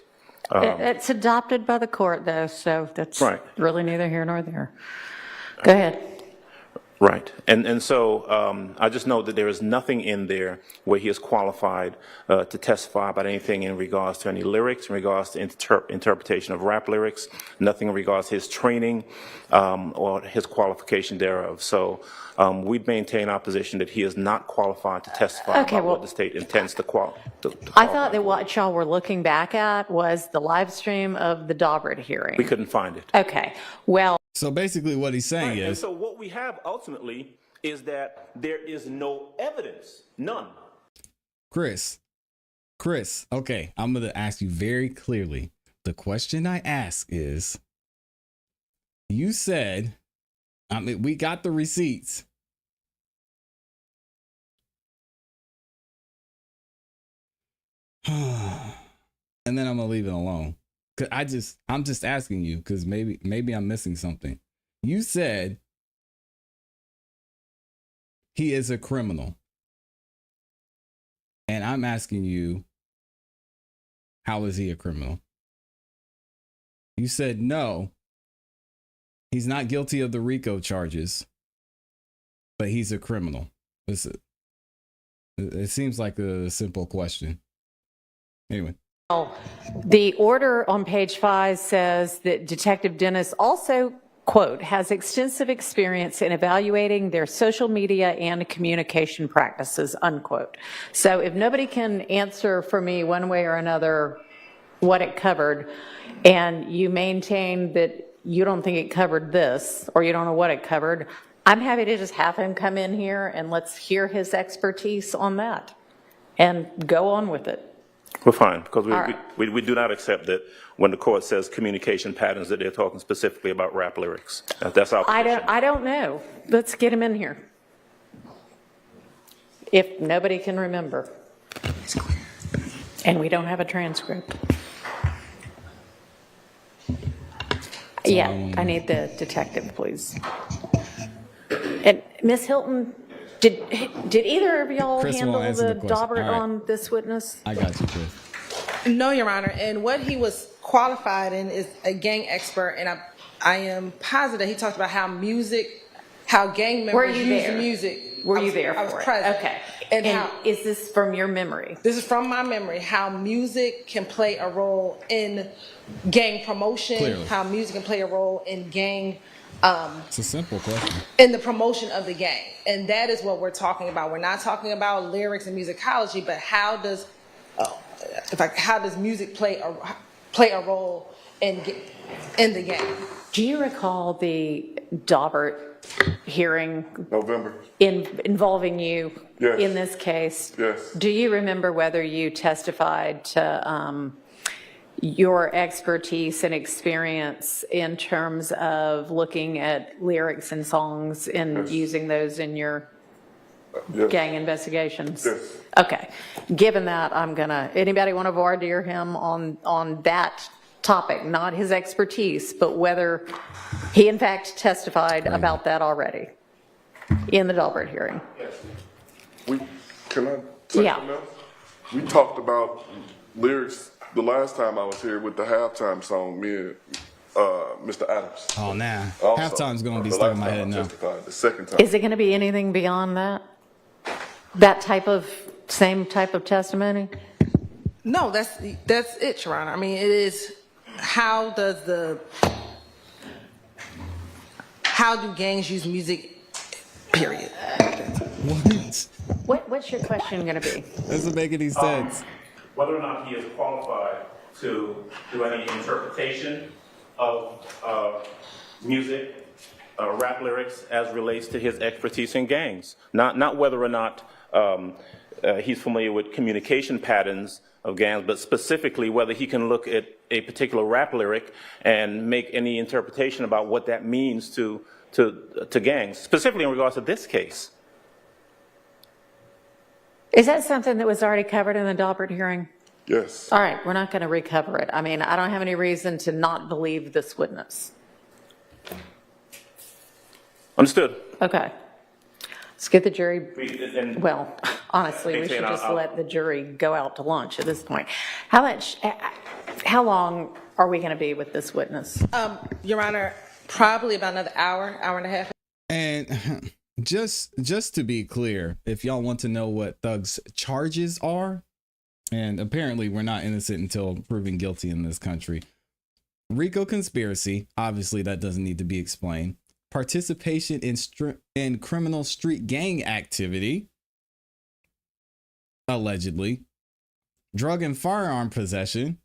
It's adopted by the court, though, so that's right. Really neither here nor there. Go ahead. Right. And so I just know that there is nothing in there where he is qualified to testify about anything in regards to any lyrics, in regards to interpretation of rap lyrics, nothing in regards to his training or his qualification thereof. So we maintain our position that he is not qualified to testify about what the state intends to qualify. I thought that what y'all were looking back at was the live stream of the Daubert hearing. We couldn't find it. Okay. Well. So basically what he's saying is. And so what we have ultimately is that there is no evidence, none. Chris, okay, I'm going to ask you very clearly. The question I ask is, you said, I mean, we got the receipts. And then I'm going to leave it alone. Cause I'm just asking you, because maybe I'm missing something. You said he is a criminal. And I'm asking you, how is he a criminal? You said no, he's not guilty of the RICO charges, but he's a criminal. It seems like a simple question. Anyway. The order on page 5 says that Detective Dennis also, quote, has extensive experience in evaluating their social media and communication practices, unquote. So if nobody can answer for me one way or another what it covered, and you maintain that you don't think it covered this, or you don't know what it covered, I'm happy to just have him come in here and let's hear his expertise on that and go on with it. We're fine, because we do not accept that when the court says communication patterns that they're talking specifically about rap lyrics. That's our position. I don't know. Let's get him in here. If nobody can remember. And we don't have a transcript. Yeah, I need the detective, please. And Ms. Hilton, did either of y'all handle the Daubert on this witness? I got you, Chris. No, Your Honor. And what he was qualified in is a gang expert, and I am positive he talked about how gang members use music. Were you there? I was present. Okay. And is this from your memory? This is from my memory. How music can play a role in gang promotion. Clearly. How music can play a role in gang. It's a simple question. In the promotion of the gang, and that is what we're talking about. We're not talking about lyrics and musicology, but how does music play a role in the gang? Do you recall the Daubert hearing November involving you Yes. in this case? Yes. Do you remember whether you testified to your expertise and experience in terms of looking at lyrics and songs and Yes. using those in your Yes. gang investigations? Yes. Okay. Given that, anybody want to voir dire him on that topic, not his expertise, but whether he in fact testified about that already in the Daubert hearing? Can I say Yeah. something else? We talked about lyrics the last time I was here with the halftime song, me and Mr. Adams. Oh, nah. Also, Halftime's going to be the stuck in last my time head I now. testified, the second time. Is it going to be anything beyond that? That same type of testimony? No, that's it, Your Honor. I mean, it is how do gangs use music, period. What's your question going to be? Doesn't make any sense. Whether or not he is qualified to do any interpretation of music, rap lyrics as relates to his expertise in gangs. Not whether or not he's familiar with communication patterns of gangs, but specifically whether he can look at a particular rap lyric and make any interpretation about what that means to gangs, specifically in regards to this case. Is that something that was already covered in the Daubert hearing? Yes. All right, we're not going to recover it. I mean, I don't have any reason to not believe this witness. Understood. Okay. Let's get the jury. And Well, honestly, we should just let the jury go out to lunch at this point. How long are we going to be with this witness? Your Honor, probably about another hour and a half. And just to be clear, if y'all want to know what Thug's charges are, and apparently we're not innocent until proven guilty in this country. RICO conspiracy, obviously that doesn't need to be explained. Participation in criminal street gang activity, allegedly. Drug and firearm possession,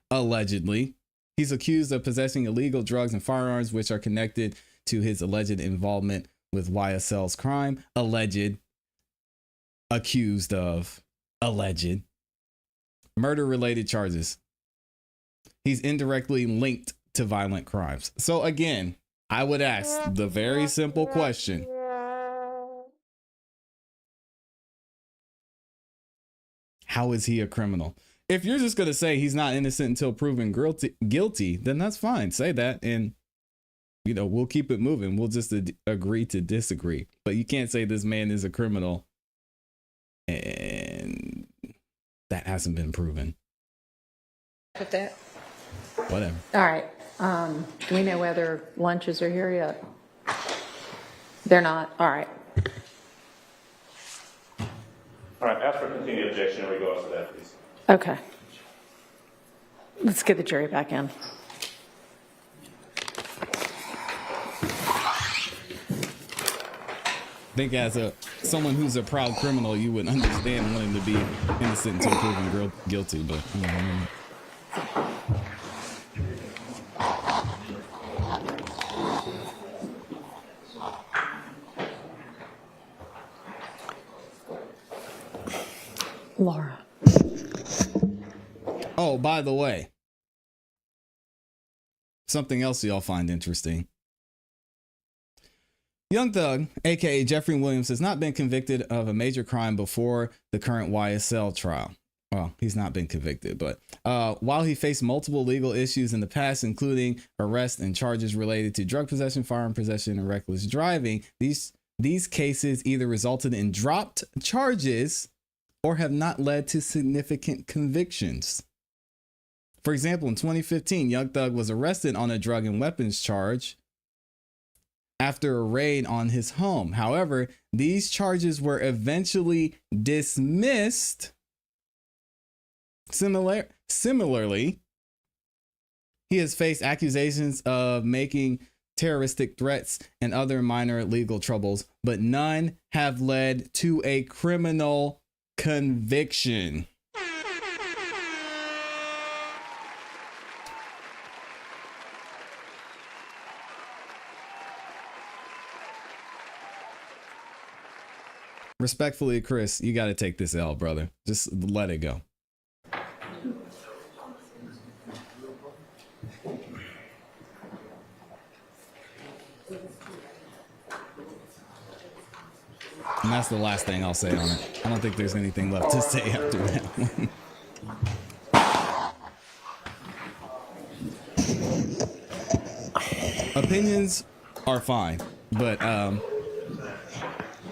allegedly. He's accused of possessing illegal drugs and firearms which are connected to his alleged involvement with YSL's crime. Alleged. Accused of. Alleged. Murder-related charges. He's indirectly linked to violent crimes. So again, I would ask the very simple question. How is he a criminal? If you're just going to say he's not innocent until proven guilty, then that's fine. Say that and, we'll keep it moving. We'll just agree to disagree. But you can't say this man is a criminal and that hasn't been proven. With that. Whatever. All right. Do we know whether lunches are here yet? They're not. All right. All right, ask for continued objection in regards to that, please. Okay. Let's get the jury back in. I think as someone who's a proud criminal, you would understand wanting to be innocent until proven guilty, but Laura. Oh, by the way, something else y'all find interesting. Young Thug, aka Jeffrey Williams, has not been convicted of a major crime before the current YSL trial. Well, he's not been convicted, but while he faced multiple legal issues in the past, including arrest and charges related to drug possession, firearm possession, and reckless driving, these cases either resulted in dropped charges or have not led to significant convictions. For example, in 2015, Young Thug was arrested on a drug and weapons charge after a raid on his home. However, these charges were eventually dismissed. Similarly, he has faced accusations of making terroristic threats and other minor legal troubles, but none have led to a criminal conviction. Respectfully, Chris, you got to take this L, brother. Just let it go. And that's the last thing I'll say on it. I don't think there's anything left to say after that one. Opinions are fine, but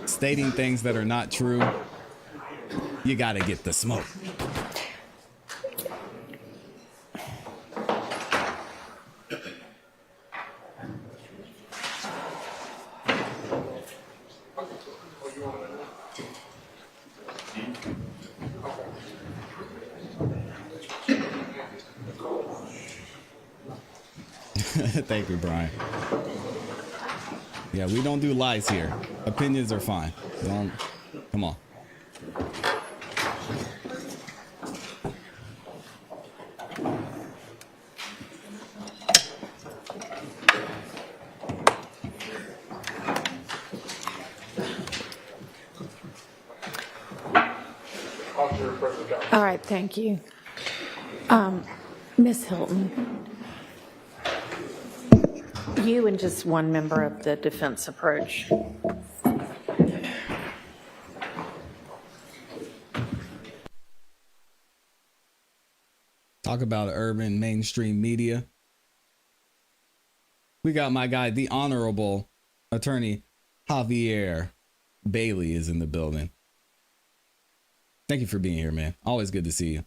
stating things that are not true, you gotta get the smoke. Thank you, Brian. Yeah, we don't do lies here. Opinions are fine. Don't. Come on. All right, thank you. Ms. Hilton, you and just one member of the defense approach. Talk about urban mainstream media. We got my guy, the Honorable Attorney Javier Bailey is in the building. Thank you for being here, man. Always good to see you.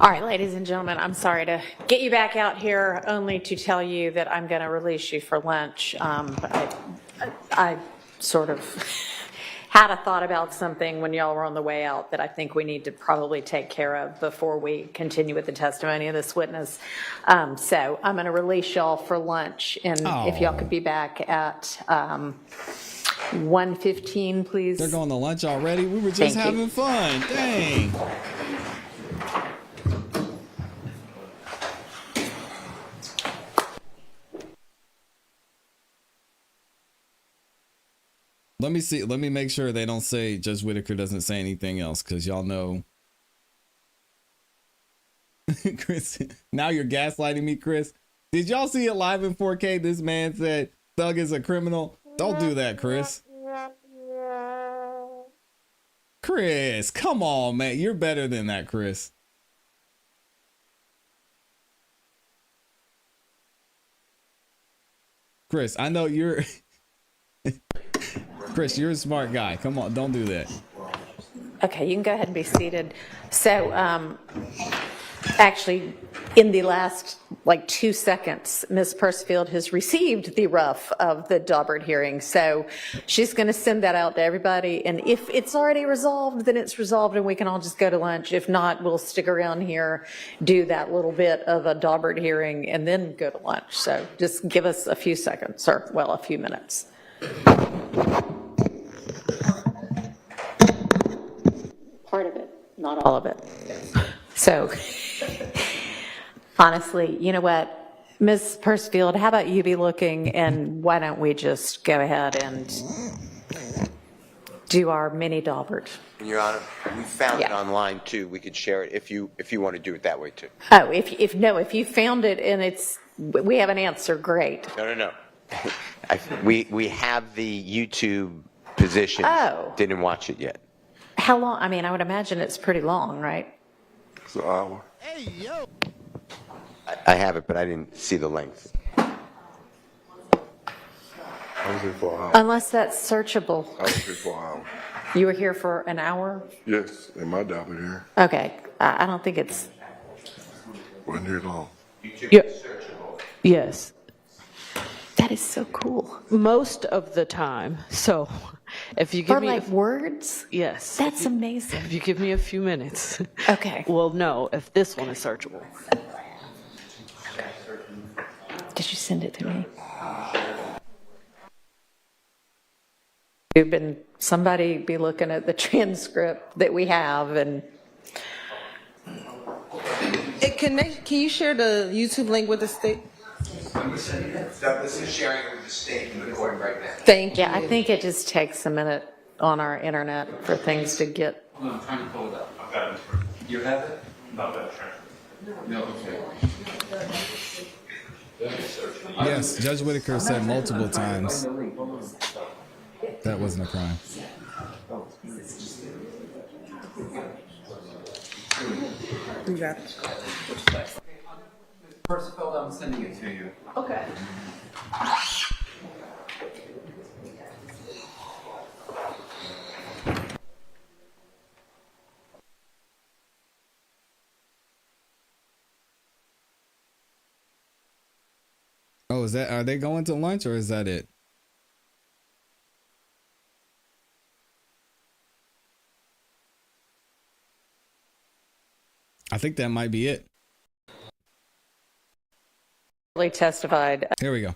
All right, ladies and gentlemen, I'm sorry to get you back out here only to tell you that I'm going to release you for lunch. I sort of had a thought about something when y'all were on the way out that I think we need to probably take care of before we continue with the testimony of this witness. So I'm going to release y'all for lunch, and if y'all could be back at 1:15, please. They're going to lunch already? We were just having fun. Dang. Let me see. Let me make sure they don't say Judge Whitaker doesn't say anything else, because y'all know. Chris, now you're gaslighting me, Chris. Did y'all see it live in 4K? This man said Thug is a criminal. Don't do that, Chris. Chris, come on, man. You're better than that, Chris. Chris, I know you're... Chris, you're a smart guy. Come on, don't do that. Okay, you can go ahead and be seated. So, actually, in the last, 2 seconds, Ms. Persefield has received the rough of the Daubert hearing. So she's going to send that out to everybody. And if it's already resolved, then it's resolved and we can all just go to lunch. If not, we'll stick around here, do that little bit of a Daubert hearing, and then go to lunch. So just give us a few seconds, or, well, a few minutes. Part of it, not all of it. So, honestly, you know what? Ms. Persefield, how about you be looking, and why don't we just go ahead and do our mini Daubert? Your Honor, we found it online too. We could share it if you want to do it that way too. Oh, if you found it and we have an answer, great. No. We have the YouTube position. Oh. Didn't watch it yet. How long? I mean, I would imagine it's pretty long, right? It's an hour. Hey, yo. I have it, but I didn't see the length. I was here for an hour. Unless that's searchable. I was here for an hour. You were here for an hour? Yes, in my Daubert here. Okay. I don't think it's... Wasn't here long. Yeah. Yes. That is so cool. Most of the time. So if you give me words? Yes. That's amazing. If you give me a few minutes. Okay. We'll know if this one is searchable. Did you send it to me? Somebody be looking at the transcript that we have, and Can you share the YouTube link with the state? This is sharing it with the state and the court right now. Thank you. yeah, I think it just takes a minute on our internet for things to get. I'm trying to pull it up. I've got it. You have it? Not that transcript. No, okay. Yes, Judge Whitaker said multiple times that wasn't a crime. You got it. Persefield, I'm sending it to you. Okay. Oh, are they going to lunch, or is that it? I think that might be it. Testified. Here we go.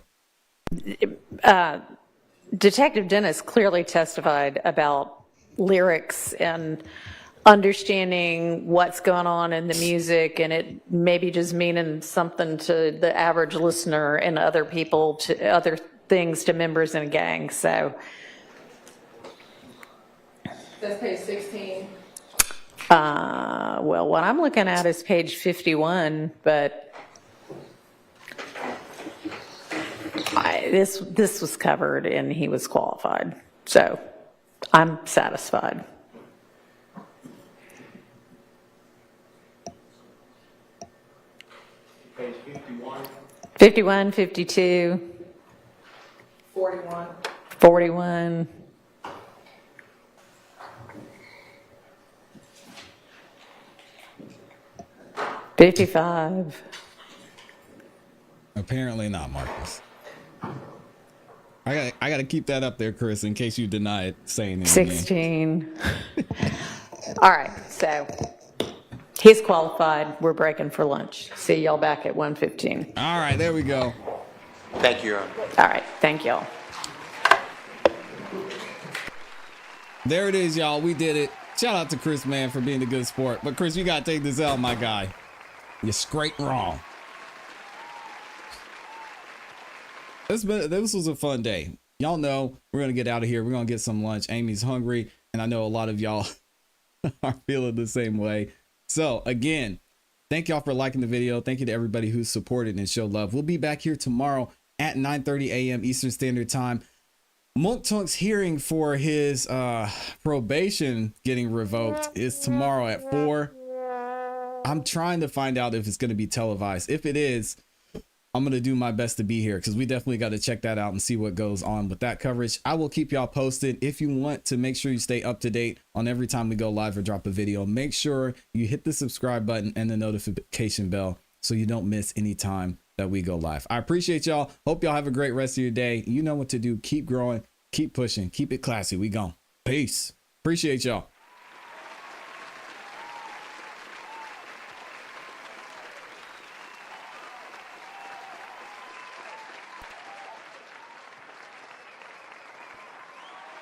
Detective Dennis clearly testified about lyrics and understanding what's going on in the music, and it maybe just meaning something to the average listener and other people, to other things to members in a gang. So That's page 16. well, what I'm looking at is page 51, but this was covered and he was qualified, so I'm satisfied. Page 51. 51, 52, 41. 41. $55. Apparently not, Marcus. I gotta keep that up there, Chris, in case you deny it saying it. 16. All right, so he's qualified. We're breaking for lunch. See y'all back at 1:15. All right, there we go. Thank you, Your Honor. All right, thank y'all. There it is, y'all. We did it. Shout out to Chris, man, for being a good sport. But Chris, you gotta take this out, my guy. You're straight wrong. This was a fun day. Y'all know we're gonna get out of here. We're gonna get some lunch. Amy's hungry, and I know a lot of y'all are feeling the same way. So again, thank y'all for liking the video. Thank you to everybody who supported and showed love. We'll be back here tomorrow at 9:30 a.m. Eastern Standard Time. Monk Tunk's hearing for his probation getting revoked is tomorrow at 4. I'm trying to find out if it's going to be televised. If it is, I'm going to do my best to be here, because we definitely got to check that out and see what goes on with that coverage. I will keep y'all posted. If you want to make sure you stay up to date on every time we go live or drop a video, make sure you hit the subscribe button and the notification bell so you don't miss any time that we go live. I appreciate y'all. Hope y'all have a great rest of your day. You know what to do. Keep growing, keep pushing, keep it classy. We gone. Peace. Appreciate y'all.